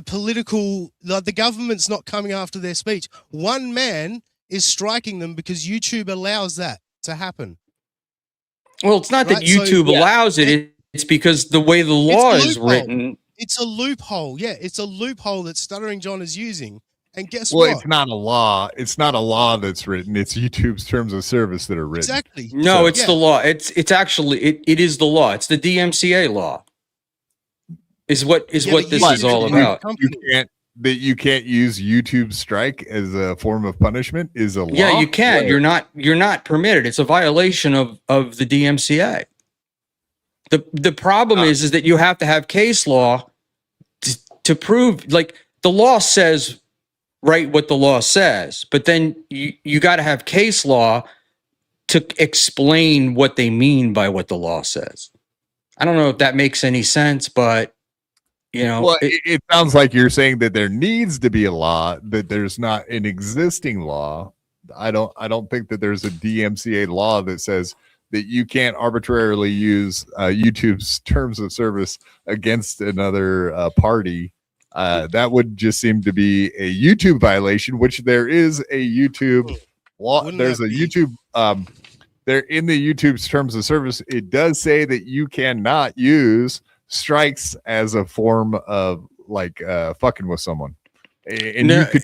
political. Like the government's not coming after their speech. One man is striking them because YouTube allows that to happen. Well, it's not that Right, so- YouTube allows it. It's because the way the law is loophole. written. It's a loophole. Yeah, it's a loophole that Stuttering John is using. And guess Well, what? it's not a law. It's not a law that's written. It's YouTube's terms of service that are written. Exactly. No, So- it's the law. It's actually it is the law. It's the DMCA law. Is what Yeah, what but this you is all can't- about. You can't use YouTube strike as a form of punishment is a law. Yeah, you can. Where- You're not permitted. It's a violation of the DMCA. The problem is that you have to have case law to prove, like, the law says right what the law says, but then you got to have case law to explain what they mean by what the law says. I don't know if that makes any sense, but Well, it sounds like you're saying that there needs to be a law, that there's not an existing law. I don't think that there's a DMCA law that says that you can't arbitrarily use YouTube's terms of service against another party. That would just seem to be a YouTube violation, which there is a YouTube law. Wouldn't There's that a be- YouTube there in the YouTube's terms of service. It does say that you cannot use strikes as a form of like fucking with someone, and No, you could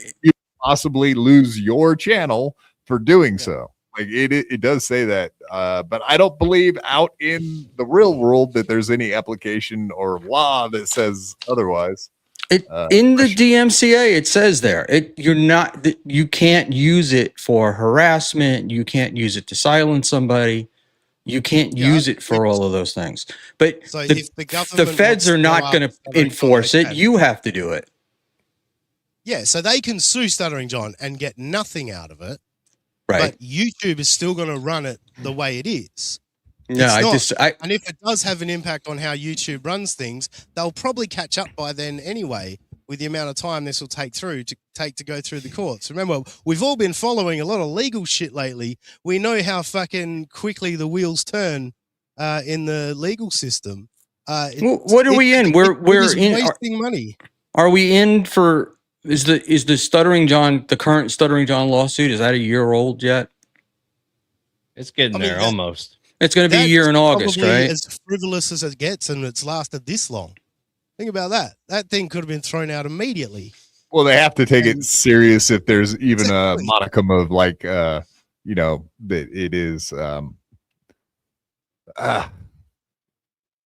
possibly lose your channel for doing so. Like it does say that, but I don't believe out in the real world that there's any application or law that says otherwise. in the DMCA, it says there, you can't use it for harassment. You can't use it to silence somebody. You can't Yeah, use it for all of those things. But So the, if the government feds wants are to not go going after to Stuttering John, enforce they it. can. You have to do it. Yeah, so they can sue Stuttering John and get nothing out of it. Right. But YouTube is still going to run it the way it is. No, And if it does have an impact on how YouTube runs things, they'll probably catch up by then anyway, with the amount of time this will take to go through the courts. Remember, we've all been following a lot of legal shit lately. We know how fucking quickly the wheels turn in the legal system. What are we in? We're in wasting money. Are we in for is the Stuttering John, the current Stuttering John lawsuit, is that a year old yet? It's getting there almost. It's going to be a year in August, right? As frivolous as it gets, and it's lasted this long. Think about that. That thing could have been thrown out immediately. Well, they have to take it serious if there's even a modicum of like, that it is. They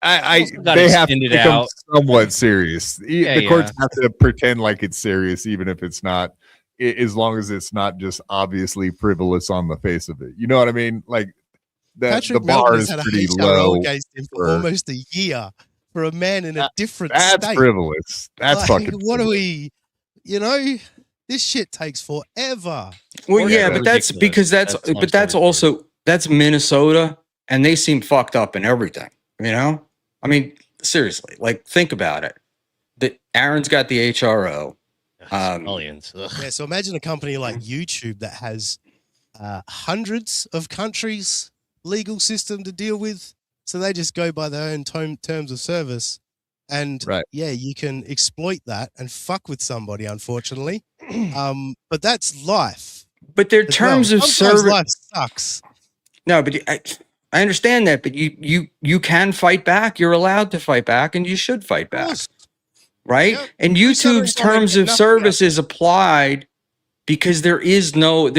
have to become somewhat serious. The courts have to pretend like it's serious, even if it's not. As long as it's not just obviously frivolous on the face of it. You know what I mean? Like. The bar is pretty low against him for almost a year for a man in a different state. That's frivolous. That's fucking what frivolous. Are we, this shit takes forever. Well, yeah, but that's because that's also Minnesota, and they seem fucked up in everything, I mean, seriously, like, think about it. Aaron's got the HRO. Millions. Yeah, so imagine a company like YouTube that has hundreds of countries' legal system to deal with, so they just go by their own terms of service, and you can exploit that and fuck with somebody, unfortunately. But that's life. But their terms of service, life sucks. No, but I understand that, but you can fight back. You're allowed to fight back, and you should fight back, right? Yep. And YouTube's terms of service is applied. Because there is no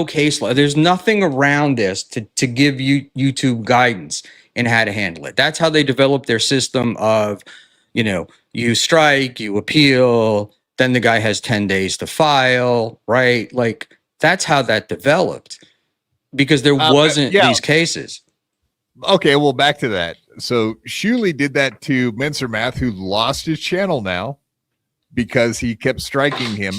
case law. There's nothing around this to give you YouTube guidance in how to handle it. That's how they develop their system of, you strike, you appeal, then the guy has 10 days to file, right? Like, that's how that developed, because there wasn't these cases. Okay, well, back to that. So Schmuel did that to Menser Math, who lost his channel now because he kept striking him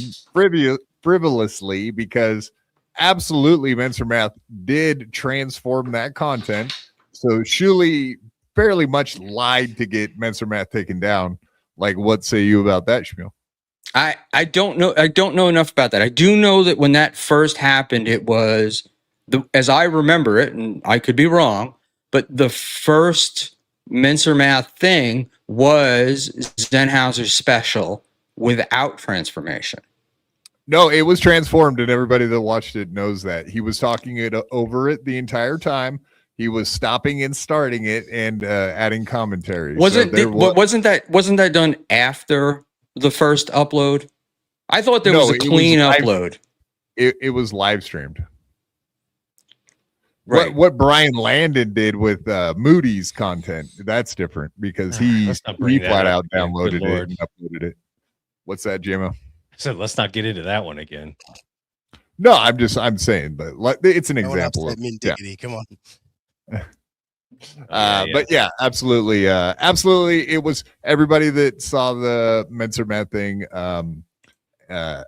frivolously, because absolutely Menser Math did transform that content. So Schmuel fairly much lied to get Menser Math taken down. Like, what say you about that, Schmuel? I don't know. I don't know enough about that. I do know that when that first happened, it was as I remember it, and I could be wrong, but the first Menser Math thing was Zenhauser's special without transformation. No, it was transformed, and everybody that watched it knows that. He was talking it over it the entire time. He was stopping and starting it and adding commentary. Wasn't that done after the first upload? I thought there was a clean upload. It was live streamed. Right. What Brian Landon did with Moody's content, that's different, because he flat out downloaded it and uploaded it. What's that, Jimmo? So let's not get into that one again. No, I'm saying, but it's an example of Come on. But yeah, absolutely. Absolutely. It was everybody that saw the Menser Math thing.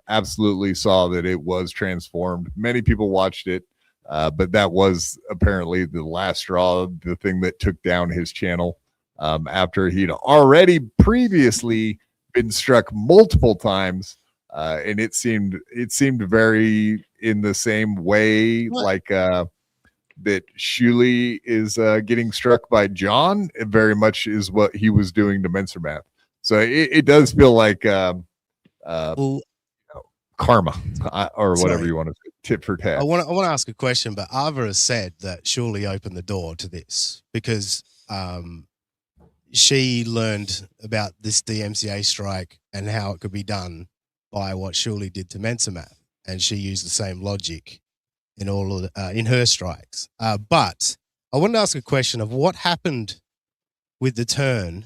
Absolutely saw that it was transformed. Many people watched it, but that was apparently the last straw, the thing that took down his channel, after he'd already previously been struck multiple times. And it seemed very in the same way, like that Schmuel is getting struck by John. It very much is what he was doing to Menser Math. So it does feel like karma, or whatever you want to say, tit for tat. I want to ask a question, but Ava has said that Schmuel opened the door to this because she learned about this DMCA strike and how it could be done by what Schmuel did to Menser Math, and she used the same logic in all of in her strikes. But I wanted to ask a question of what happened with the turn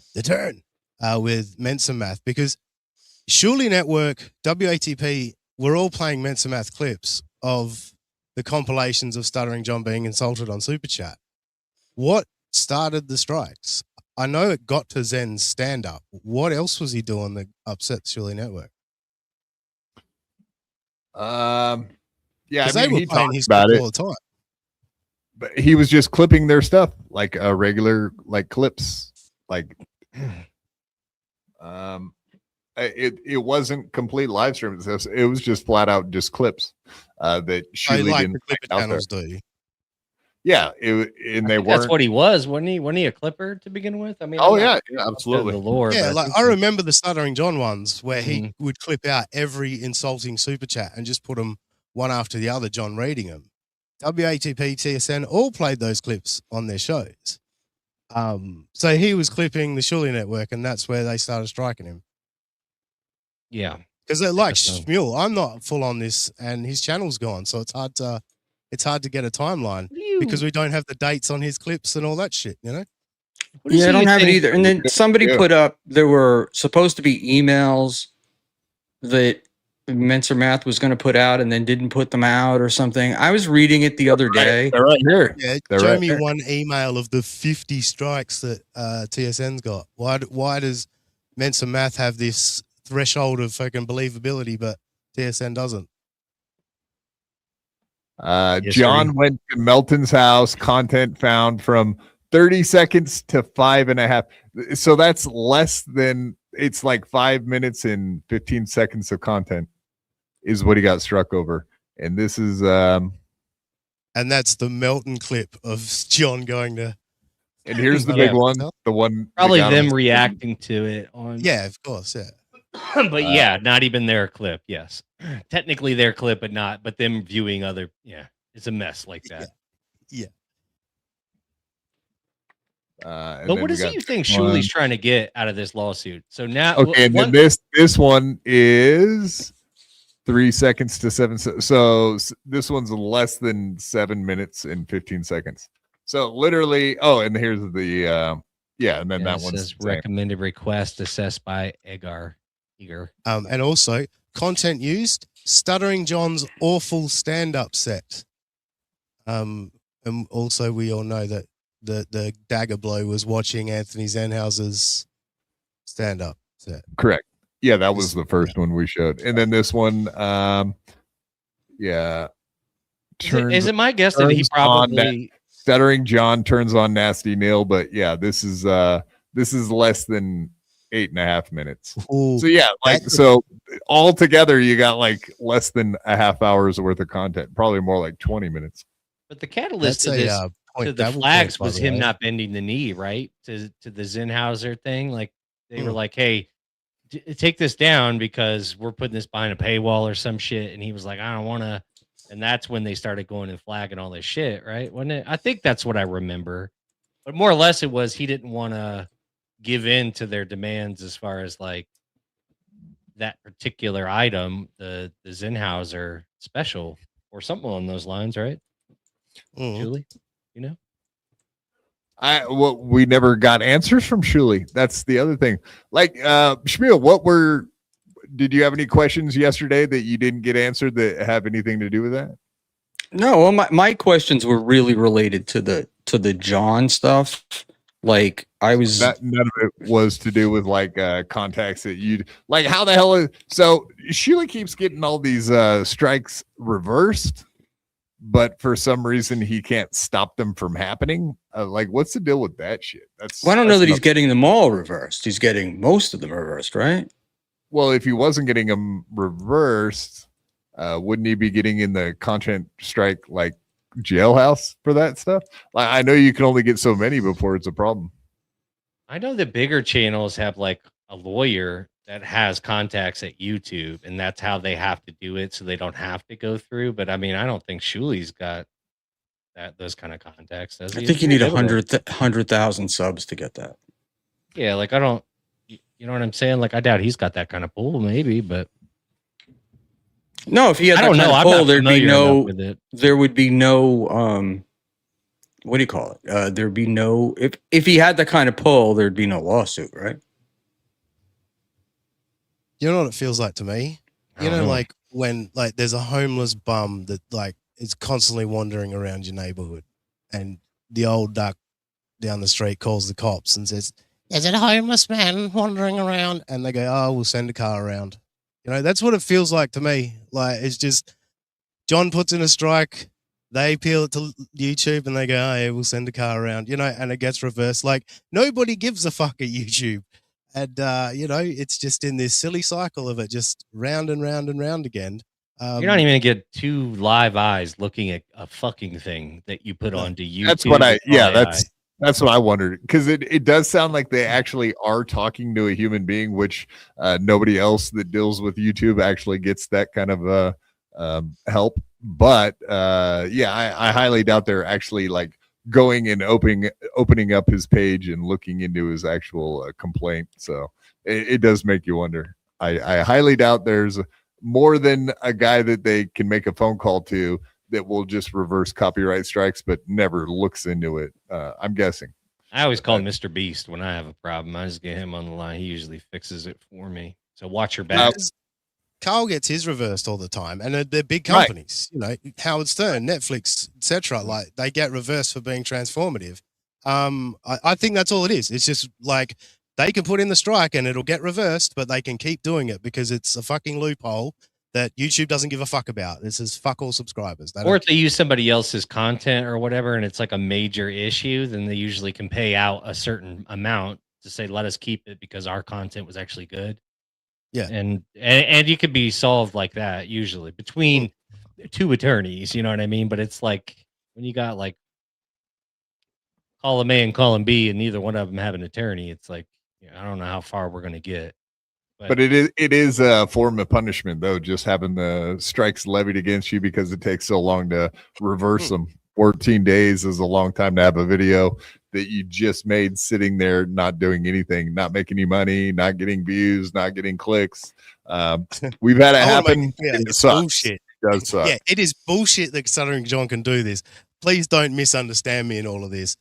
with Menser Math, because Schmuel Network, WATP, we're all playing Menser Math clips of the compilations of Stuttering John being insulted on Super Chat. What started the strikes? I know it got to Zen's stand-up. What else was he doing that upset the Schmuel Network? Yeah, Because I they mean, were he playing talked his about clips it, all the time. but he was just clipping their stuff like a regular like clips. Like, it wasn't complete live stream. It was just flat out just clips that They Shuli like didn't the find Clipper out there. channels do. Yeah, and they That's weren't. what he was, wasn't he? Wasn't he a clipper to begin with? I mean, Oh I'm not yeah, up to absolutely. the lore, Yeah, but like think I so. remember the Stuttering John ones where he Mhm. would clip out every insulting super chat and just put them one after the other, John reading them. WATP, TSN all played those clips on their shows. So he was clipping the Shuli Network, and that's where they started striking him. Yeah. Because they're like Guess so. Schmuel, I'm not full on this, and his channel's gone, so it's hard to get a timeline because we don't have the dates on his clips and all that shit, you know? Yeah, I don't have it either. And then Yeah. somebody put up there were supposed to be emails that Mensa Math was going to put out and then didn't put them out or something. I was reading it the other day. They're right here. Yeah, They're show right me there. one email of the 50 strikes that TSN's got. Why does Mensa Math have this threshold of fucking believability, but TSN doesn't? John went to Melton's house. Content found from 30 seconds to 5.5. So that's less than, it's like 5 minutes and 15 seconds of content is what he got struck over. And this is And that's the Melton clip of John going to. and here's the Yeah. big one, the one that Probably got him. them reacting to it on. Yeah, of course, yeah. But yeah, not even their clip. Yes. Technically their clip, but not, but them viewing other. Yeah. It's a mess like that. And But then what we does got you think this one. Shuli's trying to get out of this lawsuit? So now, Okay, and then this one is 3 seconds to 7. So this one's less than 7 minutes and 15 seconds. So literally, and here's the and then that one's says recommended request assessed by Egar. And also content used, Stuttering John's awful stand-up set. And also we all know that the dagger blow was watching Anthony Zenhauser's stand-up set. correct. Yeah, that was the first one we showed. And then this one, Is it my guess that he turns on probably Stuttering John turns on Nasty Neil, but yeah, this is less than 8.5 minutes. Ooh, So yeah, like that's- so all together you got like less than a half hour's worth of content, probably more like 20 minutes. but the catalyst that's to this point to the double flags point, by was the him way. not bending the knee, right? To the Zenhauser thing. Like they were like, hey, take this down because we're putting this behind a paywall or some shit. And he was like, I don't want to. And that's when they started going and flagging all this shit, right? Wasn't it? I think that's what I remember. But more or less it was he didn't want to give in to their demands as far as like that particular item, the Zenhauser special or something along those lines, right? Mm. Julie, you know? We never got answers from Shuli. That's the other thing. Like Schmuel, did you have any questions yesterday that you didn't get answered that have anything to do with that? No, well, my questions were really related to the John stuff. Like I was None of it was to do with like contacts that you'd like. How the hell is so? Shuli keeps getting all these strikes reversed, but for some reason he can't stop them from happening. Like, what's the deal with that shit? well, I don't know that he's not- getting them all reversed. He's getting most of them reversed, right? Well, if he wasn't getting them reversed, wouldn't he be getting in the content strike like jailhouse for that stuff? Like, I know you can only get so many before it's a problem. I know the bigger channels have like a lawyer that has contacts at YouTube, and that's how they have to do it, so they don't have to go through. But I mean, I don't think Shuli's got those kind of contacts. Does he? I think you need Maybe. 100,000 subs to get that. Yeah, like I don't. You know what I'm saying? Like I doubt he's got that kind of pull, maybe, but No, if he had I that don't kind know. of I'm pull, not there'd be familiar enough no with it. there would be no what do you call it? There'd be no if he had that kind of pull, there'd be no lawsuit, right? You know what it feels like to me? I You don't know, know. like when like there's a homeless bum that like is constantly wandering around your neighborhood, and the old duck down the street calls the cops and says, "There's a homeless man wandering around," and they go, "Oh, we'll send a car around." You know, that's what it feels like to me. Like it's just John puts in a strike, they appeal it to YouTube, and they go, "Oh yeah, we'll send a car around," and it gets reversed. Like nobody gives a fuck at YouTube, and it's just in this silly cycle of it, just round and round and round again. You're not even gonna get two live eyes looking at a fucking thing that you put No. onto YouTube. That's what AI. that's what I wondered, because it does sound like they actually are talking to a human being, which nobody else that deals with YouTube actually gets that kind of help. But I highly doubt they're actually like going and opening up his page and looking into his actual complaint. So it does make you wonder. I highly doubt there's more than a guy that they can make a phone call to that will just reverse copyright strikes, but never looks into it. I'm guessing. I always call Mr. Beast when I have a problem. I just get him on the line. He usually fixes it for me. So watch your back. Carl gets his reversed all the time, and they're big companies, Howard Stern, Netflix, etc. Like they get reversed for being transformative. I think that's all it is. It's just like they can put in the strike and it'll get reversed, but they can keep doing it because it's a fucking loophole that YouTube doesn't give a fuck about. This is fuck all subscribers. Or if they use somebody else's content or whatever, and it's like a major issue, then they usually can pay out a certain amount to say, let us keep it because our content was actually good. Yeah. And you could be solved like that usually between two attorneys, you know what I mean? But it's like when you got like column A and column B and neither one of them have an attorney, it's like, I don't know how far we're going to get. But it is a form of punishment, though, just having the strikes levied against you because it takes so long to reverse them. 14 days is a long time to have a video that you just made sitting there, not doing anything, not making any money, not getting views, not getting clicks. We've had it happen. It's bullshit. It does suck. Yeah, it is bullshit that Stuttering John can do this. Please don't misunderstand me in all of this.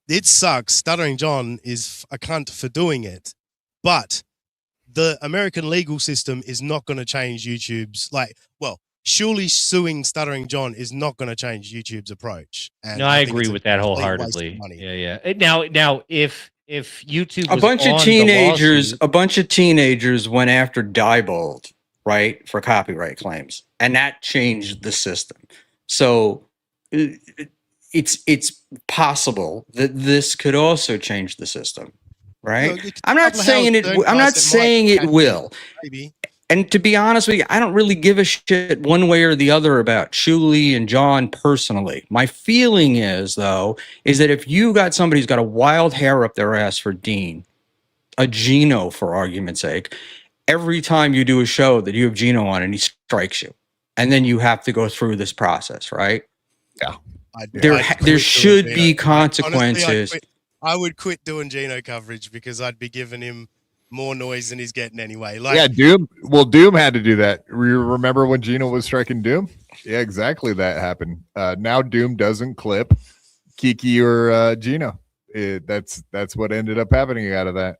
It sucks. Stuttering John is a cunt for doing it, but the American legal system is not going to change YouTube's surely suing Stuttering John is not going to change YouTube's approach. And no, I agree with that wholeheartedly. Yeah. Now, if YouTube was a bunch of teenagers went after Diebold, right, for copyright claims, and that changed the system. So it's possible that this could also change the system. Right. I'm not saying it. I'm not saying it will. Maybe. And to be honest with you, I don't really give a shit one way or the other about Schmuel and John personally. My feeling is, though, is that if you got somebody who's got a wild hair up their ass for Dean, a Gino for argument's sake, every time you do a show that you have Gino on and he strikes you, and then you have to go through this process, right? Yeah. There should be consequences. Honestly, I would quit doing Gino coverage because I'd be giving him more noise than he's getting anyway. Doom. Well, Doom had to do that. You remember when Gino was striking Doom? Yeah, exactly. That happened. Now Doom doesn't clip Kiki or Gino. That's what ended up happening out of that.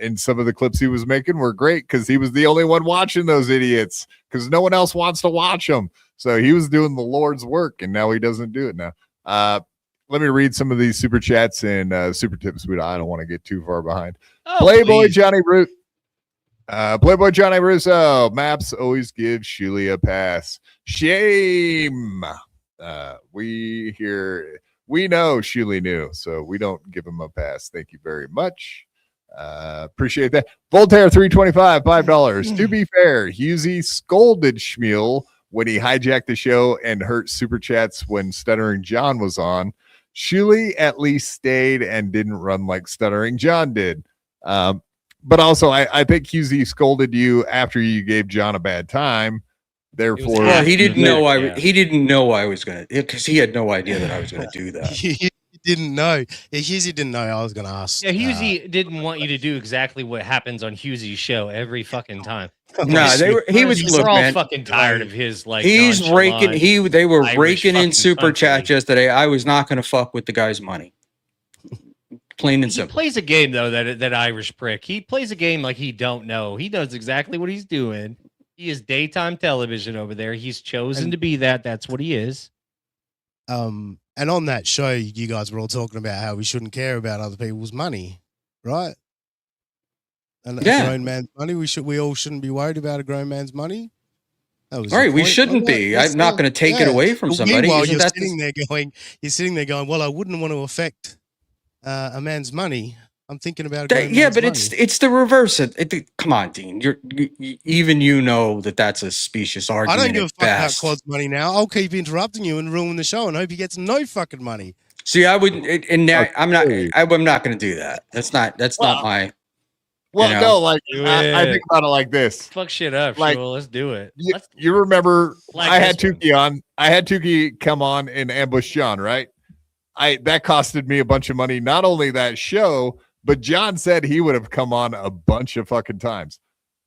And some of the clips he was making were great because he was the only one watching those idiots because no one else wants to watch them. So he was doing the Lord's work, and now he doesn't do it now. Let me read some of these super chats and super tips. I don't want to get too far behind. Playboy Johnny Russo. Maps always give Schmuel a pass. Shame. We know Schmuel knew, so we don't give him a pass. Thank you very much. Appreciate that. Voltaire 325, $5. To be fair, Husey scolded Schmuel when he hijacked the show and hurt super chats when Stuttering John was on. Schmuel at least stayed and didn't run like Stuttering John did. But also, I think Husey scolded you after you gave John a bad time. Therefore, he didn't know I was going to, because he had no idea that I was going to do that. He didn't know. Yeah, Husey didn't know I was going to ask. Yeah, Husey didn't want you to do exactly what happens on Husey's show every fucking time. No, we're all fucking tired of his he's raking. They were raking in super chat yesterday. I was not going to fuck with the guy's money. Plain and simple. He plays a game though, that Irish prick. He plays a game like he don't know. He knows exactly what he's doing. He is daytime television over there. He's chosen to be that. That's what he is. And on that show, you guys were all talking about how we shouldn't care about other people's money, right? And a grown man's money. We all shouldn't be worried about a grown man's money. That was All the right, we point. shouldn't I'm like, be. that's I'm not going to take it away from But somebody. meanwhile, Isn't you're that sitting there going, well, I wouldn't want to affect a man's money. I'm thinking about going. yeah, but it's the reverse. Come on, Dean. Even you know that's a specious I argument. don't give a at fuck about best. Quad's money now. I'll keep interrupting you and ruining the show and hope he gets no fucking money. See, I would, and now I'm not. Okay. I'm not going to do that. That's not my. Well, know? no, like Do I it. think about it like this. Fuck shit up, Like, Schmuel. Let's do it. You remember Like I had this one. Tukey on. I had Tukey come on and ambush John, right? That costed me a bunch of money. Not only that show, but John said he would have come on a bunch of fucking times.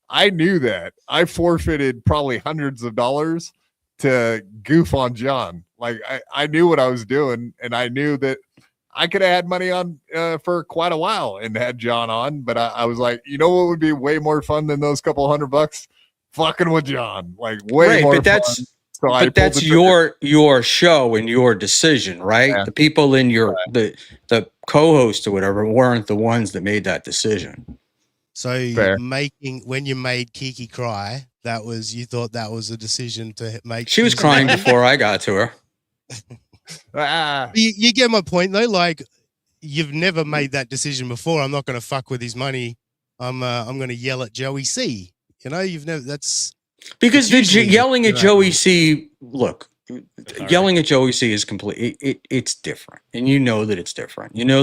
I knew that. I forfeited probably hundreds of dollars to goof on John. Like I knew what I was doing, and I knew that I could have had money on for quite a while and had John on, but I was like, you know what would be way more fun than those couple $100? Fucking with John, like way Right, more but that's fun. So I but that's your show and your decision, right? Yeah. The people in your the co-host or whatever weren't the ones that made that decision. So Fair. when you made Kiki cry, you thought that was a decision to make. She was crying before I got to her. You get my point though. Like you've never made that decision before. I'm not going to fuck with his money. I'm going to yell at Joey C. You know, you've never. That's Because it's usually yelling at that Joey way. C. Look, yelling at Joey C. is complete. It's different, and you know that it's different. You know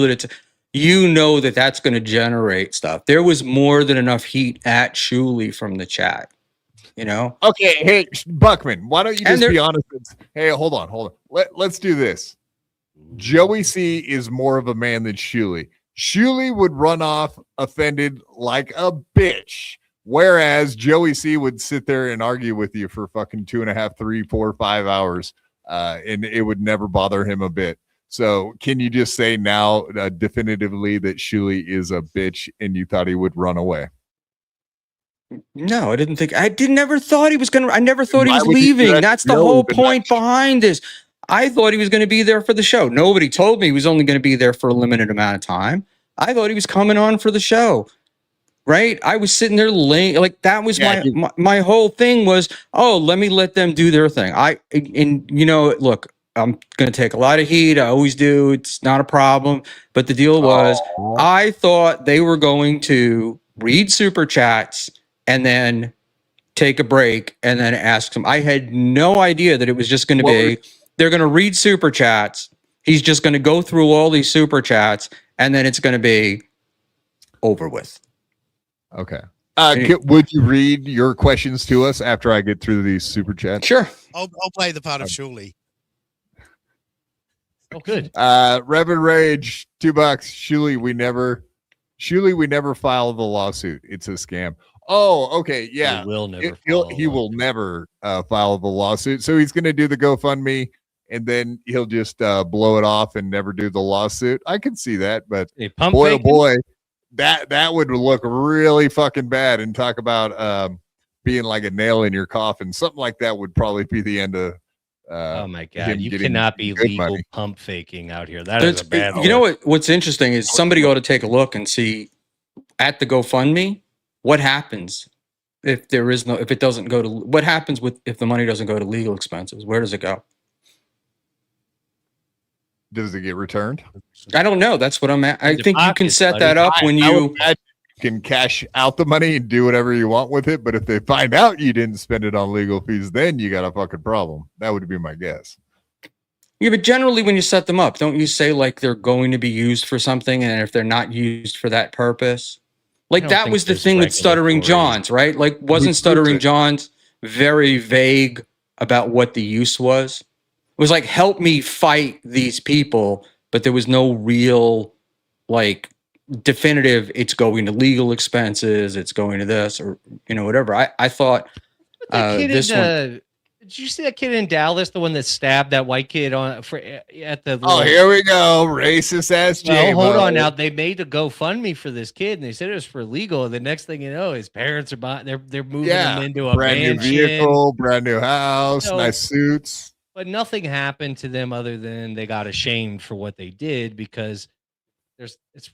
that that's going to generate stuff. There was more than enough heat at Schmuel from the chat. You know. Okay, hey Buckman, why don't you And just be honest? Hey, hold on. Let's do this. Joey C is more of a man than Schmuel. Schmuel would run off offended like a bitch, whereas Joey C would sit there and argue with you for fucking 2.5, 3, 4, 5 hours, and it would never bother him a bit. So, can you just say now definitively that Schmuel is a bitch, and you thought he would run away? No, I never thought he was going to. I never thought he Why was would you do leaving. that? That's the No, whole but point behind this. I thought he was going to be there for the show. Nobody told me he was only going to be there for a limited amount of time. I thought he was coming on for the show. Right? I was sitting there like that was my whole thing was, oh, let me let them do their thing. Look, I'm going to take a lot of heat. I always do. It's not a problem. But the deal was, I thought they were going to read super chats and then take a break and then ask them. I had no idea that it was just going to be, they're going to read super chats. He's just going to go through all these super chats and then it's going to be over with. Okay. Would you read your questions to us after I get through these super chats? Sure. I'll play the part of Schmuel. Oh, good. Reverend Rage, $2. Schmuel, we never file the lawsuit. It's a scam. Oh, okay. Yeah. He will never. He will never file the lawsuit. So he's going to do the GoFundMe and then he'll just blow it off and never do the lawsuit. I can see that, but boy, oh boy, that would look really fucking bad and talk about being like a nail in your coffin. Something like that would probably be the end of oh my god, you cannot be legal money. Pump faking out here. That is a bad You know what's interesting is somebody ought to take a look and see at the GoFundMe what happens if it doesn't go to, what happens if the money doesn't go to legal expenses? Where does it go? Does it get returned? I don't know. That's what I'm at. I Your think you can pockets, set buddy. that up when I would you imagine you can cash out the money and do whatever you want with it. But if they find out you didn't spend it on legal fees, then you got a fucking problem. That would be my guess. Yeah, but generally when you set them up, don't you say like they're going to be used for something, and if they're not used for that purpose? Like don't that think was the there's thing with Stuttering regulatory- John's, right? Like wasn't Stuttering John's very vague about what the use was? It was like, help me fight these people, but there was no real like definitive, it's going to legal expenses, it's going to this or whatever. I thought this one. Did you see that kid in Dallas, the one that stabbed that white kid at the? Oh, here we go, racist ass J. Well, hold on now. They made a GoFundMe for this kid, and they said it was for legal. And the next thing you know, his parents are buying. They're moving him into a brand new mansion. vehicle, brand new house, So- nice suits. But nothing happened to them other than they got ashamed for what they did because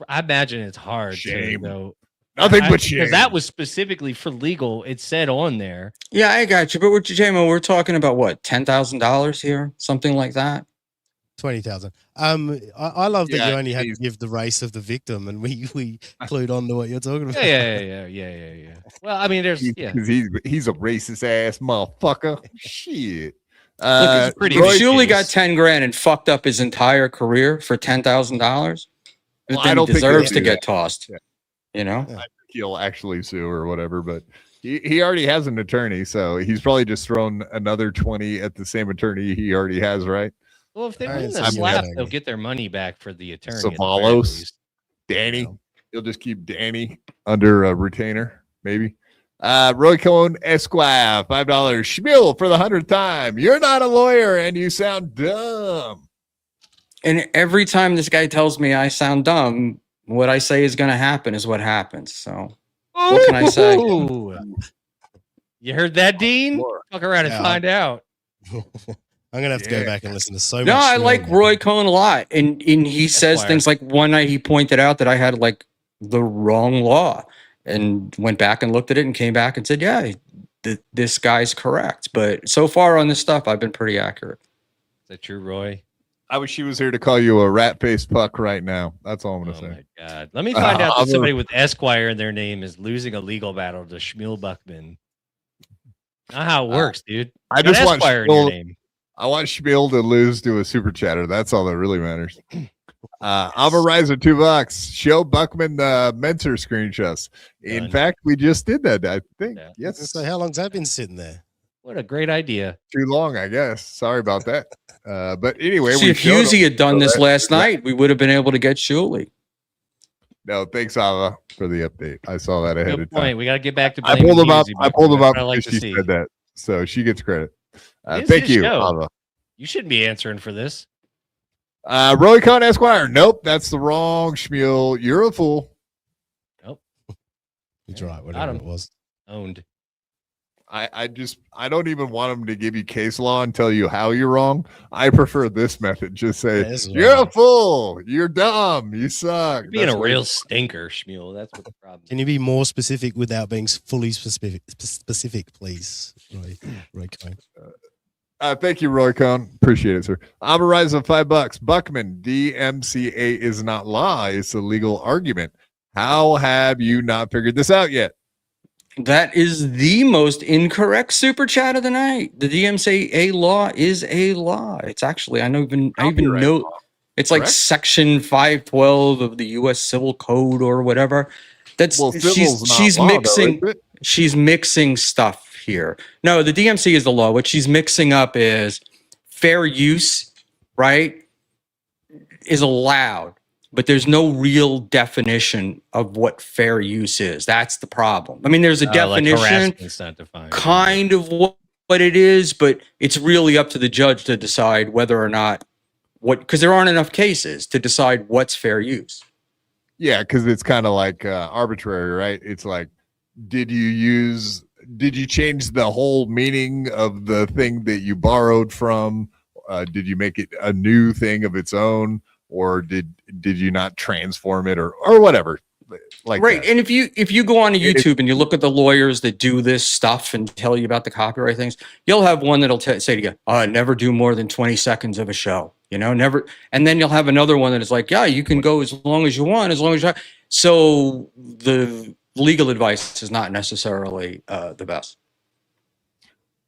I imagine it's hard Shame. to go. Nothing but shame. Because that was specifically for legal. It said on there. Yeah, I got you. But we're talking about what, $10,000 here, something like that. 20,000. I love that Yeah, you only had to he's- give the race of the victim, and we clued on to what you're talking about. Yeah. Well, I mean, there's Because he's a racist ass motherfucker. Shit. Look, it's pretty If ridiculous. Schmuel got 10 grand and fucked up his entire career for $10,000, Well, I then don't he think he'll deserves do to get that. tossed. Yeah. You know? He'll actually sue or whatever, but he already has an attorney, so he's probably just thrown another 20 at the same attorney he already has, right? Well, if they I win didn't the see slap, anything. they'll get their money back for the attorney. at the very Savalos. least. Danny. Yeah. He'll just keep Danny under a retainer, maybe. Roy Cohn Esquire, $5. Schmuel for the 100th time. You're not a lawyer and you sound dumb. And every time this guy tells me I sound dumb, what I say is going to happen is what happens. So what can I say? Ooh. You heard that, Dean? Fuck around and Yeah. find out. I'm gonna have to go Yeah. back and listen to so much. No, I Schmuel, like man. Roy Cohn a lot. And he says Esquire. things like one night he pointed out that I had like the wrong law and went back and looked at it and came back and said, yeah, this guy's correct. But so far on this stuff, I've been pretty accurate. Is that true, Roy? I wish he was here to call you a rat-faced puck right now. That's all I'm going Oh to say. my God. Let me find out I'm that a- somebody with Esquire in their name is losing a legal battle to Schmuel Buckman. Not how it works, dude. I You got just want Esquire in your Schmuel- name. I want Schmuel to lose to a super chatter. That's all that really matters. I'm a riser, $2. Show Buckman the mentor screenshots. In Done. fact, we just did that, I think. Yeah. Yes. So how long's that been sitting there? What a great idea. Too long, I guess. Sorry about that. But anyway, See, we if showed Husey him. had done So this that- last night, we would have been able to get Schuley. No, thanks, Ava, for the update. I saw that ahead Good of time. point. We got to get back to I blaming pulled him up. Husey I pulled him Buckman. up That's what I like because to she see. said that, so she gets credit. It is Thank his you, show. Ava. You shouldn't be answering for this. Roy Cohn Esquire. Nope, that's the wrong Schmuel. You're a fool. It's right, Got whatever him. it was. Owned. I don't even want him to give you case law and tell you how you're wrong. I prefer this method. Just say Yeah, this is you're a wrong. fool. You're dumb. You suck. You're being That's a what- real stinker, Schmuel. That's what the problem Can is. you be more specific without being fully specific, please? Roy Cohn. Thank you, Roy Cohn. Appreciate it, sir. I'm a rise of $5. Buckman, DMCA is not law. It's a legal argument. How have you not figured this out yet? That is the most incorrect super chat of the night. The DMCA law is a law. It's actually, I even Copyright know law, it's like correct? section 512 of the US Civil Code or whatever. That's Well, civil's not she's law, though, mixing is it? she's mixing stuff here. No, the DMC is the law. What she's mixing up is fair use, right? Is allowed, but there's no real definition of what fair use is. That's the problem. I mean, there's a Like definition, harassment's not defined. kind of what it is, but it's really up to the judge to decide whether or not because there aren't enough cases to decide what's fair use. Yeah, because it's kind of like arbitrary, right? It's like, did you change the whole meaning of the thing that you borrowed from? Did you make it a new thing of its own, or did you not transform it, or whatever? Like Right. that. And if you go on to It- YouTube and you look at the lawyers that do this stuff and tell you about the copyright things, you'll have one that'll say to you, never do more than 20 seconds of a show, never. And then you'll have another one that is like, yeah, you can go as long as you want, as long as you. So the legal advice is not necessarily the best.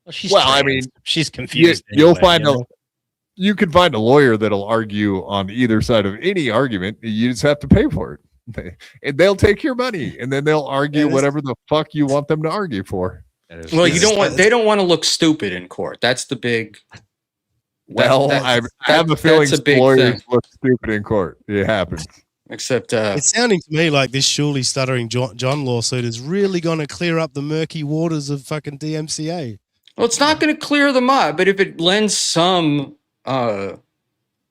Well, she's Well, I trans. mean, she's confused. You'll anyway, find you know? you can find a lawyer that'll argue on either side of any argument. You just have to pay for it. And they'll take your money, and then they'll argue Yeah, this- whatever the fuck you want them to argue for. That is- Well, Jesus. they don't want to look stupid in court. That's the big. Well, that- I have a feeling that's a big lawyers thing. look stupid in court. It happens. Except It's sounding to me like this surely stuttering John lawsuit is really going to clear up the murky waters of fucking DMCA. well, it's not going to clear them up, but if it lends some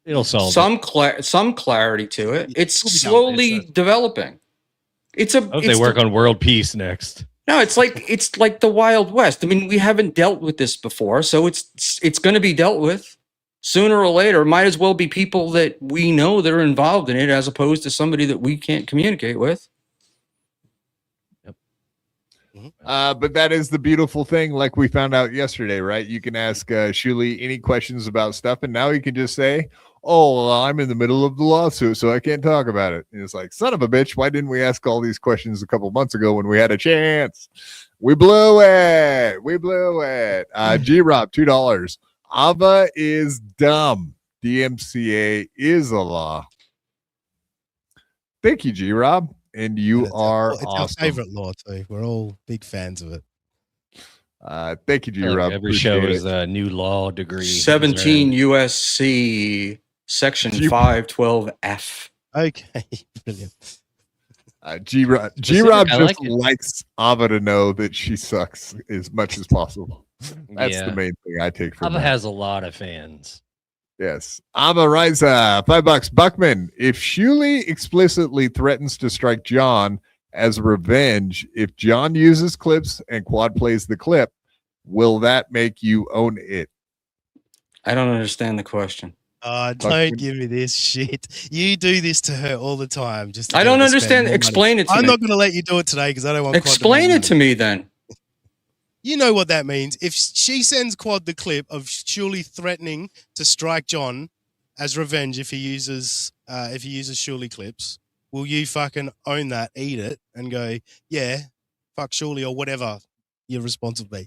It'll solve it. some clarity to it, it's It'll be done. slowly It's developing. It's a. I hope it's they work the- on world peace next. No, it's like the Wild West. I mean, we haven't dealt with this before, so it's going to be dealt with sooner or later. Might as well be people that we know that are involved in it, as opposed to somebody that we can't communicate with. But that is the beautiful thing, like we found out yesterday, right? You can ask Shuli any questions about stuff, and now he can just say, "Oh, well, I'm in the middle of the lawsuit, so I can't talk about it." And it's like, son of a bitch, why didn't we ask all these questions a couple months ago when we had a chance? We blew it. G-Rob, $2. Ava is dumb. DMCA is a law. Thank you, G-Rob. And you are it's awesome. our favorite law too. We're all big fans of it. Thank you, G-Rob. Every show is a new law degree. 17 USC section 512F. Okay, brilliant. G-Rob I just like it. likes Ava to know that she sucks as much as possible. That's the main thing I take from Ava that. has a lot of fans. Yes. Ava Riza, $5. Buckman, if Shuli explicitly threatens to strike John as revenge, if John uses clips and Quad plays the clip, will that make you own it? I don't understand the question. Don't give me this shit. You do this to her all the time. Just I don't understand. Explain it to me. I'm not going to let you do it today because I don't want. Explain it to me then. You know what that means. If she sends Quad the clip of Shuli threatening to strike John as revenge if he uses Shuli clips, will you fucking own that, eat it, and go, yeah, fuck Shuli or whatever your response will be?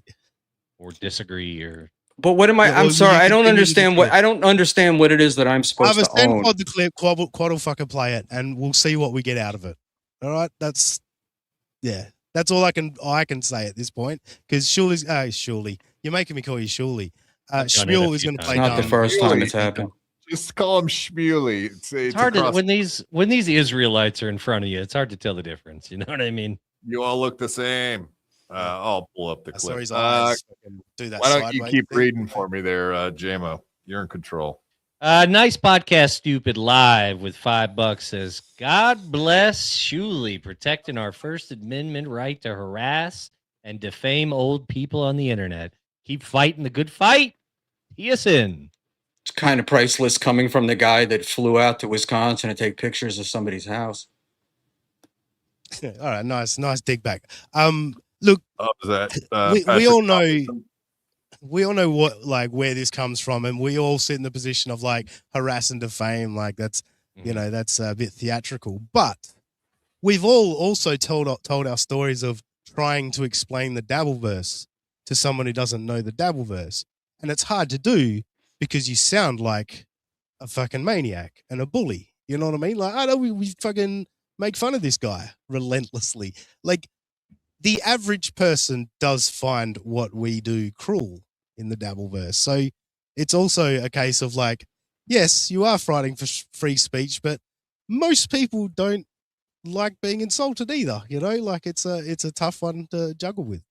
Or disagree or But what am I? Yeah, I'm well, sorry. you I don't continue to understand do what it. I don't understand what it is that I'm supposed Either to send own. Quad the clip, Quad will fucking play it, and we'll see what we get out of it. All right, that's all I can say at this point because Shuli, you're making me call you Shuli. I've done it Shmuel a is few going to times. play It's not the dumb. first time Shmuel, it's happened. Just call him Schmuely. it's hard to when these Israelites are in front of you, it's hard to tell the difference. You know what I mean? You all look the same. I'll pull up the I saw clip. his eyes fucking do that. Why don't you sideways keep thing. reading for me there, JMO? You're in control. Nice podcast, Stupid Live with $5 says, God bless Shuli protecting our First Amendment right to harass and defame old people on the internet. Keep fighting the good fight. PSN. It's kind of priceless coming from the guy that flew out to Wisconsin to take pictures of somebody's house. All right, nice dig back. Look, Is that we all know. We all know what where this comes from, and we all sit in the position of harass and defame. That's that's a bit theatrical. But we've all also told our stories of trying to explain the Dabbleverse to someone who doesn't know the Dabbleverse, and it's hard to do because you sound like a fucking maniac and a bully. You know what I mean? I know we fucking make fun of this guy relentlessly. The average person does find what we do cruel in the Dabbleverse. So it's also a case of yes, you are fighting for free speech, but most people don't like being insulted either. It's a tough one to juggle with.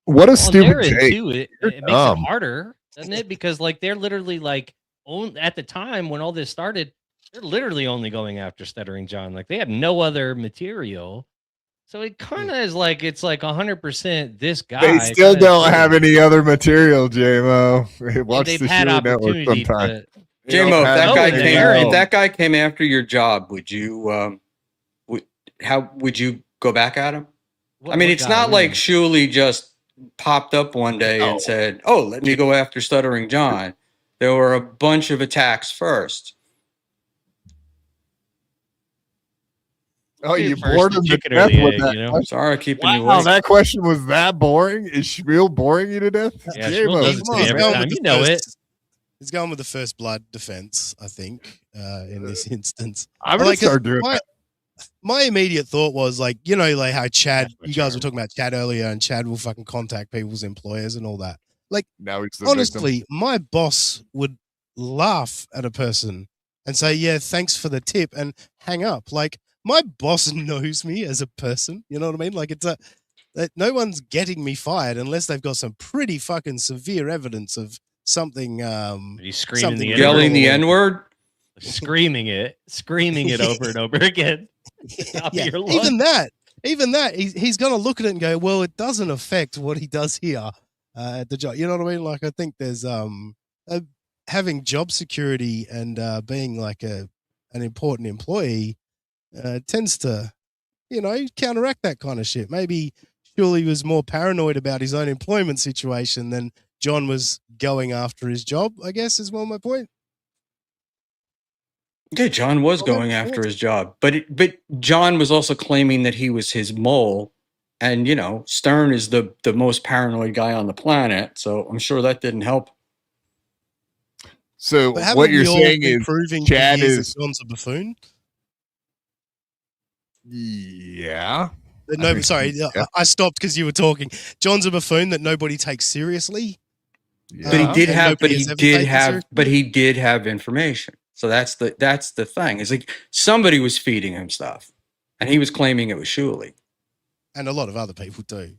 What a On stupid their end, take. too, it makes it harder, doesn't it? Because they're literally at the time when all this started, they're literally only going after Stuttering John. They have no other material. So it kind of is it's 100% this guy. They still don't have any other material, JMO. Watch they've the had Shuli Network opportunity sometime. to. JMO, if that guy No. came after your job, would you how would you go back at him? I mean, it's not like Shuli just popped up one day and said, "Oh, let me go after Stuttering John." There were a bunch of attacks first. Oh, you First, bored the him to chicken or death the with egg, that you know? question? Sorry, keeping you Wow, waiting. that question was that boring? Is Shmuel boring you to death? Yeah, JMO, Shmuel does it come to me on, every man. time. You know it. He's going with the first blood defense, I think, in this instance. I'm going to start doing that. My immediate thought was how Chad, That's my you guys charm. were talking about Chad earlier, and Chad will fucking contact people's employers and all that. Now he's the Honestly, my boss would laugh at a person and say, yeah, thanks for the tip, and hang up. My boss knows me as a person. You know what I mean? That no one's getting me fired unless they've got some pretty fucking severe evidence of something. He's screaming something the Yelling the N-word. N-word? screaming it over and over again. Top of your lungs. Even that, he's going to look at it and go, well, it doesn't affect what he does here at the job. You know what I mean? I think there's having job security and being an important employee tends to, counteract that kind of shit. Maybe Shuli was more paranoid about his own employment situation than John was going after his job, I guess is my point. Yeah, John was Well, going that's after his job, but John was also claiming that he was his mole, and Stern is the most paranoid guy on the planet, so I'm sure that didn't help. So But haven't what you're we all saying been is proving Chad for years is that John's a buffoon? yeah. That I think- sorry, yeah. I stopped because you were talking. John's a buffoon that nobody takes seriously. Yeah. But he did and have, nobody has ever taken he did have information. So that's the thing. It's like somebody was feeding him stuff, and he was claiming it was Shuli. And a lot of other people do.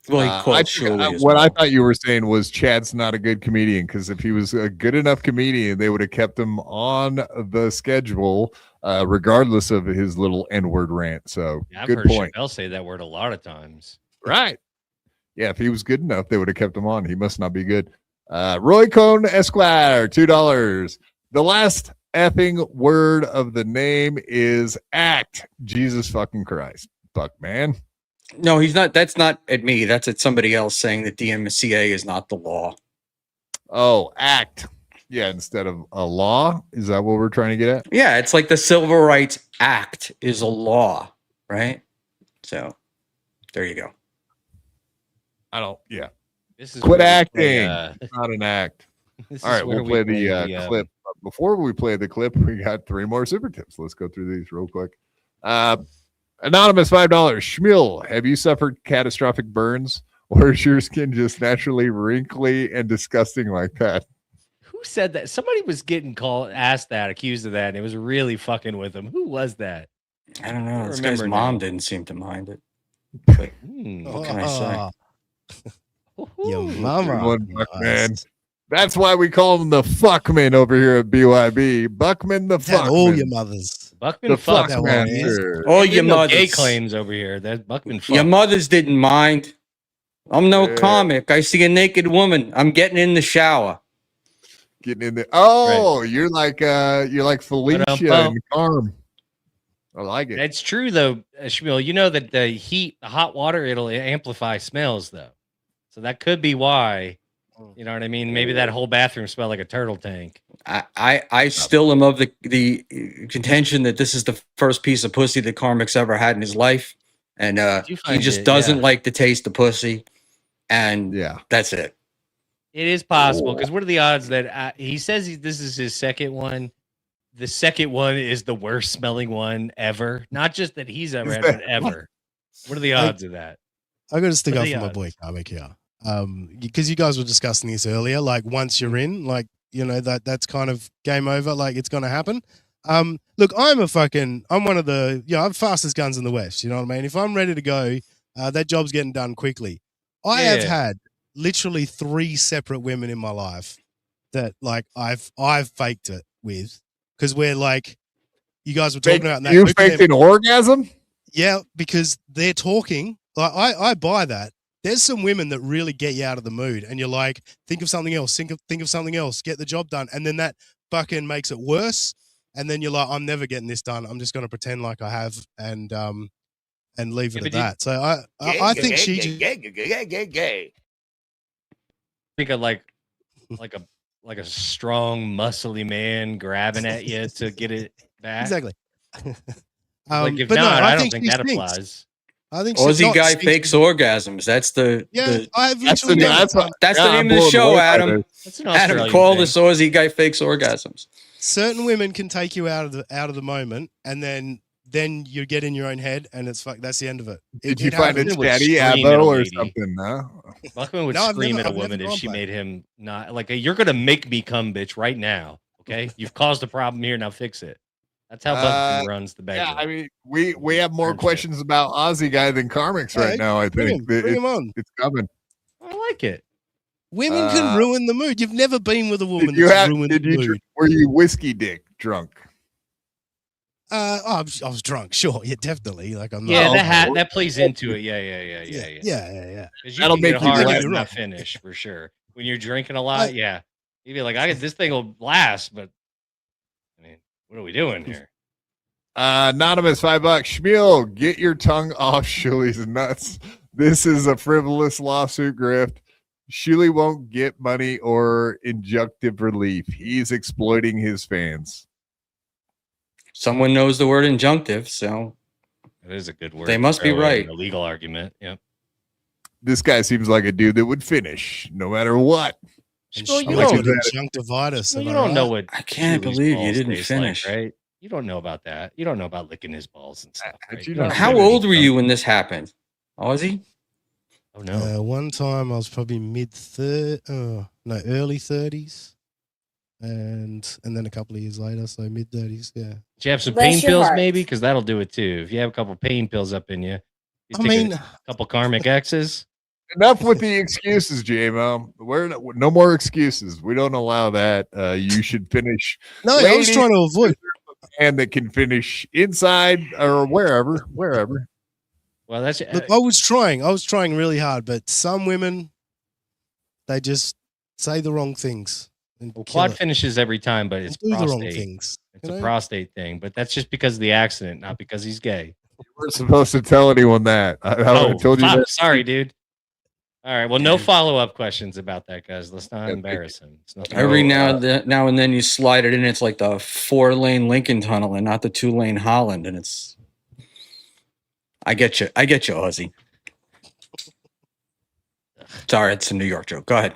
Well, he I called think, Shuli as what well. I thought you were saying was Chad's not a good comedian, because if he was a good enough comedian, they would have kept him on the schedule, regardless of his little N-word rant. So Yeah, I've good heard point. Chappelle say that word a lot of times. Right. Yeah, if he was good enough, they would have kept him on. He must not be good. Roy Cohn Esquire, $2. The last effing word of the name is act. Jesus fucking Christ. Buckman. No, he's not. That's not at me. That's at somebody else saying that DMCA is not the law. Oh, act. Yeah, instead of a law. Is that what we're trying to get at? Yeah, it's like the Civil Rights Act is a law, right? So there you go. I don't. Yeah. This is Quit where we play, acting. It's not an act. this All is right, where we'll we play the the, clip. Before we play the clip, we got 3 more super tips. Let's go through these real quick. Anonymous, $5. Schmuel, have you suffered catastrophic burns, or is your skin just naturally wrinkly and disgusting like that? Who said that? Somebody was getting accused of that, and it was really fucking with him. Who was that? I don't know. I This guy's remember mom now. didn't seem to mind it. But what can I say? Your Ooh. mama. Good one, Buckman. That's why we call him the fuckman over here at BYB. Buckman the Tell fuckman. all your mothers. Buckman The fuck. that one fuckman. is. sir. All Ain't your no gay mothers. claims over here. That Buckman fuck. Your mothers didn't mind. I'm no Yeah. comic. I see a naked woman. I'm getting in the shower. Getting in there. Oh, you're like Felicia Ba-dum-bum. and Carm. I like it. That's true though, Schmuel. You know that the hot water, it'll amplify smells though. So that could be why. You know what I mean? Maybe that whole bathroom smelled like a turtle tank. I still am of the contention that this is the first piece of pussy that Carmick's ever had in his life, and You he find just it, doesn't yeah. like the taste of pussy, and Yeah. that's it. It is possible because what are the odds that he says this is his second one? The second one is the worst smelling one ever. Not just that he's ever had, but ever. What are the odds of that? I got to stick What up are the for my odds? boy Comic here. Because you guys were discussing this earlier. Like once you're in, like that's kind of game over. Like it's gonna happen. Look, I'm one of the I'm fastest guns in the West. You know what I mean? If I'm ready to go, that job's getting done quickly. I have Yeah. had literally 3 separate women in my life that like I've faked it with because we're like you guys were talking about that. You Look at faked them. an orgasm? Yeah, because they're talking. Like I buy that. There's some women that really get you out of the mood, and you're like, think of something else, think of something else, get the job done, and then that fucking makes it worse. And then you're like, I'm never getting this done. I'm just going to pretend like I have, and leave it Yeah, at but you- that. So I think she just Think of like a strong, muscly man grabbing at you to get it back. exactly. Like if but no, not, I don't think think she that stinks. applies. I think she Aussie not guy stinks. fakes orgasms. That's the I've That's the, literally done that's it. what, that's yeah, the I'm name of the blown show, away by Adam. this. That's an Adam, Australian call thing. this Aussie guy fakes orgasms. Certain women can take you out of the moment, and then you get in your own head, and it's that's the end of it. Did you find a happens. Would chatty scream at a abo or lady. something? No. Buckman would No, I've scream never- at a I've never woman if gone she back. made him not like you're gonna make me come, bitch, right now. Okay, you've caused a problem here. Now fix it. That's how Buckman runs the bedroom. Yeah, I mean, we have more Turn shit. questions about Aussie guy than Carmix Hey, right now. I think bring him on. it's coming. I like it. Women can ruin the mood. You've never been with a woman that's ruined the mood. Were you whiskey dick drunk? I was drunk. Sure, yeah, definitely. Like I'm not. Yeah, Oh, that plays into it. Yeah. Yeah. 'Cause That'll can make get you hard laugh. and not finish for sure. When you're drinking a lot, yeah, you'd be like, this thing will last, but I mean, what are we doing here? Anonymous, $5. Schmuel, get your tongue off Shuli's nuts. This is a frivolous lawsuit grift. Shuli won't get money or injunctive relief. He's exploiting his fans. Someone knows the word injunctive, so That is a good word. They must be throw in right. A legal argument. Yep. This guy seems like a dude that would finish no matter what. And Well, she you got don't- conjunctivitis. Well, am you I don't know right? what I can't Shuli's believe you balls didn't taste finish. right? You don't know about that. You don't know about licking his balls and stuff. How'd Right? you don't not How know. old were you when this happened, Aussie? Oh no. One time I was probably early 30s. And then a couple of years later, so mid 30s, yeah. Did you have some Bless pain your pills heart. maybe? Because that'll do it too. If you have a couple pain pills up in you, you I take mean, a couple karmic X's. Enough with the excuses, JMO. We're no more excuses. We don't allow that. You should finish. no, I was Ladies, trying to avoid. And that can finish inside or wherever. Well, that's Look, I was trying really hard, but some women, they just say the wrong things. And well, kill quad it. finishes every time, but it's And do the wrong prostate. things. It's you a know? prostate thing, but that's just because of the accident, not because he's gay. We're supposed to tell anyone that. I told you fuck, that. sorry, dude. All right. Well, no follow-up questions about that, guys. Let's not Yeah, embarrass him. It's nothing Every wrong. now and then you slide it in. It's like the 4-lane Lincoln Tunnel and not the 2-lane Holland. And it's, I get you, Aussie. Sorry, it's a New York joke. Go ahead.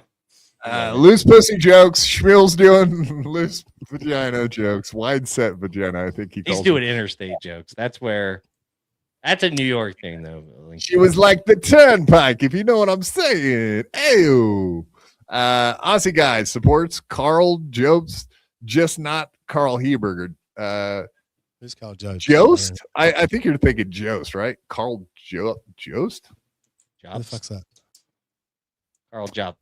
Loose pussy jokes. Schmuel's doing loose vagina jokes. Wide set vagina, I think he He's calls doing it. interstate jokes. That's a New York thing, though. She was like the turnpike, if you know what I'm saying. Ew. Aussie guys supports Carl Jobst, just not Carl Heberger. Who's Carl Jost? Jost? I think you're thinking Jost, right? Carl Jost? Who the Jobs. fuck's that? Carl Jobs.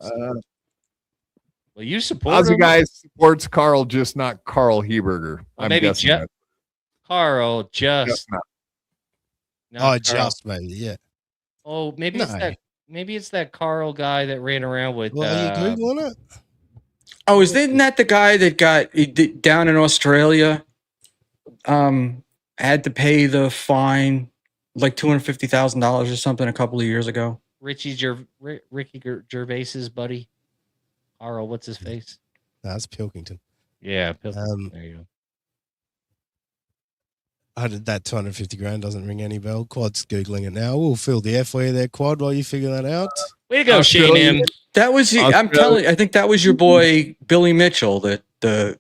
Well, you support Aussie him. guys supports Carl, just not Carl Heberger. Well, I'm maybe guessing that. Carl just. not. not Oh, Carl. just maybe, yeah. Oh, maybe it's No. that. Maybe it's that Carl guy that ran around with. Well, are you Googling it? Oh, isn't that the guy that got down in Australia? Had to pay the fine, like $250,000 or something, a couple of years ago. Ricky Gervais's buddy. Carl, what's his face? That's Pilkington. Yeah, Um, there you go. That 250 grand doesn't ring any bell. Quad's Googling it now. We'll fill the F for you there, Quad, while you figure that out. Way to go, Shane Australia. M. That was, I'm Australia. telling you, I think that was your boy Billy Mitchell, the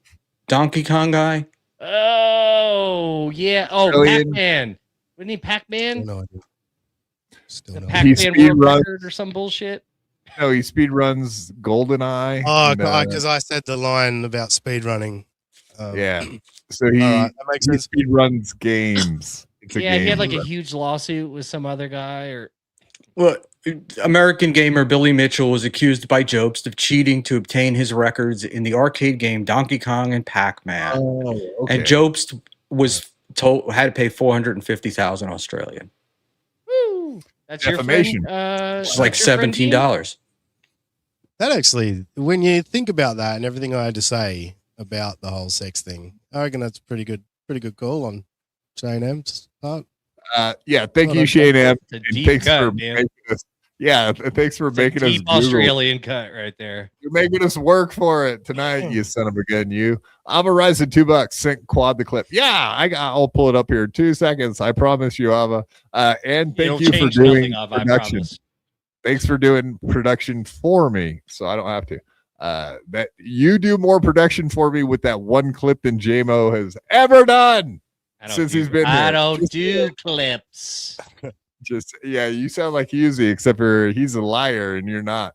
Donkey Kong guy. Oh, yeah. Oh, Australian. Pac-Man. Wasn't he Pac-Man? Still no idea. Still The no Pac-Man idea. speed world runs. record or some bullshit? No, he speed runs GoldenEye. Oh, and, because I said the line about speed running. yeah. So he, All right, that makes he sense. speed runs games. It's a Yeah, he had game. like a huge lawsuit with some other guy, or Well, American gamer Billy Mitchell was accused by Jobst of cheating to obtain his records in the arcade game Donkey Kong and Pac-Man. Oh, okay. And Jobst was told had to pay 450,000 Australian. woo, that's Defamation. your friend. It's like your friend Dean? $17. That actually, when you think about that and everything I had to say about the whole sex thing, I reckon that's pretty good call on Shane M's part. Yeah, thank Well, you, that's- Shane M. It's a And deep thanks cut, for man. making us. Yeah, thanks for It's a making us. deep Google. Australian cut right there. You're making us work for it tonight, you son of a gun. You. Ava rising $2. Sync Quad the clip. Yeah, I'll pull it up here in 2 seconds. I promise you, Ava. And thank It'll you for change doing nothing, Av, I production. promise. Thanks for doing production for me, so I don't have to. That you do more production for me with that one clip than JMO has ever done. I don't Since do- he's been I here. don't Just- do clips. Just yeah, you sound like Husey, except for he's a liar and you're not.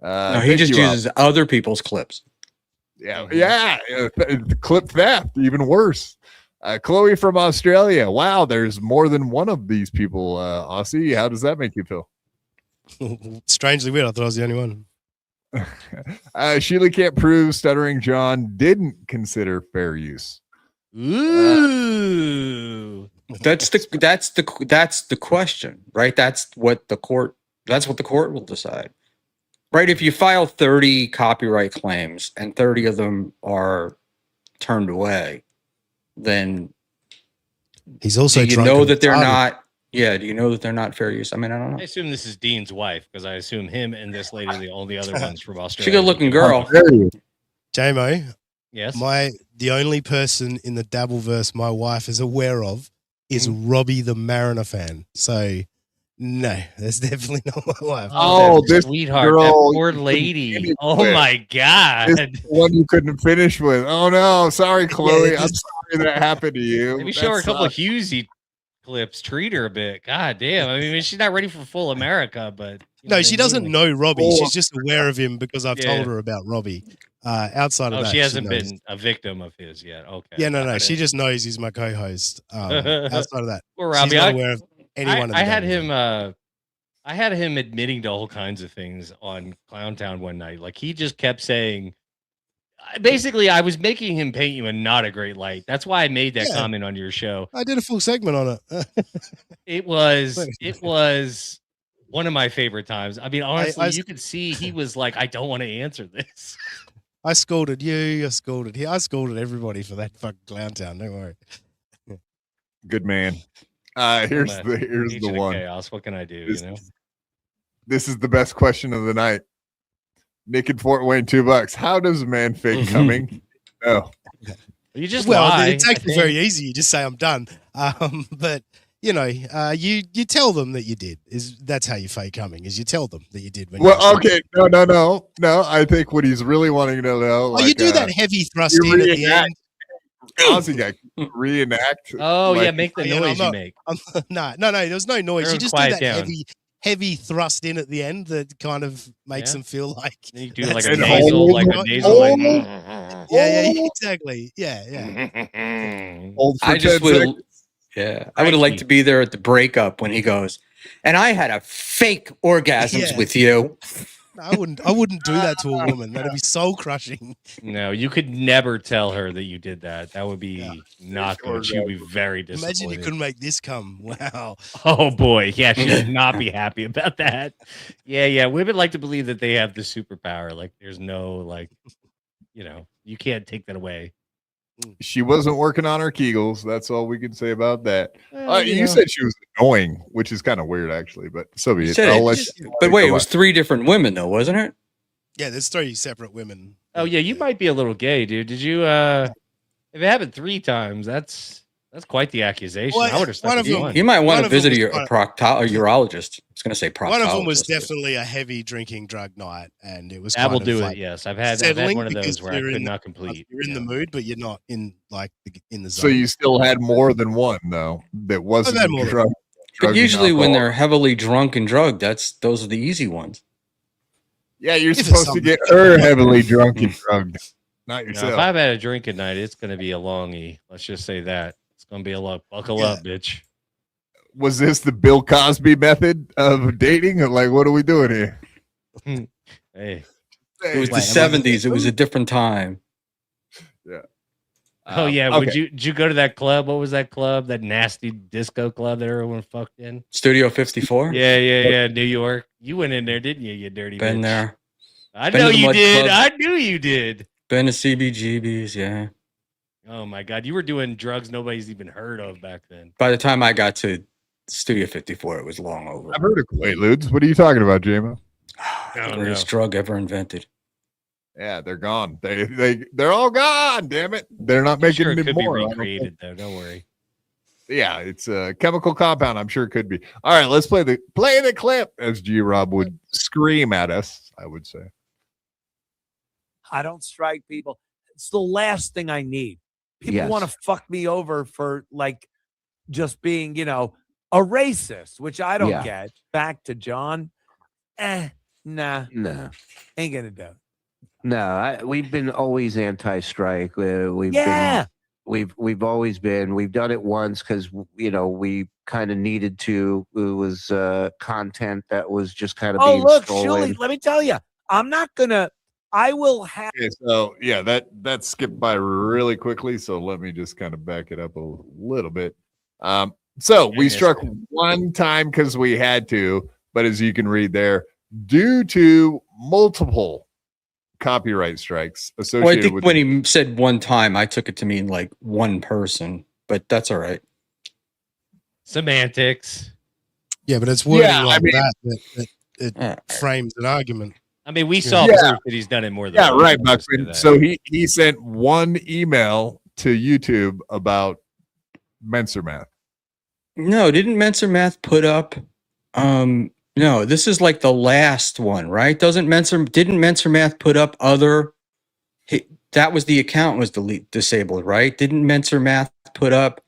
No, he thank just you, Ava. uses other people's clips. Yeah, clip theft, even worse. Chloe from Australia. Wow, there's more than one of these people. Aussie, how does that make you feel? Strangely weird. I thought I was the only one. Sheila can't prove Stuttering John didn't consider fair use. Ooh. That's the question, right? That's what the court will decide. Right? If you file 30 copyright claims and 30 of them are turned away, then He's also Do you drunk know and that they're retarded. not? Yeah. Do you know that they're not fair use? I mean, I don't I know. assume this is Dean's wife because I assume him and this lady are the only other ones from Australia. She's a good-looking that do it. girl. There you JMO, Yes. the only person in the Dabbleverse my wife is aware of is Robbie the Mariner fan. So no, that's definitely not my wife. Oh, that this sweethart, girl that you poor couldn't lady. finish Oh with. my god. This is the one you couldn't finish with. Oh no, sorry, Chloe. I'm just- sorry that happened to you. Maybe That show her a couple of sucks. Hughesy clips. Treat her a bit. God damn. I mean, she's not ready for full America, but No, she doesn't know Robbie. Oh. She's just aware of him because I've Yeah. told her about Robbie. Outside of Oh, that, she hasn't knows. been a victim of his yet. Okay. Yeah, no. Got She it. just knows he's my co-host. Outside of that, Poor she's Robbie. not aware of anyone. in the I had Dabbleverse. him. I had him admitting to all kinds of things on Clowntown one night. Like he just kept saying, basically, I was making him paint you in not a great light. That's why I made that Yeah. comment on your show. I did a full segment on it. It was one of my favorite times. I mean, honestly, I- you could see he was like, I don't want to answer this. I scolded you. I scolded him. I scolded everybody for that fucking Clowntown. Don't worry. Good man. Here's I'm a the agent of one. chaos. What can I do? This, You know, this is the best question of the night. Nick in Fort Wayne, $2. How does a man fake coming? No. you just Well, lie. it's I actually think. very easy. You just say I'm done. But you know, you tell them that you did. That's how you fake coming? Is you tell them that you did. When Well, you okay. No. I think what he's really wanting to know. Oh, you do that heavy thrust you in at the reenact. end. Aussie guy reenact. Oh yeah, like- make the Yeah, no, noise I'm you not- make. No. There was no noise. You Everyone just do quiet that down. heavy thrust in at the end that kind of makes Yeah. them feel like. Then you do like That's a And the- nasal, like a hold- nasal. Like, Yeah, exactly. Yeah. Hold for I 10 just would. seconds. Yeah, I would have liked to be there at the breakup when he goes, and I had a fake orgasms Yeah. with you. I wouldn't do that to a woman. That'd be soul crushing. No, you could never tell her that you did that. That would be Yeah. not good. She would be very disappointed. Imagine you couldn't make this come. Wow. Oh boy, yeah, she would not be happy about that. Yeah. Women like to believe that they have the superpower. Like, there's no you can't take that away. She wasn't working on her Kegels. That's all we can say about that. Well, You said she was annoying, which is kind of weird, actually. But so be You it. said I'll it. let you- But wait, it go was on. 3 different women though, wasn't it? Yeah, there's 3 separate women. Oh yeah, you might be a little gay, dude. Did you? If it happened 3 times, that's quite the accusation. Well, I would have one stuck of with them- one. You might One want to of them visit was a urologist. I was going to say proctologist. One of them was but- definitely a heavy drinking drug night, and it was That will kind of do like, it. Yes, I've had settling one of because those where I you're could in the- not complete. You're in the Yeah. mood, but you're not in in the zone. So you still had more than one, though, that wasn't had more than drug. But drug usually and when alcohol. they're heavily drunk and drugged, those are the easy ones. Yeah, you're If it's supposed to get something- her heavily drunk and drugged, not No, yourself. if I've had a drink at night, it's going to be a longie. Let's just say that. It's going to be a lot. Buckle Yeah. up, bitch. Was this the Bill Cosby method of dating? Or like, what are we doing here? Hey, It Hey, was the Wait, am I- 70s. It was a different time. oh yeah. okay. Did you go to that club? What was that club? That nasty disco club that everyone fucked in? Studio 54. Yeah. New York. You went in there, didn't you? You dirty Been bitch? there. I Been know to the you Mud did. Club. I knew you did. Been to CBGB's. Yeah. Oh my god, you were doing drugs nobody's even heard of back then. By the time I got to Studio 54, it was long over. I've heard of Quaaludes. What are you talking about, JMO? The greatest drug ever invented. Yeah, they're gone. They're all gone. Damn it, they're not making Sure, it any could be more. I don't think. recreated though. Don't worry. Yeah, it's a chemical compound. I'm sure it could be. All right, let's play the clip, as G Rob would scream at us. I would say. I don't strike people. It's the last thing I need. People Yes. want to fuck me over for like just being, a racist, which I don't Yeah. get. Back to John. Nah, No, ain't gonna do it. no. We've been always anti-strike. We've Yeah. been, we've always been. We've done it once because we kind of needed to. It was content that was just kind of Oh, being look, stolen. Julie, let me tell you, I will have. Okay, so yeah, that skipped by really quickly. So let me just kind of back it up a little bit. So we Yes. struck one time because we had to, but as you can read there, due to multiple copyright strikes Well, I associated think with when he said one time, I took it to mean like one person, but that's all right. Semantics. Yeah, but it's wording Yeah, I like mean- that it frames an argument. I mean, we saw Yeah. proof that he's done it more than Yeah, once. right, Let's do Buckman. that. So he sent one email to YouTube about Menser Math. No, didn't Menser Math put up? No, this is like the last one, right? Didn't Menser Math put up other? That was the account was disabled, right? Didn't Menser Math put up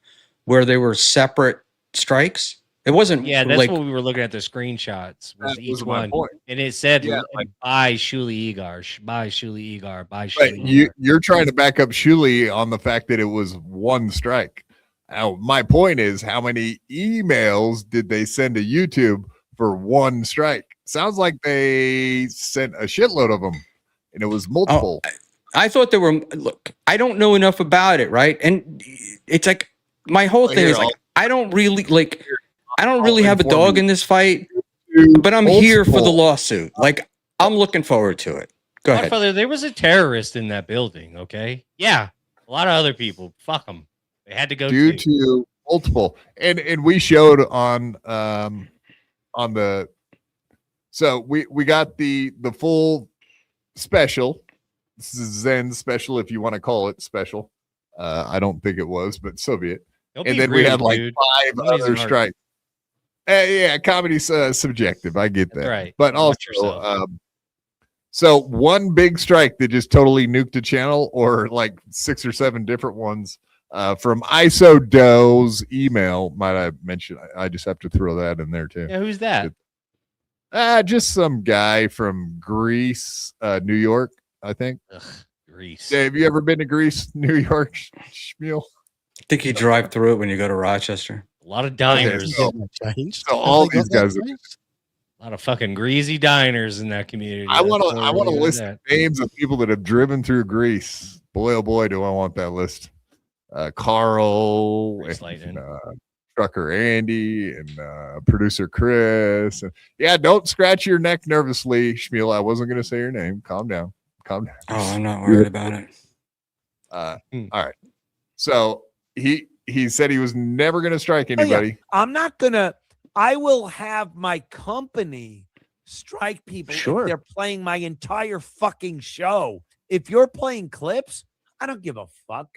where they were separate strikes? It wasn't. Yeah, that's like, what we were looking at the screenshots. Was That each was my one, point. and it said Yeah, like- by Shuli Egar, by Shuli Egar, by But Shuli. Egar. you're trying to back up Shuli on the fact that it was one strike. Now, my point is, how many emails did they send to YouTube for one strike? Sounds like they sent a shitload of them, and it was multiple. I thought there were. Look, I don't know enough about it, right? And it's like my whole Well, thing here, is like I don't really I'll have a inform dog you. in this fight, but I'm here for the lawsuit. Like I'm looking forward to it. Go ahead. Godfather, there was a terrorist in that building. Okay, yeah, a lot of other people. Fuck them. They had to go due too. to multiple, and we showed on the. So we got the full special. This is Zen special, if you want to call it special. I don't think it was, but so be it. Don't And be then we rude, had like dude. 5 Nobody's other an artist. strikes. Yeah, comedy's subjective. I get That's that. right. But Watch also, yourself. so one big strike that just totally nuked a channel, or like 6 or 7 different ones from ISO Doe's email. Might I mention? I just have to throw that in there too. Yeah, who's that? Just some guy from Greece, New York, I think. Ugh, Greece. Have you ever been to Greece, New York, Schmuel? I think you drive through it when you go to Rochester. A lot of diners. so- Changed. So all these guys are A lot of fucking greasy diners in that community. I want That's to. where I want to we list at. names of people that have driven through Greece. Boy, oh boy, do I want that list. Carl, Grease and, lightning. trucker Andy, and producer Chris. And yeah, don't scratch your neck nervously, Schmuel. I wasn't going to say your name. Calm down. Calm down. Oh, I'm not worried about it. All right. So he said he was never going to strike yeah. anybody. I'm not gonna. I will have my company strike people Sure. if they're playing my entire fucking show. If you're playing clips, I don't give a fuck.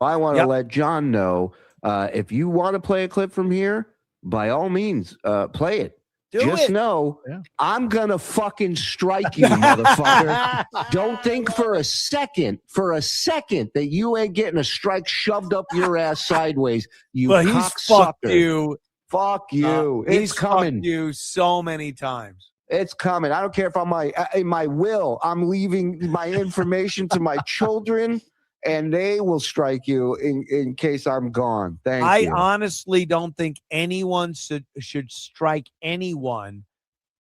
I want to Yep. let John know if you want to play a clip from here, by all means, play it. Do Just it. know Yeah. I'm gonna fucking strike you, motherfucker. Don't think for a second that you ain't getting a strike shoved up your ass sideways. You But he's fucked cocksucker. you. Fuck you. He's It's coming. fucked you so many times. It's coming. I don't care if I'm in my will. I'm leaving my information to my children, and they will strike you in case I'm gone. Thank I you. honestly don't think anyone should strike anyone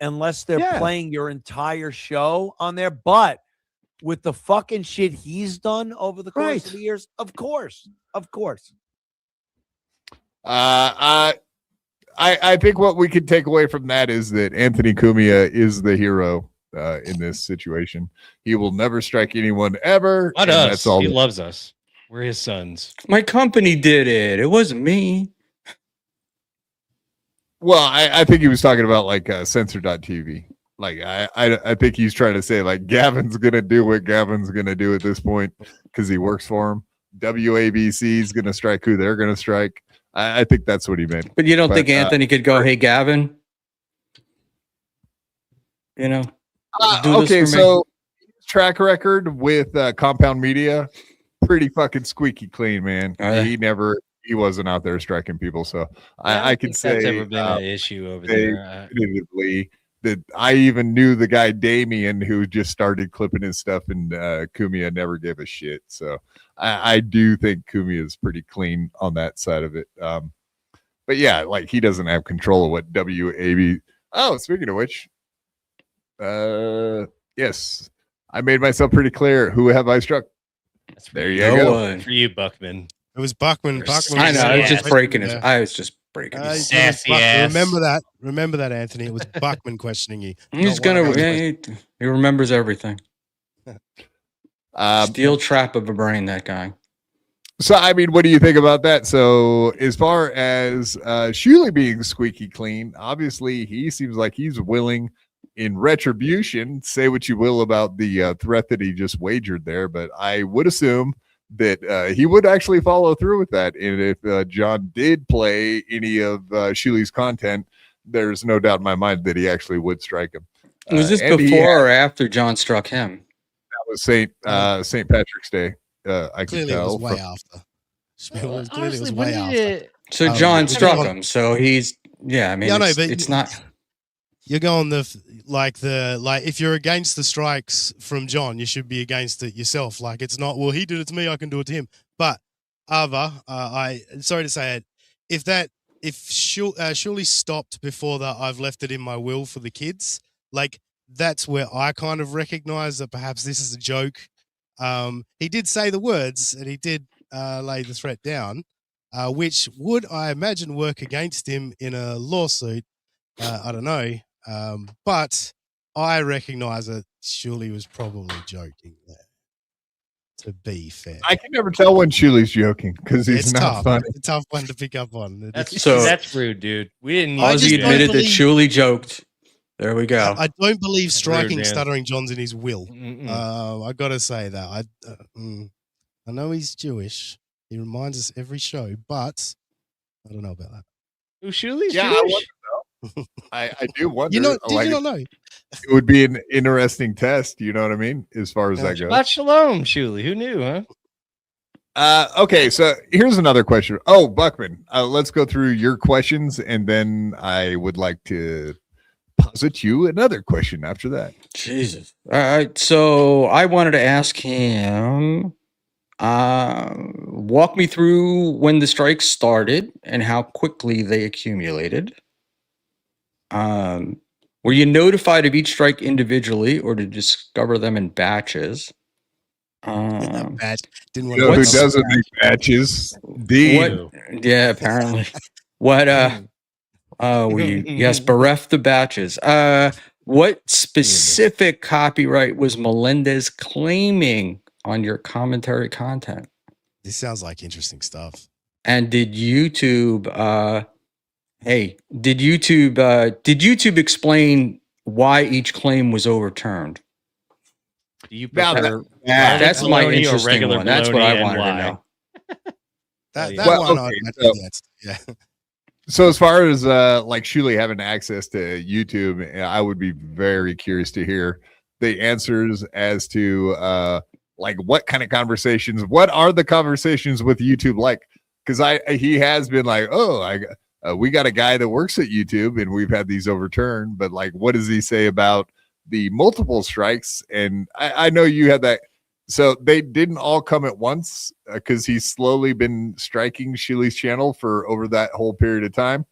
unless they're Yeah. playing your entire show on there. But with the fucking shit he's done over the course Right. of the years, of course. I think what we could take away from that is that Anthony Cumia is the hero in this situation. He will never strike anyone ever. Not and us. That's all. He loves us. We're his sons. My company did it. It wasn't me. Well, I think he was talking about like censor.tv. Like I think he's trying to say like Gavin's gonna do what Gavin's gonna do at this point because he works for him. WABC is gonna strike who they're gonna strike. I think that's what he meant. But you don't But, think Anthony could go, hey, Gavin? You know? do this Okay, for me? so track record with Compound Media, pretty fucking squeaky clean, man. Are they? He wasn't out there striking people. So Yeah, I don't can think that's say ever been an issue over they- there. definitively that I even knew the guy Damien who just started clipping his stuff, and Kumia never gave a shit. So I do think Kumia is pretty clean on that side of it. But yeah, like he doesn't have control of what WAB. Oh, speaking of which, yes, I made myself pretty clear. Who have I struck? That's There you No go. one. for you, Buckman. It was Buckman. You're Buckman. I know. I was Yeah. just breaking his. Yeah. I was just breaking Uh, his. it was Sassy Buck- ass. Remember that, Anthony. It was Buckman questioning you. He's not one gonna. of us Yeah, he remembers everything. Um, Steel trap of a brain. That guy. So, I mean, what do you think about that? So, as far as Schmuel being squeaky clean, obviously he seems like he's willing in retribution. Say what you will about the threat that he just wagered there, but I would assume that he would actually follow through with that. And if John did play any of Schmuel's content, there's no doubt in my mind that he actually would strike him. Was this and he before or after John struck him? That was St. Patrick's Day. I could Clearly, it tell. was way after. Clearly, it Honestly, was when way did after. it? So John struck him. So he's I mean, Yeah, I know, it's, but it's not. You're going like if you're against the strikes from John, you should be against it yourself. Like it's not, well, he did it to me, I can do it to him. But Ava, sorry to say it, if surely stopped before that, I've left it in my will for the kids. Like that's where I kind of recognize that perhaps this is a joke. He did say the words and he did lay the threat down, which would, I imagine, work against him in a lawsuit. I don't know. But I recognize that Schmuel was probably joking there, to be fair. I can never tell when Schmuel's joking because he's It's not tough. funny. It's a tough one to pick up on. That's rude, dude. We didn't. I just Aussie don't admitted that believe- Schmuel joked. There we go. I don't believe striking man. Stuttering John's in his will. Mm-mm. I got to say that. I know he's Jewish. He reminds us every show, but I don't know about that. Who Schmuel's Yeah, Jewish? I do wonder. You know, did like, you not know? it would be an interesting test. You know what I mean? As far as that goes. Shabbat shalom, Schmuel. Who knew, huh? Okay, so here's another question. Oh, Buckman, let's go through your questions, and then I would like to posit you another question after that. Jesus. All right. So I wanted to ask him, walk me through when the strikes started and how quickly they accumulated. Were you notified of each strike individually or to discover them in batches? Bad. Didn't You know want who to. doesn't make matches? Dean. What? Yeah, apparently. What? Were you? Yes, bereft the batches. What specific copyright was Melendez claiming on your commentary content? This sounds like interesting stuff. And did YouTube? Did YouTube explain why each claim was overturned? Do you Now prefer That's my bologna or interesting regular one. That's what I bologna wanted and to why? know. That Well, one, okay, I so- yes, yeah. So as far as like Schmuel having access to YouTube, I would be very curious to hear the answers as to like what kind of conversations, what are the conversations with YouTube like? Because he has been like, we got a guy that works at YouTube and we've had these overturned, but like, what does he say about the multiple strikes? And I know you had that. So they didn't all come at once because he's slowly been striking Schmuel's channel for over that whole period of time.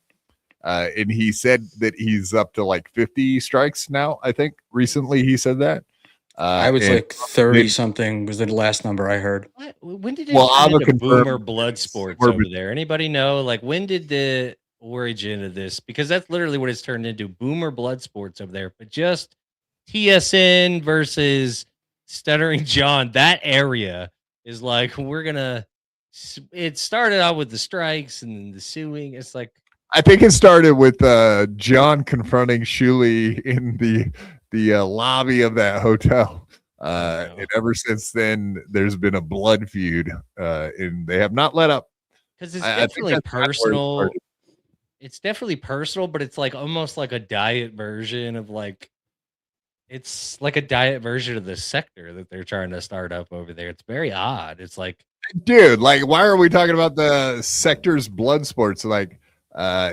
And he said that he's up to like 50 strikes now. I think recently he said that. I was and like 30 something was the last number I heard. What? When did it Well, turn Ava into confirmed Boomer Blood Sports Or- over there? Anybody know? Like, when did the origin of this? Because that's literally what it's turned into, Boomer Blood Sports over there. But just TSN versus Stuttering John, that area is like, it started out with the strikes and the suing. It's like, I think it started with John confronting Schmuel in the lobby of that hotel. And ever since then, there's been a blood feud, and they have not let up. because it's I think definitely that's where it personal. started. It's definitely personal, but it's like almost like a diet version of like, it's like a diet version of the sector that they're trying to start up over there. It's very odd. It's like, Dude, like, why are we talking about the sector's blood sports? Like,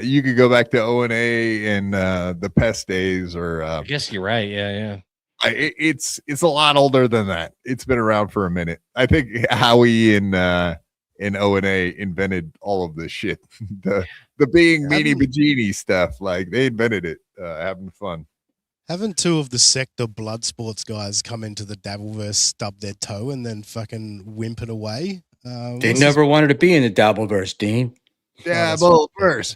you could go back to O&A and the pest days, or I guess you're right. Yeah. it's a lot older than that. It's been around for a minute. I think Howie and O&A invented all of this shit. the being meanie bajini stuff. Like, they invented it. Having fun. Haven't two of the sector blood sports guys come into the Dabbleverse, stub their toe, and then fucking whimper away? They never wanted to be in the Dabbleverse, Dean. Dabble first.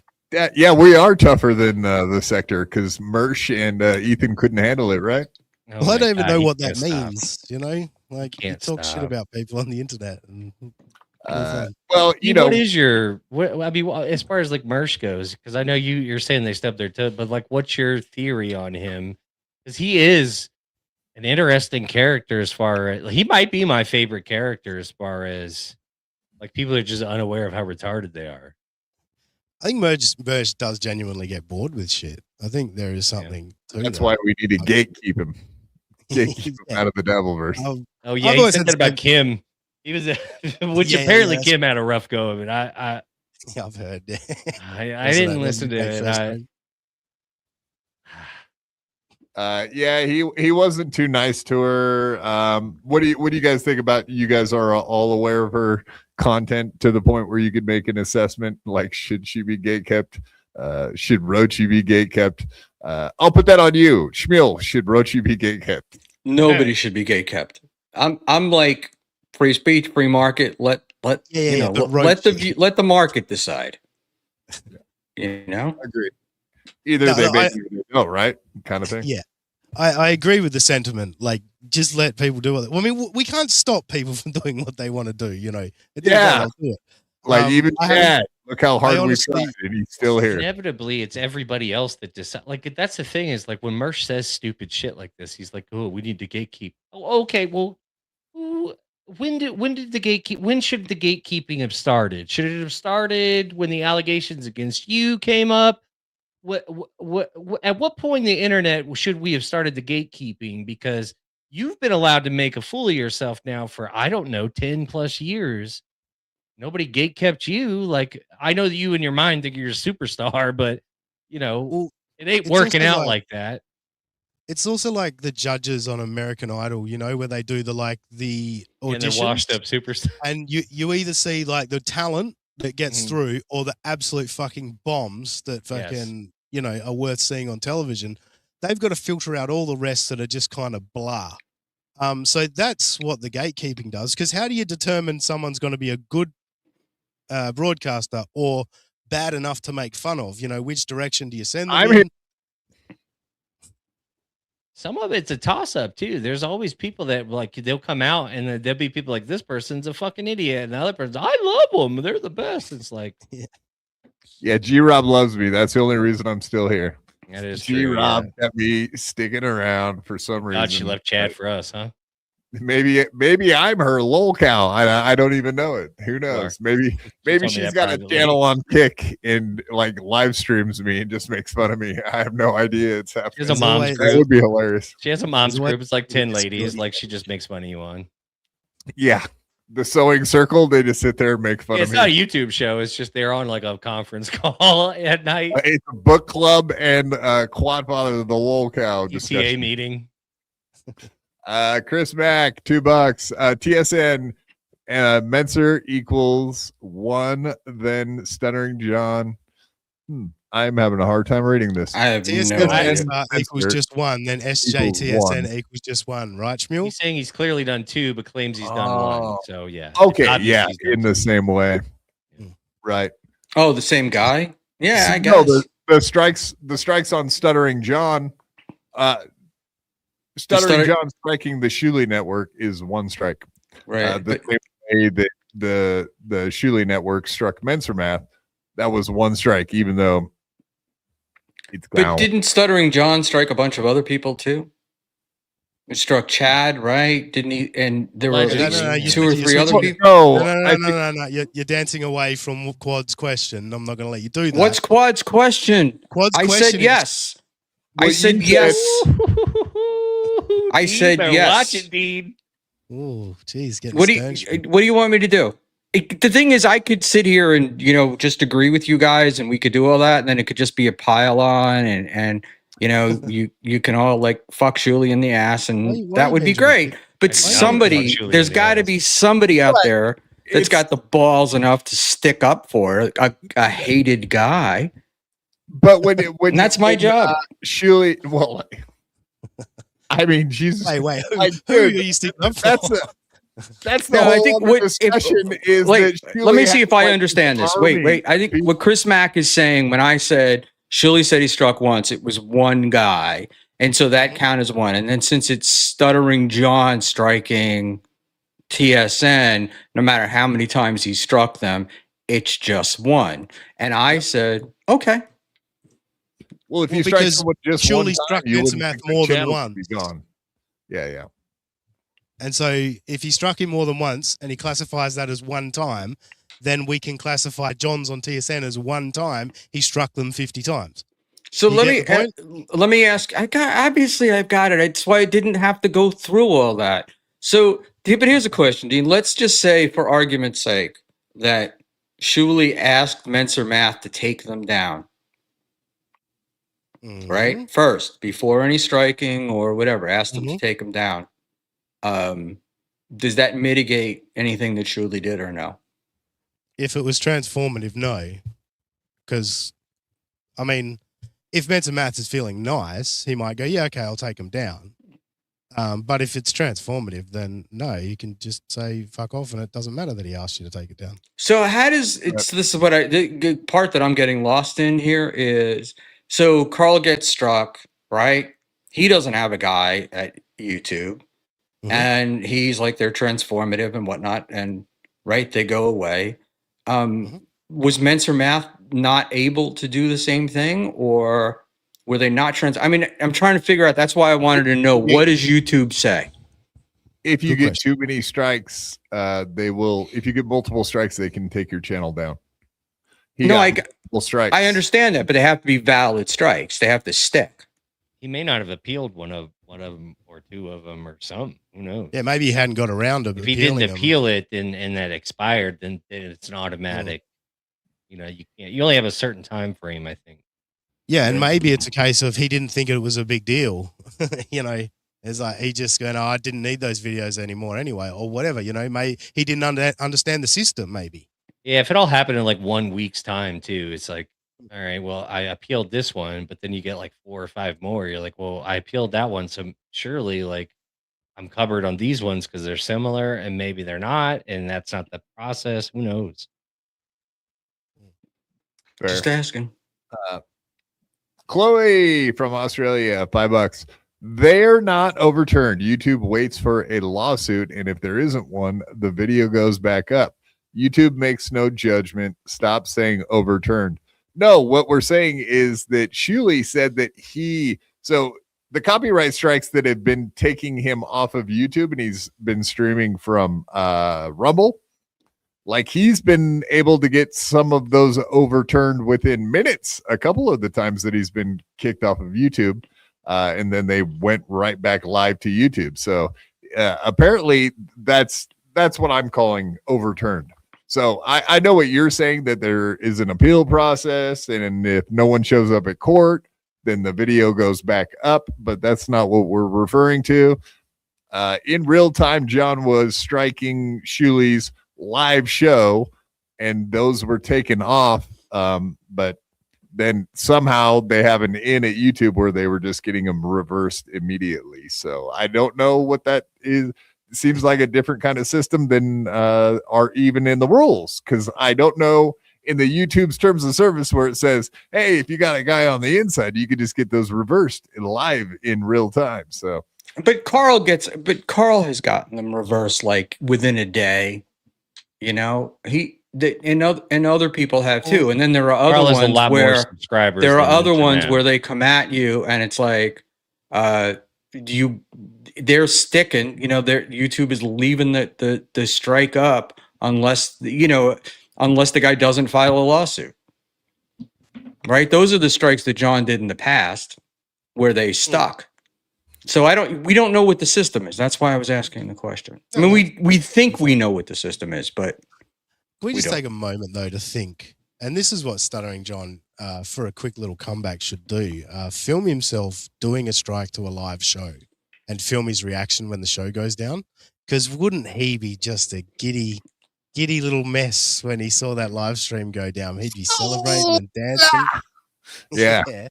Yeah, we are tougher than the sector because Mersh and Ethan couldn't handle it, right? Oh Well, I my don't even God, know you what that can't stop. means. You know, like you Can't talk shit stop. about people on the internet. And Well, you know, what is your what? I mean, as far as like Mersh goes, because I know you're saying they stubbed their toe, but like, what's your theory on him? Because he is an interesting character. As far as he might be my favorite character, as far as like people are just unaware of how retarded they are. I think Merge does genuinely get bored with shit. I think there is something. To that's that. why we need to gatekeep him. Gatekeep him out of the Devilverse. Oh yeah, I've he always said had that the about Kim. He was, which Yeah, apparently yeah, Kim had a rough go of it. Yeah, I've heard. I didn't listen to it. Yeah, he wasn't too nice to her. What do you guys think about? You guys are all aware of her content to the point where you could make an assessment, like should she be gatekept? Should Rochi be gatekept? I'll put that on you, Schmuel. Should Rochi be gatekept? Nobody should be gatekept. I'm like free speech, free market. Let the market decide. You know, Agreed. Either they make it or they don't, right? Kind of thing. Yeah, I agree with the sentiment. Like, just let people do it. Well, I mean, we can't stop people from doing what they want to do. You know. Yeah. Do it. Like even Chad, look how hard we honestly- tried, and he's still here. Inevitably, it's everybody else that decide. Like that's the thing is like when Mersh says stupid shit like this, he's like, "Oh, we need to gatekeep." Oh, okay. Well, when should the gatekeeping have started? Should it have started when the allegations against you came up? At what point in the internet should we have started the gatekeeping? Because you've been allowed to make a fool of yourself now for, I don't know, 10 plus years. Nobody gatekept you. Like, I know that you in your mind think you're a superstar, but you know, it ain't working out like that. It's also like the judges on American Idol, you know, where they do the auditions. And they're washed up superstars. And you either see like the talent that gets through or the absolute fucking bombs that fucking, you know, are worth seeing on television. They've got to filter out all the rest that are just kind of blah. So that's what the gatekeeping does. Because how do you determine someone's going to be a good broadcaster or bad enough to make fun of? You know, which direction do you send them in? Some of it's a toss up too. There's always people that like they'll come out and then there'll be people like this person's a fucking idiot and the other person, I love them. They're the best. It's like, yeah, G-Rob loves me. That's the only reason I'm still here. That is G-Rob kept me sticking around for some reason. God, she left Chad for us, huh? Maybe I'm her lol cow. I don't even know it. Who knows? Maybe she's got a channel on Kick and like live streams me and just makes fun of me. I have no idea it's happening. She has a mom's That group. would be hilarious. She has a mom's group. It's like 10 ladies. Like she just makes fun of you on. Yeah. The sewing circle, they just sit there and make fun of It's me. not a YouTube show. It's just they're on like a conference call at night. It's a book club and Quad Father the lol cow UTA discussion. meeting. Chris Mack, $2. TSN Menser equals 1, then Stuttering John. I'm having a hard time reading this. I have no TSN idea. equals just 1, then SJTSN equals just 1, right, Schmuel? He's saying he's clearly done 2, but claims he's done 1. So yeah. Okay, Obviously yeah, he's done in 2. the same way. Right. Oh, the same guy? Yeah, I No, guess. the strikes on Stuttering John. Stuttering John striking the Shuley network is 1 strike. Right. The same way that the Shuley network struck Mensermath, that was 1 strike, even though it's But didn't Stuttering John strike a bunch of other people too? It struck Chad, right? Didn't he? And there were at least 2 or 3 other people. No. You're dancing away from Quad's question. I'm not going to let you do that. What's Quad's question? Quad's I question said yes. I said yes. I said yes. Watch it, Dean. Oh, geez. What do you want me to do? The thing is, I could sit here and just agree with you guys, and we could do all that, and then it could just be a pile on, and you can all like fuck Shuley in the ass, and that would be great. But there's got to be somebody out there that's got the balls enough to stick up for a hated guy. But when and that's my job. Shuley, well, I mean, Jesus. Wait. Who are you sticking up for? That's the whole discussion is that let me see if I understand this. Wait. I think what Chris Mack is saying when I said Shuley said he struck once, it was 1 guy. And so that count as 1. And then since it's Stuttering John striking TSN, no matter how many times he struck them, it's just one. And I said, okay. Well, if Well, you strike because someone just surely one struck time, you Benson wouldn't Math think the more than channel would once. be gone. Yeah. And so if he struck him more than once and he classifies that as one time, then we can classify John's on TSN as one time. He struck them 50 times. So You let get the me let me ask. I've got it. That's why I didn't have to go through all that. So, but here's a question, Dean. Let's just say, for argument's sake, that Schmuel asked Menser Math to take them down, Mhm. right? First, before any striking or whatever, asked them to Mhm. take them down. Does that mitigate anything that Schmuel did or no? If it was transformative, no. Because, I mean, if Mensa Maths is feeling nice, he might go, yeah, okay, I'll take him down. But if it's transformative, then no, you can just say fuck off, and it doesn't matter that he asked you to take it down. So how does it's this is what the part that I'm getting lost in here is, so Carl gets struck, right? He doesn't have a guy at YouTube, and he's like, they're transformative and whatnot, and right, they go away. Was Menser Math not able to do the same thing, or were they not I mean, I'm trying to figure out. That's why I wanted to know, what does YouTube say? If you get too many strikes, they will. If you get multiple strikes, they can take your channel down. Multiple strikes. I understand that, but they have to be valid strikes. They have to stick. He may not have appealed one of them or two of them or something. Who knows? Yeah, maybe he hadn't got around to If he didn't appeal it and that expired, then it's an automatic. You know, you only have a certain time frame, I think. Yeah, and maybe it's a case of he didn't think it was a big deal. You know, it's like he just going, I didn't need those videos anymore anyway, or whatever. You know, he didn't understand the system, maybe. Yeah, if it all happened in like 1 week's time too, it's like, all right, well, I appealed this one, but then you get like 4 or 5 more. You're like, well, I appealed that one, so surely like I'm covered on these ones because they're similar, and maybe they're not, and that's not the process. Who knows? Fair. Just asking. Chloe from Australia, $5. They're not overturned. YouTube waits for a lawsuit, and if there isn't one, the video goes back up. YouTube makes no judgment. Stop saying overturned. No, what we're saying is that Schmuel said that so the copyright strikes that have been taking him off of YouTube, and he's been streaming from Rumble, like he's been able to get some of those overturned within minutes, a couple of the times that he's been kicked off of YouTube, and then they went right back live to YouTube. So apparently that's what I'm calling overturned. So I know what you're saying, that there is an appeal process, and if no one shows up at court, then the video goes back up, but that's not what we're referring to. In real time, John was striking Schmuel's live show, and those were taken off, but then somehow they have an in at YouTube where they were just getting them reversed immediately. So I don't know what that is. It seems like a different kind of system than are even in the rules, because I don't know in the YouTube's terms of service where it says, hey, if you got a guy on the inside, you could just get those reversed live in real time. So But Carl has gotten them reversed like within a day. You know, and other people have too. And then there are other ones where subscribers. There are other ones where they come at you and it's like, they're sticking. You know, YouTube is leaving the strike up unless the guy doesn't file a lawsuit. Right? Those are the strikes that John did in the past where they stuck. So we don't know what the system is. That's why I was asking the question. I mean, we think we know what the system is, but we just take a moment though to think, and this is what Stuttering John, for a quick little comeback, should do: film himself doing a strike to a live show, and film his reaction when the show goes down. Because wouldn't he be just a giddy little mess when he saw that live stream go down? He'd be celebrating and dancing. Yeah.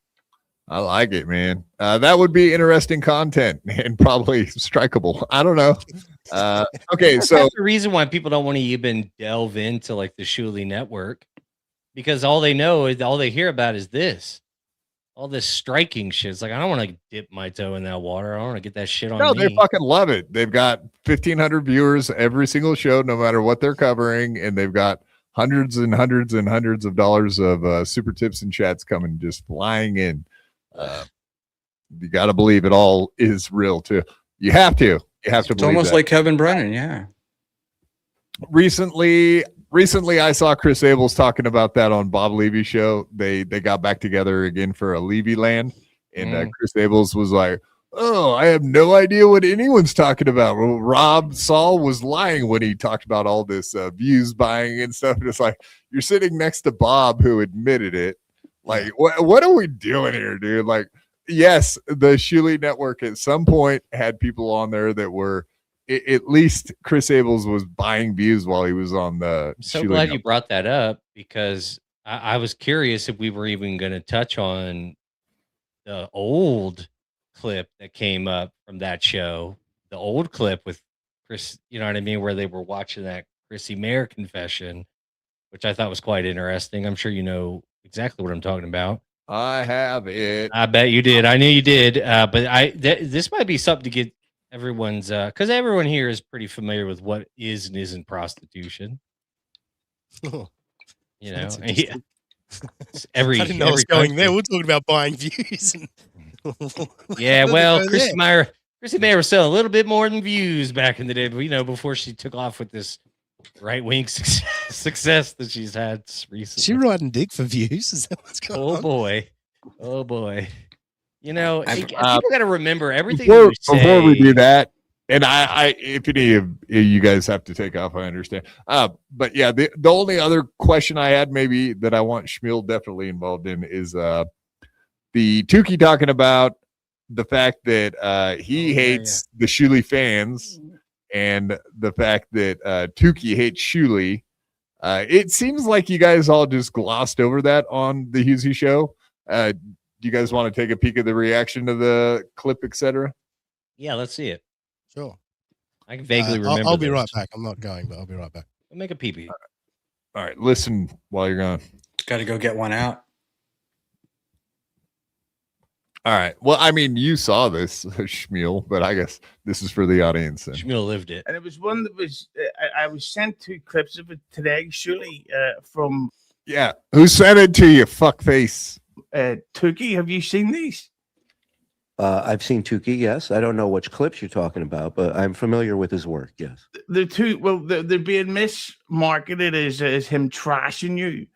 I like it, man. That would be interesting content and probably strikeable. I don't know. Okay, so that's the reason why people don't want to even delve into like the Schmuel network, because all they hear about is this. all this striking shit. It's like, I don't want to dip my toe in that water. I want to get that shit on No, me. they fucking love it. They've got 1,500 viewers every single show, no matter what they're covering, and they've got hundreds and hundreds and hundreds of dollars of super tips and chats coming, just flying in. You got to believe it all is real too. You have to. You have to It's believe almost that. like Kevin Brennan. Yeah. Recently, I saw Chris Abels talking about that on Bob Levy's show. They got back together again for a Levy Land, and Chris Abels was like, "Oh, I have no idea what anyone's talking about." Well, Rob Saul was lying when he talked about all this views buying and stuff. And it's like, you're sitting next to Bob, who admitted it. Like, what are we doing here, dude? Like, yes, the Schmuel Network at some point had people on there that were. At least Chris Abels was buying views while he was on the. I'm so Schmuel glad you Network. brought that up, because I was curious if we were even going to touch on the old clip that came up from that show, the old clip with Chris, you know what I mean, where they were watching that Chrissy Mayer confession, which I thought was quite interesting. I'm sure you know exactly what I'm talking about. I have it. I bet you did. I knew you did. But this might be something to get everyone's, because everyone here is pretty familiar with what is and isn't prostitution. Oh, You know, that's yeah. interesting. Every I didn't know I was every going there. country. We're talking about buying views. And Yeah, Where did it well, go Chrissy there? Mayer was selling a little bit more than views back in the day, but you know, before she took off with this right-wing success that she's had recently. She riding dick for views? Is that what's going Oh on? boy, oh boy. You know, I've- people got to remember everything Before you say. we do that, and I if any of you guys have to take off, I understand. But yeah, the only other question I had, maybe that I want Schmuel definitely involved in, is the Tukey talking about the fact that he hates the Schmuel fans, and the fact that Tukey hates Schmuel. It seems like you guys all just glossed over that on the Husey show. Do you guys want to take a peek at the reaction to the clip, etc.? Yeah, let's see it. Sure. I can vaguely remember. I'll be this. right back. I'm not going, but I'll be right back. We'll make a pee-pee. All right, listen while you're gone. Got to go get one out. All right. Well, I mean, you saw this, Schmuel, but I guess this is for the audience. Then. Schmuel lived it. And it was one that was I was sent 2 clips of it today, surely from Yeah. Who sent it to you, fuckface? Tukey. Have you seen these? I've seen Tukey, yes. I don't know which clips you're talking about, but I'm familiar with his work, yes. The two, well, they're being mismarketed as him trashing you,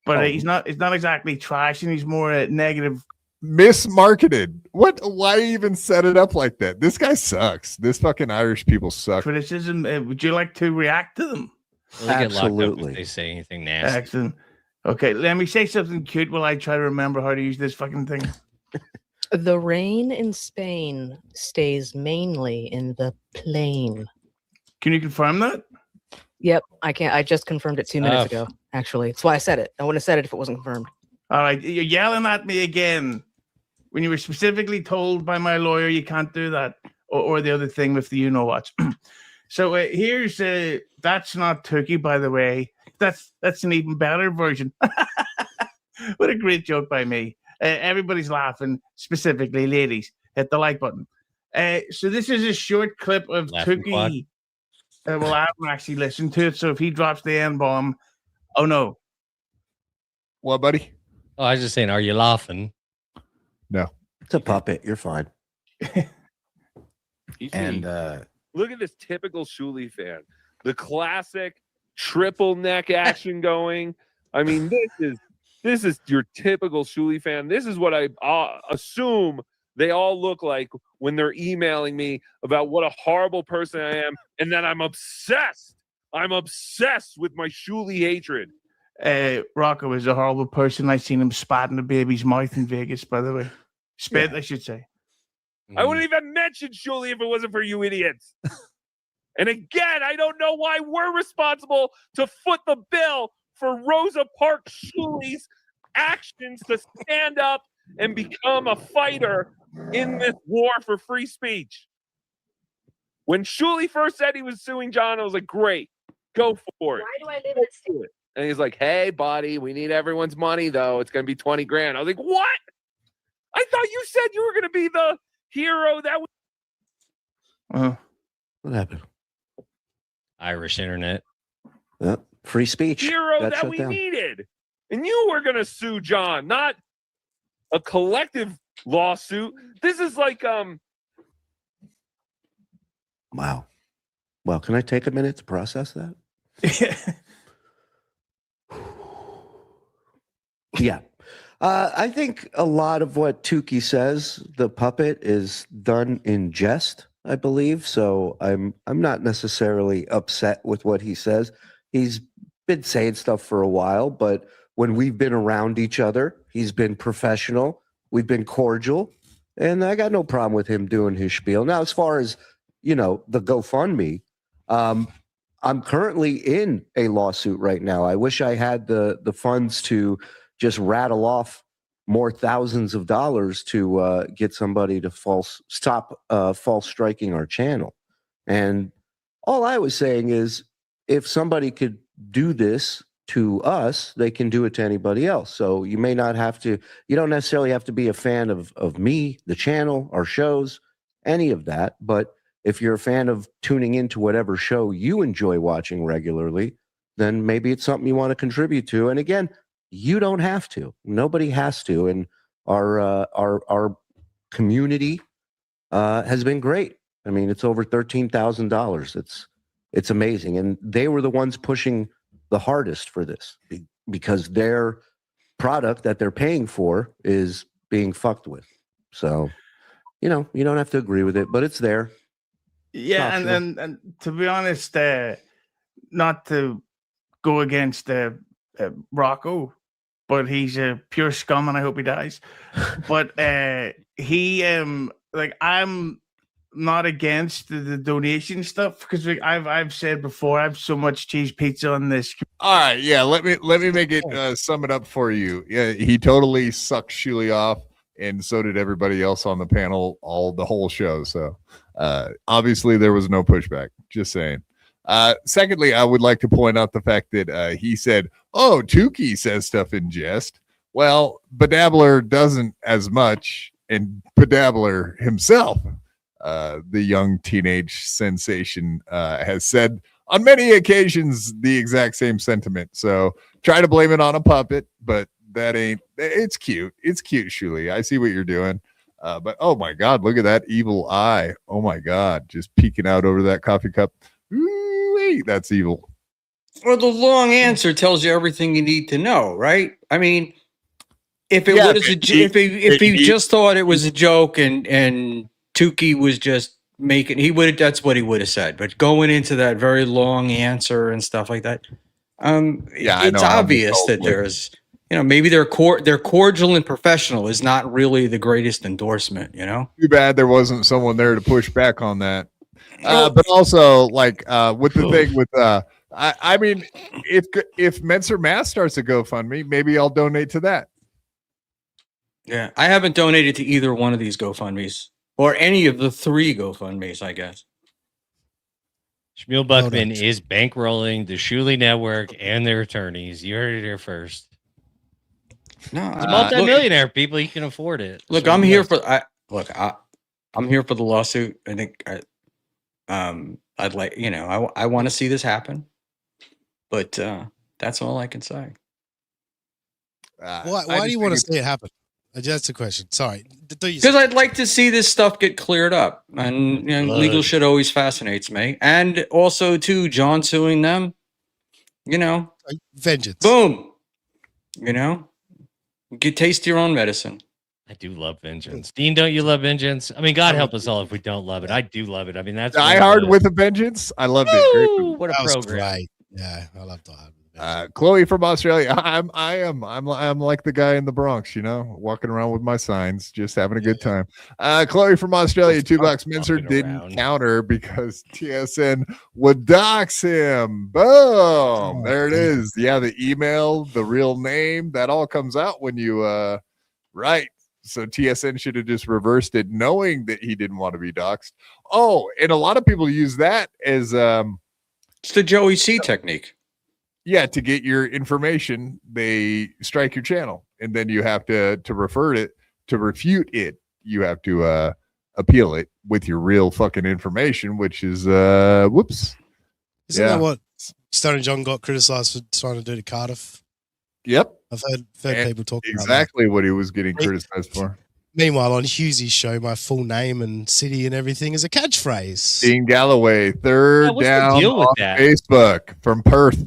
but he's not. It's not exactly trashing. He's more negative. Mismarketed. What? Why even set it up like that? This guy sucks. This fucking Irish people suck. Criticism. Would you like to react to them? They'll get locked up Absolutely. if they say anything nasty. Excellent. Okay, let me say something cute while I try to remember how to use this fucking thing. The rain in Spain stays mainly in the plain. Can you confirm that? Yep, I can't. I just confirmed it 2 minutes Tough. ago. Actually, that's why I said it. I wouldn't have said it if it wasn't confirmed. All right, you're yelling at me again when you were specifically told by my lawyer you can't do that, or the other thing with the you know what. So here's that's not Turkey, by the way. That's an even better version. What a great joke by me. Everybody's laughing, specifically ladies. Hit the like button. So this is a short clip of Laughing quad. Tukey. Well, I haven't actually listened to it, so if he drops the N-bomb, oh no. What, buddy? Oh, I was just saying, are you laughing? No. It's a puppet. You're fine. And Look at this typical Schmuel fan. The classic triple neck action going. I mean, this is your typical Schmuel fan. This is what I assume they all look like when they're emailing me about what a horrible person I am, and that I'm obsessed. I'm obsessed with my Schmuel hatred. Rocco is a horrible person. I seen him spat in the baby's mouth in Vegas, by the way. Spit, I should say. I wouldn't even mention Schmuel if it wasn't for you idiots. And again, I don't know why we're responsible to foot the bill for Rosa Parks Schmuel's actions to stand up and become a fighter in this war for free speech. When Schmuel first said he was suing John, I was like, great, go for it. Why do I live in Go for it. And he's like, hey, buddy, we need everyone's money, though. It's going to be 20 grand. I was like, what? I thought you said you were going to be the hero that we. What happened? Irish internet. Free speech. Hero Got that shut we down. needed. And you were going to sue John, not a collective lawsuit. This is like, Wow. Well, can I take a minute to process that? Yeah. I think a lot of what Tukey says, the puppet, is done in jest, I believe. So I'm not necessarily upset with what he says. He's been saying stuff for a while, but when we've been around each other, he's been professional. We've been cordial, and I got no problem with him doing his spiel. Now, as far as, the GoFundMe, I'm currently in a lawsuit right now. I wish I had the funds to just rattle off more thousands of dollars to get somebody to stop false striking our channel. And all I was saying is, if somebody could do this to us, they can do it to anybody else. So you don't necessarily have to be a fan of me, the channel, our shows, any of that. But if you're a fan of tuning into whatever show you enjoy watching regularly, then maybe it's something you want to contribute to. And again, you don't have to. Nobody has to. And our community has been great. I mean, it's over $13,000. It's amazing. And they were the ones pushing the hardest for this because their product that they're paying for is being fucked with. So, you don't have to agree with it, but it's there. Yeah, and to be honest, not to go against Rocco, but he's a pure scum, and I hope he dies. But I'm not against the donation stuff because I've said before, I have so much cheese pizza on this. All right, yeah. Let me make it sum it up for you. Yeah, he totally sucked Shuli off, and so did everybody else on the panel, the whole show. So obviously there was no pushback. Just saying. Secondly, I would like to point out the fact that he said, "Oh, Tukey says stuff in jest." Well, Bedabbler doesn't as much, and Bedabbler himself, the young teenage sensation, has said on many occasions the exact same sentiment. So try to blame it on a puppet, but that ain't. It's cute. It's cute, Shuli. I see what you're doing. But oh my God, look at that evil eye. Oh my God, just peeking out over that coffee cup. Ooh, that's evil. Well, the long answer tells you everything you need to know, right? I mean, if it was if he just thought it was a joke and Tukey was just making, that's what he would have said. But going into that very long answer and stuff like that, it's obvious that there's, maybe they're cordial and professional is not really the greatest endorsement, Too bad there wasn't someone there to push back on that. But also, with the thing with, I mean, if Menser Math starts a GoFundMe, maybe I'll donate to that. Yeah, I haven't donated to either one of these GoFundMes or any of the 3 GoFundMes, I guess. Schmuel Buckman is bankrolling the Shuli Network and their attorneys. You heard it here first. No, he's a multi-millionaire. People, he can afford it. Look, I'm here for. I'm here for the lawsuit. I think I'd like, I want to see this happen, but that's all I can say. Why do you want to see it happen? That's the question. Sorry, because I'd like to see this stuff get cleared up, and legal shit always fascinates me. And also, too, John suing them. Vengeance. Boom. Get taste your own medicine. I do love vengeance. Dean, don't you love vengeance? I mean, God help us all if we don't love it. I do love it. I mean, that's Die Hard with a Vengeance. I loved it. Great. What a program! Great. Yeah, I love Die Hard. Chloe from Australia. I'm like the guy in the Bronx, walking around with my signs, just having a good time. Chloe from Australia, $2. Menser didn't counter because TSN would dox him. Boom. There it is. Yeah, the email, the real name, that all comes out when you right. So TSN should have just reversed it, knowing that he didn't want to be doxxed. Oh, and a lot of people use that as it's the Joey C technique. Yeah, to get your information, they strike your channel, and then you have to refer it to refute it, you have to appeal it with your real fucking information, which is whoops. Isn't that what Stone and John got criticized for trying to do to Cardiff? Yep. I've heard people talk about exactly what he was getting criticized for. Meanwhile, on Hughesy's show, my full name and city and everything is a catchphrase. Dean Galloway, third what's the down deal with on that? Facebook from Perth.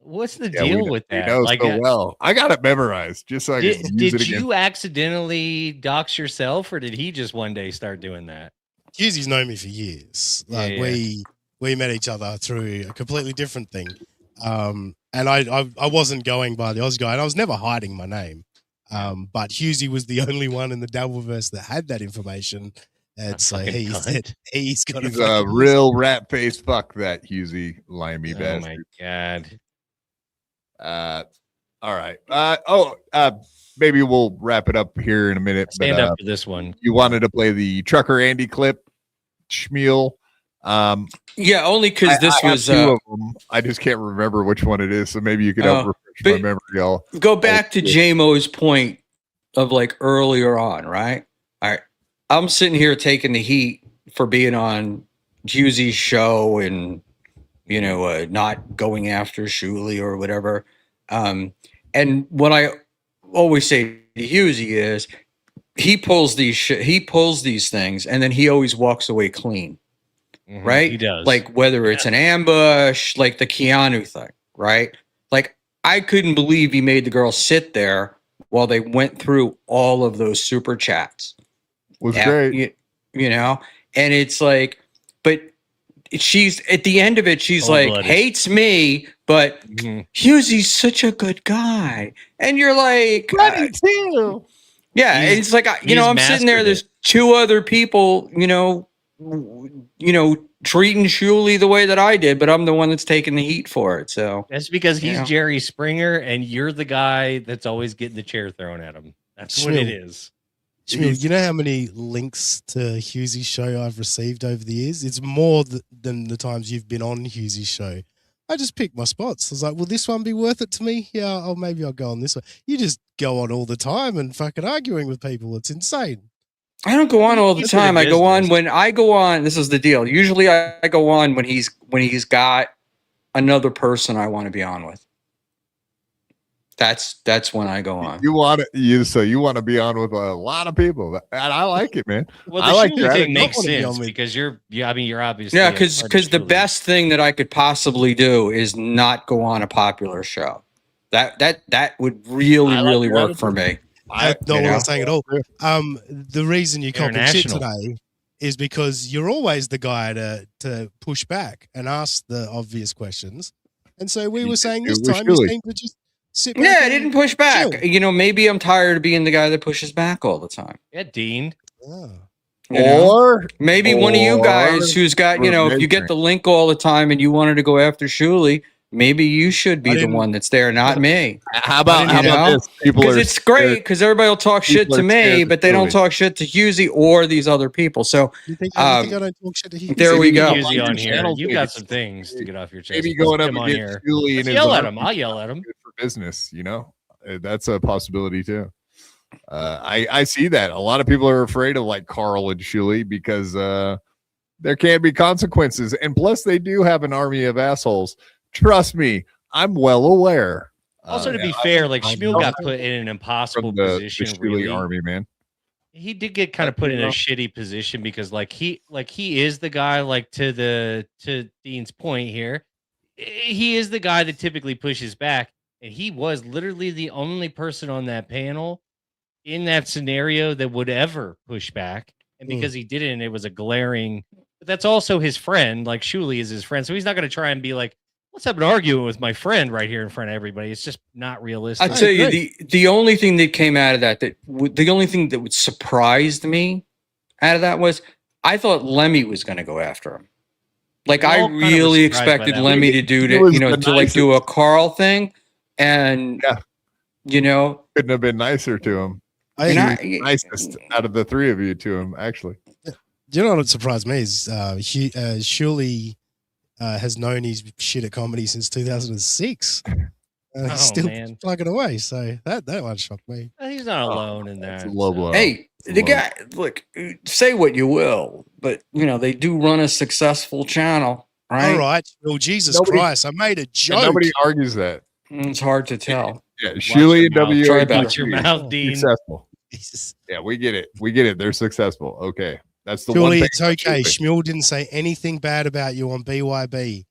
What's the Yeah, deal we with that? know Like, so well. I got it memorized just so I can use did it again. you accidentally dox yourself, or did he just one day start doing that? Hughesy's known me for years. Like we met each other through a completely different thing. And I wasn't going by the Aussie guy, and I was never hiding my name. But Hughesy was the only one in the Dabbleverse that had that information. And so he's got a real rat face fuck, that Husey limey bastard. Oh my god. All right. Maybe we'll wrap it up here in a minute. Stand up for this one. You wanted to play the Trucker Andy clip, Schmuel. Yeah, only because this was. Two of them. I just can't remember which one it is, so maybe you could help refresh my memory, y'all. Go back to JMO's point of like earlier on, right? All right. I'm sitting here taking the heat for being on Hughesy's show and, not going after Schmuel or whatever. And what I always say to Hughesy is he pulls these things and then he always walks away clean. Mm-hmm, right? He does. Like whether it's an ambush, like the Keanu thing, right? Like I couldn't believe he made the girl sit there while they went through all of those super chats. Was great. And it's like, but she's at the end of it, she's like, hates me, but Hughesy's such a good guy. And you're like, too. Yeah, it's like, I'm sitting there, there's two other people, treating Schmuel the way that I did, but I'm the one that's taking the heat for it. So that's because he's Jerry Springer and you're the guy that's always getting the chair thrown at him. That's what it is. Schmuel, you know how many links to Hughesy's show I've received over the years? It's more than the times you've been on Hughesy's show. I just picked my spots. I was like, will this one be worth it to me? Yeah, maybe I'll go on this one. You just go on all the time and fucking arguing with people. It's insane. I don't go on all the time. I go on when I go on. This is the deal. Usually I go on when he's got another person I want to be on with. That's when I go on. You want to be on with a lot of people, and I like it, man. Well, the I like Schmuel thing it. makes sense because you're obviously because the best thing that I could possibly do is not go on a popular show. That would really work for me. I don't know what I'm saying at all. The reason you cop shit today is because you're always the guy to push back and ask the obvious questions. And so we were saying this time you seem to just sit back. Yeah, I didn't push back. Chill. Maybe I'm tired of being the guy that pushes back all the time. Yeah, Dean. Or maybe one of you guys who's got, if you get the link all the time and you wanted to go after Schmuel, maybe you should be the one that's there, not me. How about this? Because it's great because everybody will talk shit to me, but they don't talk shit to Hughezy or these other people. So you think I don't talk shit to Hughezy? There we go. Hughezy on here. You got some things to get off your chest. Maybe going up on against here. Julie and yell at him. I'll yell at him. Good for business, that's a possibility too. I see that a lot of people are afraid of like Carl and Schmuel because there can be consequences, and plus they do have an army of assholes. Trust me, I'm well aware. Also, to be fair, like Schmuel got put in an impossible position. The really. army, man. He did get kind of put in a shitty position because, he is the guy. Like to Dean's point here, he is the guy that typically pushes back, and he was literally the only person on that panel in that scenario that would ever push back. And because he didn't, it was a glaring. But that's also his friend. Like Schmuel is his friend, so he's not going to try and be like, let's have an argument with my friend right here in front of everybody. It's just not realistic. I tell you, the only thing that came out of the only thing that surprised me out of that was I thought Lemmy was going to go after him. Like I really expected Lemmy to do do a Carl thing, and couldn't have been nicer to him. Nicest out of the three of you to him, actually. You know what surprised me is Schmuel has known his shit at comedy since 2006. and he's Oh, still man. plugging away. So that one shocked me. He's not alone in That's that. a low blow. Hey, the Low. guy, look, say what you will, but they do run a successful channel, right? All right. Well, Jesus Nobody- Christ, I made a And joke. nobody argues that. It's hard to tell. Yeah, Shuli and your mouth. Try WAB better. Watch your mouth, Dean. successful. Jesus. Yeah, we get it. We get it. They're successful. Okay, that's the one Surely thing. it's okay. about Shuli. Schmuel didn't say anything bad about you on BYB.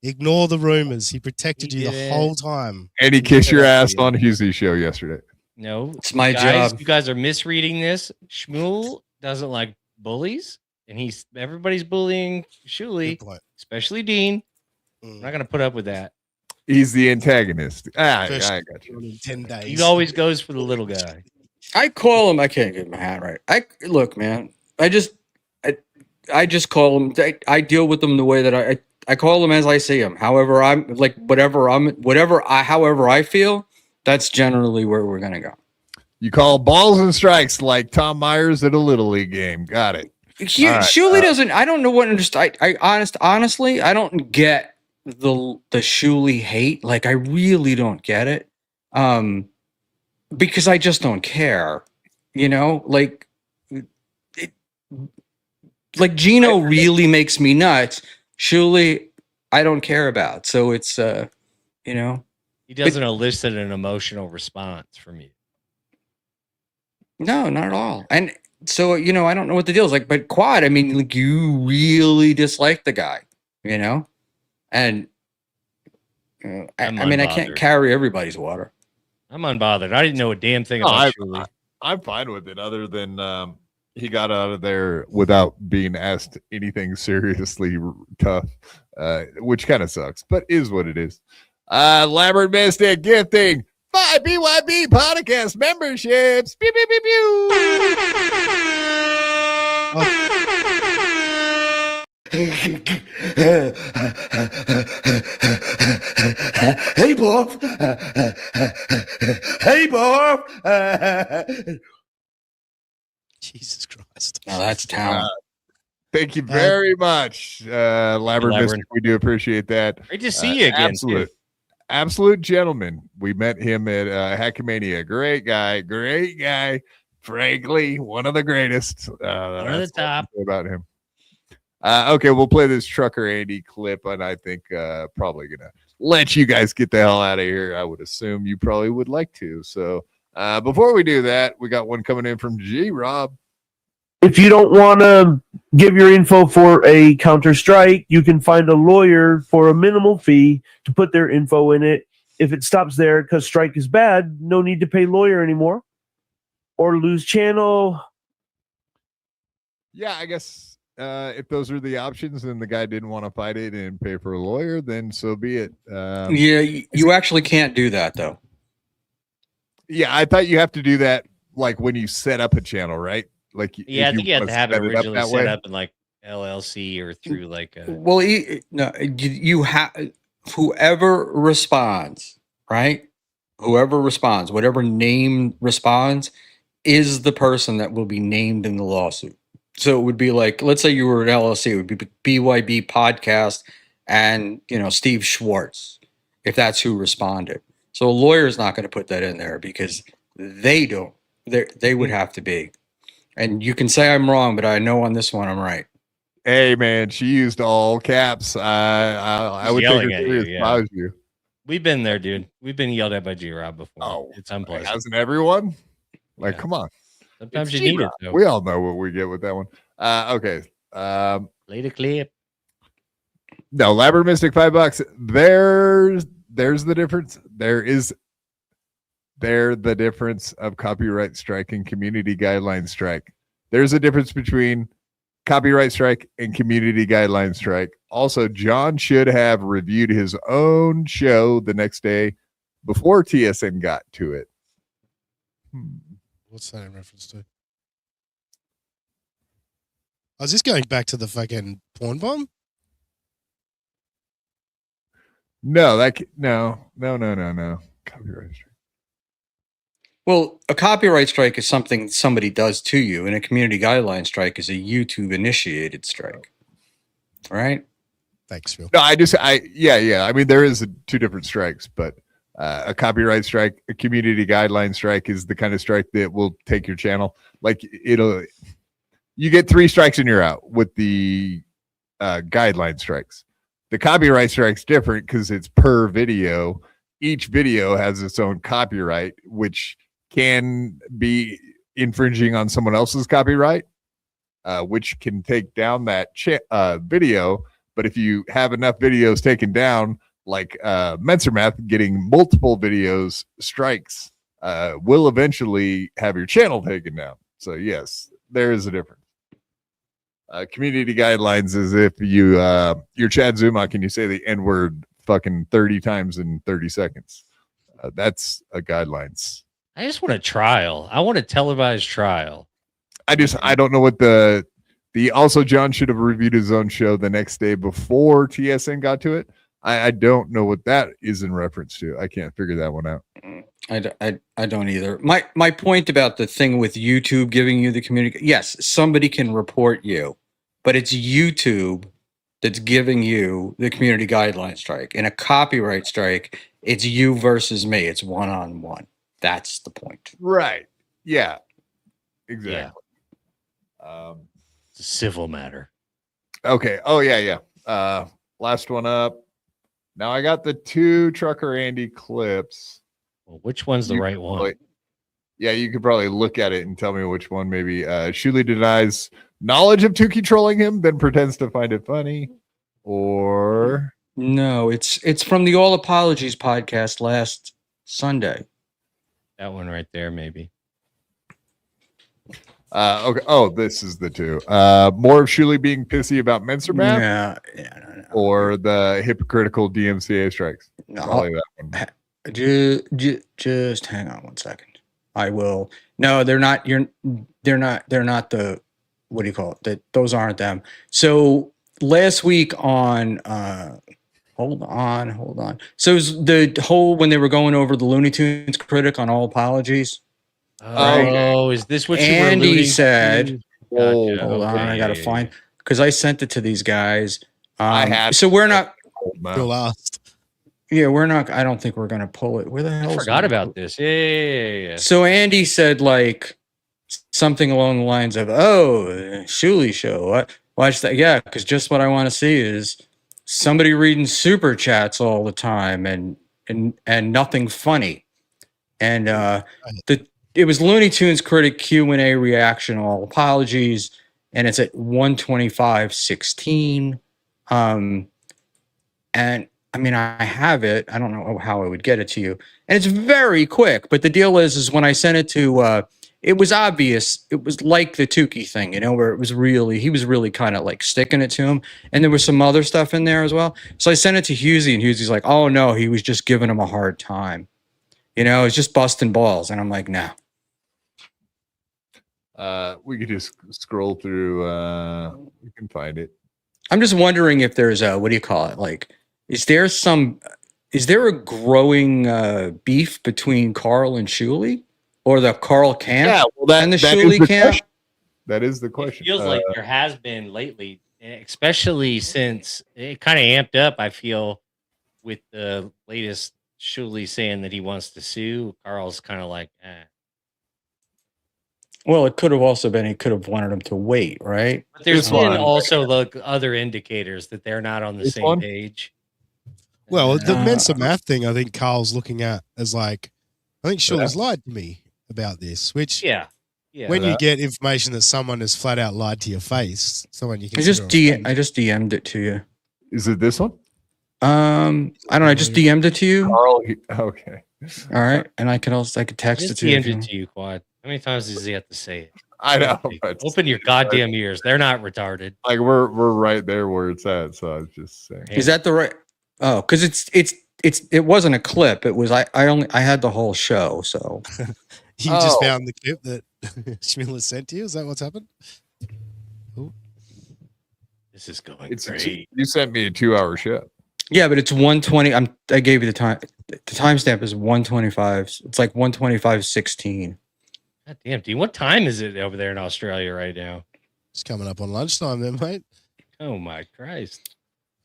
Ignore the rumors. He protected He you the did. whole time. And he kissed your Yeah. ass on Husey's show yesterday. No, It's my guys, job. you guys are misreading this. Shmuel doesn't like bullies, and everybody's bullying Shuli, Good point. especially Dean. I'm Mm. not gonna put up with that. He's the antagonist. I First- got you. In 10 days. He always goes for the little guy. I call him. I can't get my hat right. Look, man. I just call him. I deal with them the way that I call him as I see him. However, I'm like however I feel. That's generally where we're gonna go. You call balls and strikes like Tom Myers at a little league game. Got it. Shuli doesn't. I don't know what understand. Honestly, I don't get the Shuli hate. Like I really don't get it. Because I just don't care. Like Gino really makes me nuts. Shuli, I don't care about. So it's He doesn't elicit an emotional response from you. No, not at all. And so, I don't know what the deal is like, but Quad, I mean, like you really dislike the guy, and I mean, I can't unbothered. carry everybody's water. I'm unbothered. I didn't know a damn thing No, about Shuli. I'm fine with it, other than he got out of there without being asked anything seriously tough, which kind of sucks, but is what it is. Lambert Mystic gifting 5 BYB podcast memberships. Pew, pew, pew, Hey, Bob. Hey, Bob. Jesus Christ. Now that's talent. Thank you very much, Lambert Lambert. Mystic. We do appreciate that. Great to see you again. Absolute, too. absolute gentleman. We met him at Hackamania. Great guy. Frankly, one of the greatest. One of the that's all I top. can say about him. Okay, we'll play this Trucker Andy clip, and I think probably gonna let you guys get the hell out of here. I would assume you probably would like to. So before we do that, we got one coming in from G Rob. If you don't want to give your info for a counter strike, you can find a lawyer for a minimal fee to put their info in it. If it stops there because strike is bad, no need to pay lawyer anymore or lose channel. Yeah, I guess if those are the options and the guy didn't want to fight it and pay for a lawyer, then so be it. Yeah, you actually can't do that though. Yeah, I thought you have to do that like when you set up a channel, right? Like, Yeah, I think you had wanna to have it set up originally that set way. up in like LLC or through like a. Well, you have whoever responds, right? Whoever responds, whatever name responds, is the person that will be named in the lawsuit. So it would be like, let's say you were an LLC, it would be BYB Podcast and Steve Schwartz, if that's who responded. So a lawyer is not going to put that in there because they don't. They would have to be. And you can say I'm wrong, but I know on this one I'm right. Hey man, she used all caps. I would take her Yelling at you, serious if I yeah. was you. We've been there, dude. We've been yelled at by G Rob before. Oh, It's unpleasant. Hasn't everyone? Like, Yeah. come on. Sometimes It's you need it. G-Rob. Though. We all know what we get with that one. Okay. Play the clip. No, Lambert Mystic $5. There's the difference. The difference of copyright strike and community guideline strike. There's a difference between copyright strike and community guideline strike. Also, John should have reviewed his own show the next day before TSN got to it. What's that in reference to? Oh, is this going back to the fucking porn bomb? No. Copyright strike. Well, a copyright strike is something somebody does to you, and a community guideline strike is a YouTube initiated strike. Right? Thanks, Phil. No, yeah. I mean, there is two different strikes, but A copyright strike, a community guideline strike is the kind of strike that will take your channel. Like you get 3 strikes and you're out with the guideline strikes. The copyright strike's different because it's per video. Each video has its own copyright, which can be infringing on someone else's copyright, which can take down that video. But if you have enough videos taken down, like Mensermath getting multiple videos strikes, will eventually have your channel taken down. So yes, there is a difference. Community guidelines is if you're Chad Zuma, can you say the N-word fucking 30 times in 30 seconds? That's a guidelines. I just want a trial. I want a televised trial. I don't know what the also John should have reviewed his own show the next day before TSN got to it. I don't know what that is in reference to. I can't figure that one out. I don't either. My point about the thing with YouTube giving you the community, yes, somebody can report you, but it's YouTube that's giving you the community guideline strike. In a copyright strike, it's you versus me. It's one-on-one. That's the point. Right. Yeah. Exactly. Yeah. It's a civil matter. Okay. Oh yeah. Last one up. Now I got the 2 Trucker Andy clips. Well, which one's the right one? Yeah, you could probably look at it and tell me which one. Maybe Schmuel denies knowledge of Tukey trolling him, then pretends to find it funny. Or no, it's from the All Apologies podcast last Sunday. That one right there, maybe. Okay. Oh, this is the 2. More of Schmuel being pissy about Mensermath? Yeah. No. Or the hypocritical DMCA strikes? No, probably that one. Just hang on one second. I will. No, they're not. They're not the. What do you call it? Those aren't them. So last week on. Hold on. So it was the whole when they were going over the Looney Tunes critic on All Apologies. Oh, is this what you were Andy alluding said? to? Hold Gotcha. on, I gotta find because I sent it to these guys. I had. So we're not. You're last. Yeah, we're not. I don't think we're gonna pull it. Where the hell? I forgot about this. Yeah. So Andy said like something along the lines of, "Oh, Schmuel show. What? Watch that? Yeah, because just what I want to see is somebody reading super chats all the time and nothing funny." And it was Looney Tunes critic Q&A reaction. All Apologies, and it's at 125:16. And I mean, I have it. I don't know how I would get it to you. And it's very quick. But the deal is when I sent it to, it was obvious. It was like the Tukey thing, where it was he was really kind of like sticking it to him. And there was some other stuff in there as well. So I sent it to Husey, and Husey's like, oh, no, he was just giving him a hard time. It's just busting balls. And I'm like, no. We could just scroll through. We can find it. I'm just wondering if there's what do you call it? Like, is there a growing beef between Carl and Schmuel, or the Carl camp and the Schmuel camp? Question. That is the question. It feels like there has been lately, especially since it kind of amped up. I feel with the latest Schmuel saying that he wants to sue. Carl's kind of like, eh. Well, it could have also been he could have wanted him to wait, right? But there's been also other indicators that they're not on the same page. Well, the Mensa math thing, I think Carl's looking at as like, I think Schmuel's lied to me about this, which when you get information that someone has flat out lied to your face, someone you can I just DM'd it to you. Is it this one? I don't know. I just DM'd it to you. Carl, okay. All right, and I could text it to you. DM'd it to you, Quad. How many times does he have to say it? I know. But open your goddamn ears. They're not retarded. Like we're right there where it's at. So I was just saying. Is that the right? Oh, because it wasn't a clip. It was I had the whole show. So you just found the clip that Schmuel has sent to you. Is that what's happened? Ooh. This is going great. You sent me a 2-hour show. Yeah, but it's 120. I gave you the time. The timestamp is 125. It's like 125:16. God damn, dude. What time is it over there in Australia right now? It's coming up on lunchtime then, mate. Oh my Christ.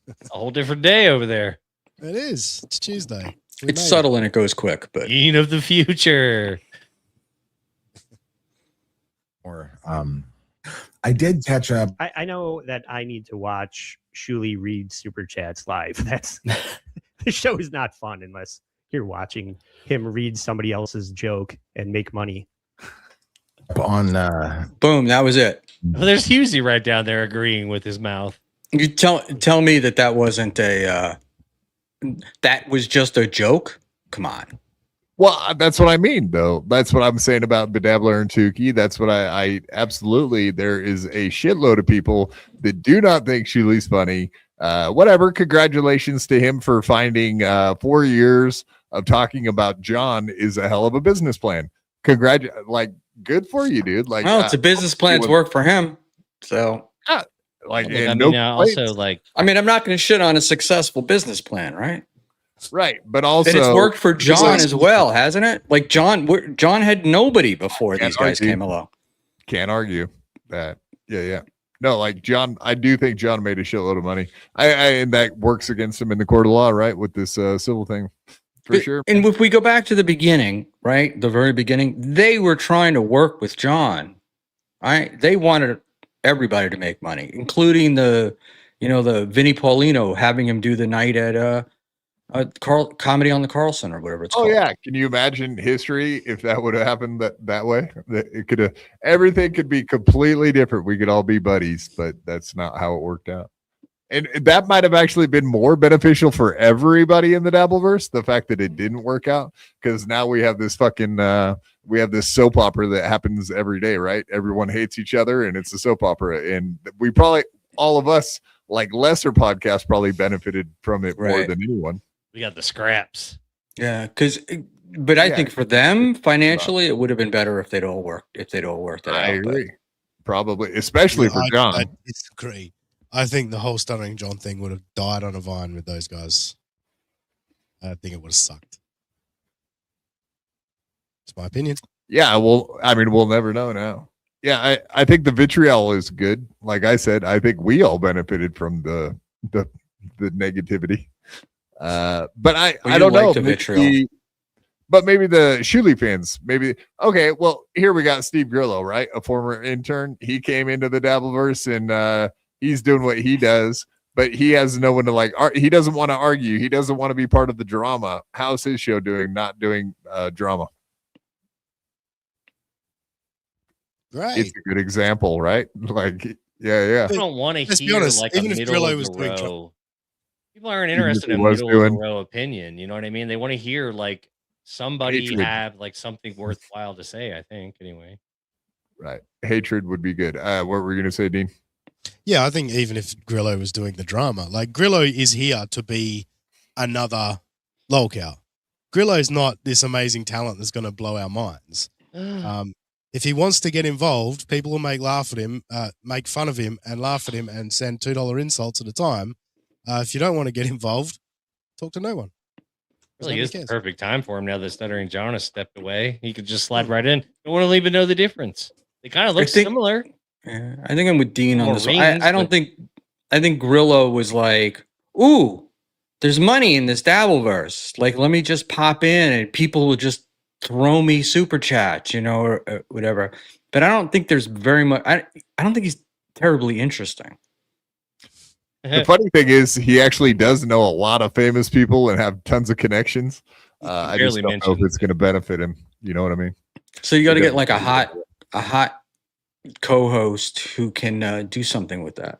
It's a whole different day over there. It is. It's Tuesday. We It's made it. subtle and it goes quick, but Dean of the future. Or I did catch up. I know that I need to watch Shuli read super chats live. That's the show is not fun unless you're watching him read somebody else's joke and make money. On boom, that was it. Well, there's Husey right down there agreeing with his mouth. You tell me that wasn't a that was just a joke. Come on. Well, that's what I mean, though. That's what I'm saying about Bedabbler and Tukey. That's what I absolutely. There is a shitload of people that do not think Shuli's funny. Whatever. Congratulations to him for finding 4 years of talking about John is a hell of a business plan. Good for you, dude. Like, well, it's a business plan's work for him. So, like, I no mean, also, like, I mean, I'm not going to shit on a successful business plan, right? Right, but also and it's worked for John as well, hasn't it? Like John had nobody before these guys came along. Can't argue that. Yeah. No, like John, I do think John made a shitload of money. And that works against him in the court of law, right? With this civil thing, for sure. And if we go back to the beginning, right, the very beginning, they were trying to work with John, right? They wanted everybody to make money, including the Vinnie Paulino, having him do the night at Comedy on the Carlson or whatever it's called. Oh yeah, can you imagine history if that would have happened that way? It could have, everything could be completely different. We could all be buddies, but that's not how it worked out. And that might have actually been more beneficial for everybody in the Dabbleverse, the fact that it didn't work out, because now we have this fucking we have this soap opera that happens every day, right? Everyone hates each other and it's a soap opera, and we probably, all of us, like lesser podcasts, probably benefited from it more than anyone. We got the scraps. Yeah, but I think for them financially, it would have been better if they'd all worked. It out. I agree, probably, especially for John. I disagree. I think the whole Stuttering John thing would have died on a vine with those guys. I think it would have sucked. It's my opinion. Yeah, well, I mean, we'll never know now. Yeah, I think the vitriol is good. Like I said, I think we all benefited from the negativity. But I don't know. The vitriol. But maybe the Shuli fans, okay, well, here we got Steve Grillo, right? A former intern. He came into the Dabbleverse and he's doing what he does, but he has no one to he doesn't want to argue. He doesn't want to be part of the drama. How's his show doing? Not doing drama. Right. It's a good example, right? Like, yeah. I don't want to Let's be hear honest, like even a if middle Grillo of was the doing row. People aren't Even if interested he in was middle of the doing- row opinion. You know what I mean? They want to hear like somebody Hatred. have like something worthwhile to say. I think anyway. Right. Hatred would be good. What were you going to say, Dean? Yeah, I think even if Grillo was doing the drama, like Grillo is here to be another lolcow. Grillo's not this amazing talent that's going to blow our minds. If he wants to get involved, people will make fun of him and laugh at him and send $2 insults at a time. If you don't want to get involved, talk to no one. Really is the perfect time for him now that Stuttering John has stepped away. He could just slide right in. No one will even know the difference. They kind of look similar. Yeah, I think I'm with Dean on More this one. rings, I don't think. I think Grillo was like, "Ooh, there's money in this Dabbleverse. Like, let me just pop in, and people will just throw me super chats, or whatever." But I don't think there's very much. I don't think he's terribly interesting. The funny thing is, he actually does know a lot of famous people and have tons of connections. I just don't know if it's going to benefit him. You know what I mean? So you got to get like a hot co-host who can do something with that.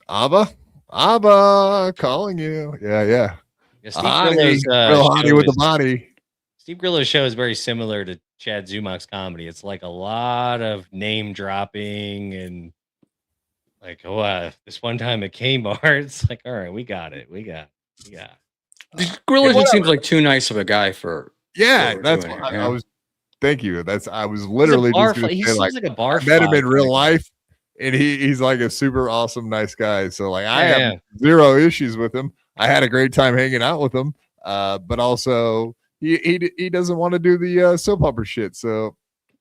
Abba, calling you. Yeah. Steve Hottie, Grillo's, real hottie show with the is- body. Steve Grillo's show is very similar to Chad Zumach's comedy. It's like a lot of name dropping and like, this one time at Kmart, it's like, all right, we got it. Grillo Yeah, just seems like too nice of a guy for. Yeah, what that's we're doing what here, I was. Thank you. I was literally bar just going he to say, seems like a bar I met him fight in real kind of guy. life, and he's like a super awesome, nice guy. So like, I Yeah, have zero issues with him. I had a great time hanging out with him, but also he doesn't want to do the soap opera shit. So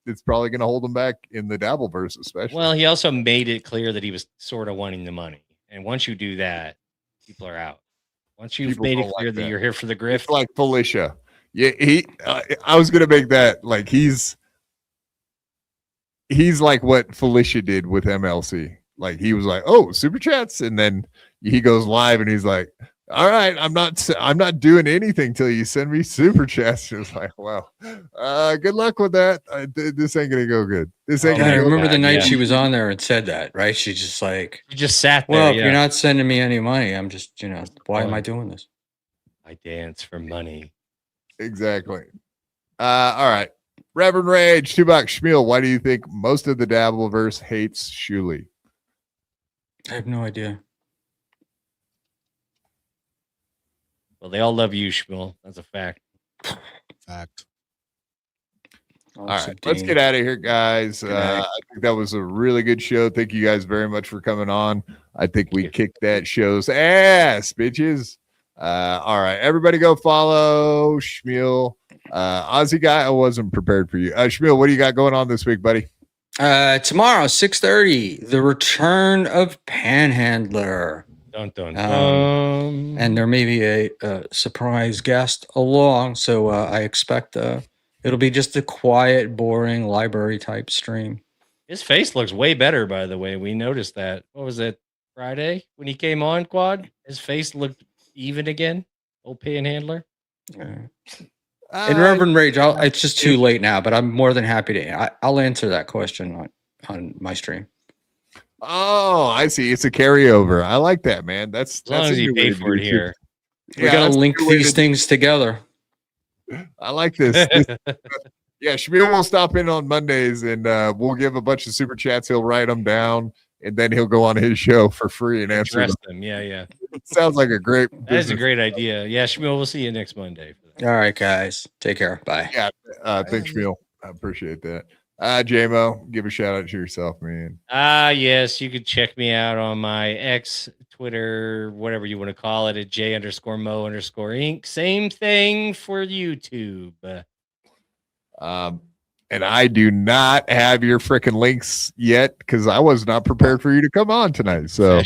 it's probably going to hold him back in the Dabbleverse, especially. Well, he also made it clear that he was sort of wanting the money. And once you do that, people are out. Once you've People made it don't clear like that that. you're here for the grift, It's like Felicia. Yeah, I was gonna make that like he's like what Felicia did with MLC. Like he was like, "Oh, super chats," and then he goes live and he's like, "All right, I'm not doing anything till you send me super chats." She was like, "Well, good luck with that. This ain't gonna go good. This ain't God, gonna I go remember good." the night she was on there and said that, right? She just like, you just sat there. well, if yeah. you're not sending me any money, I'm just, why am I doing this? I dance for money. Exactly. All right. Reverend Rage, $2. Schmuel, why do you think most of the Dabbleverse hates Shuli? I have no idea. Well, they all love you, Schmuel. That's a fact. Fact. All right, let's get out of here, guys. I think that was a really good show. Thank you guys very much for coming on. I think we kicked that show's ass, bitches. All right, everybody go follow Schmuel. Aussie guy, I wasn't prepared for you. Schmuel, what do you got going on this week, buddy? Tomorrow, 6:30, the return of Panhandler. Dun, dun, And there may be a surprise guest along, so I expect it'll be just a quiet, boring library type stream. His face looks way better, by the way. We noticed that. What was it, Friday when he came on, Quad? His face looked even again. Old Panhandler. In Reverend Rage, it's just too late now, but I'm more than happy to. I'll answer that question on my stream. Oh, I see. It's a carryover. I like that, man. That's long as you pay for it here. We gotta link these things together. I like this. Yeah, Schmuel will stop in on Mondays and we'll give a bunch of super chats. He'll write them down and then he'll go on his show for free and answer Address them. them. Yeah. Sounds like a great That is a great idea. Yeah, Schmuel, we'll see you next Monday. All right, guys. Take care. Bye. Yeah. Thanks, Schmuel. I appreciate that. JMO, give a shout out to yourself, man. Yes, you could check me out on my X, Twitter, whatever you want to call it, at J_Mo_Inc. Same thing for YouTube. And I do not have your freaking links yet because I was not prepared for you to come on tonight. So,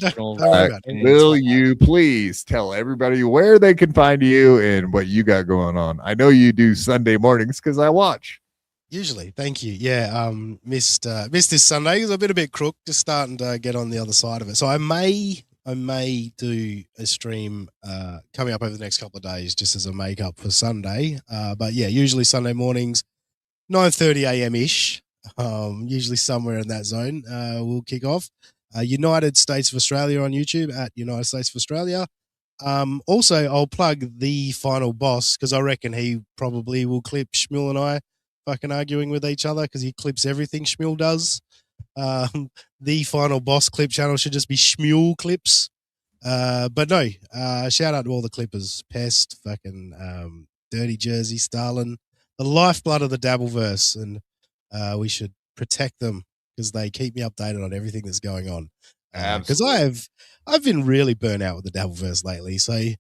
will you please tell everybody where they can find you and what you got going on? I know you do Sunday mornings because I watch. Usually, thank you. Yeah, missed this Sunday because I've been a bit crook, just starting to get on the other side of it. So I may do a stream coming up over the next couple of days, just as a makeup for Sunday. But yeah, usually Sunday mornings, 9:30 a.m. ish. Usually somewhere in that zone. We'll kick off. United States of Australia on YouTube at United States of Australia. Also, I'll plug The Final Boss because I reckon he probably will clip Schmuel and I fucking arguing with each other because he clips everything Schmuel does. The Final Boss clip channel should just be Schmuel clips. But no, shout out to all the clippers. Pest, fucking Dirty Jersey, Stalin, the lifeblood of the Dabbleverse, and we should protect them because they keep me updated on everything that's going on. Because I've been really burnt out with the Dabbleverse lately, so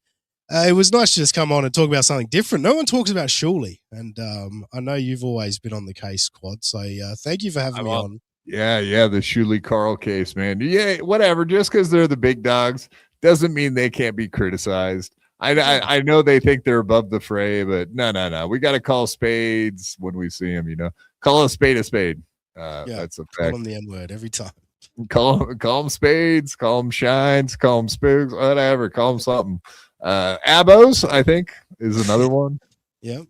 it was nice to just come on and talk about something different. No one talks about Shuli, and I know you've always been on the case, Quad. So thank you for having me on. Yeah, the Shuli Carl case, man. Yeah, whatever. Just because they're the big dogs doesn't mean they can't be criticized. I know they think they're above the fray, but no. We got to call spades when we see them. Call a spade a spade. That's a fact. Call them the N-word every time. Call them spades. Call them shines. Call them spooks. Whatever. Call them something. Abos, I think, is another one. Yeah.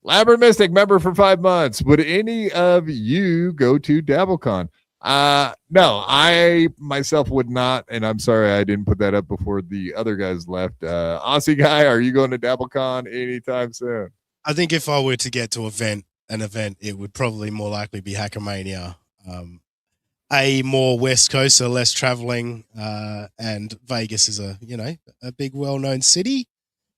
Labyrinth Mystic member for 5 months. Would any of you go to DabbleCon? No, I myself would not, and I'm sorry I didn't put that up before the other guys left. Aussie guy, are you going to DabbleCon anytime soon? I think if I were to get to an event, it would probably more likely be Hackermania. A more West Coast, so less traveling, and Vegas is a big well-known city.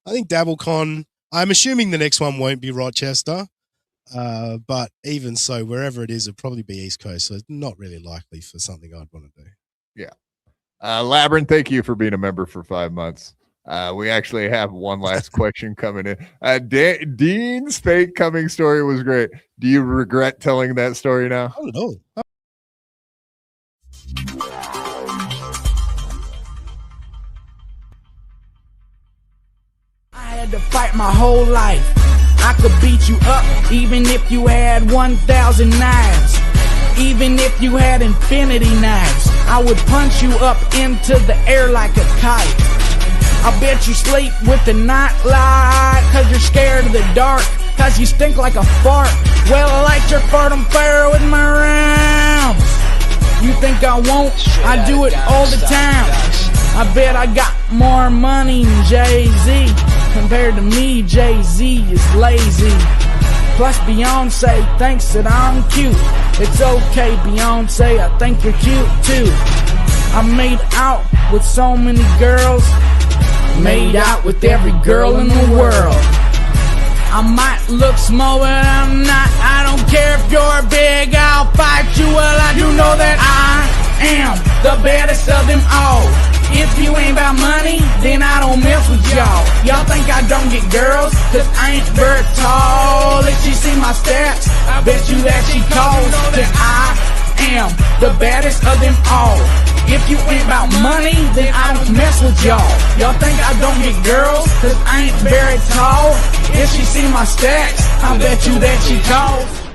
I think DabbleCon, I'm assuming the next one won't be Rochester, but even so, wherever it is, it'll probably be East Coast, so it's not really likely for something I'd want to do. Yeah. Labyrinth, thank you for being a member for 5 months. We actually have one last question coming in. Dean's fake coming story was great. Do you regret telling that story now? Oh, no. had to fight my whole life. I could beat you up even if you had 1,000 knives. Even if you had infinity knives, I would punch you up into the air like a kite. I bet you sleep with the night light, cause you're scared of the dark, cause you stink like a fart. Well, I light your fart on fire with my rhymes. You think I won't? I do it all the time. I bet I got more money than Jay-Z. Compared to me, Jay-Z is lazy. Plus Beyonce thinks that I'm cute. It's okay, Beyonce, I think you're cute too. I made out with so many girls. Made out with every girl in the world. I might look small, but I'm not. I don't care if you're big, I'll fight you. Well, I do know that I am the baddest of them all. If you ain't about money, then I don't mess with y'all. Y'all think I don't get girls, cause I ain't very tall. If she see my stats, I bet you that she calls. Cause I am the baddest of them all. If you ain't about money, then I don't mess with y'all. Y'all think I don't get girls, cause I ain't very tall. If she see my stacks, I bet you that she calls.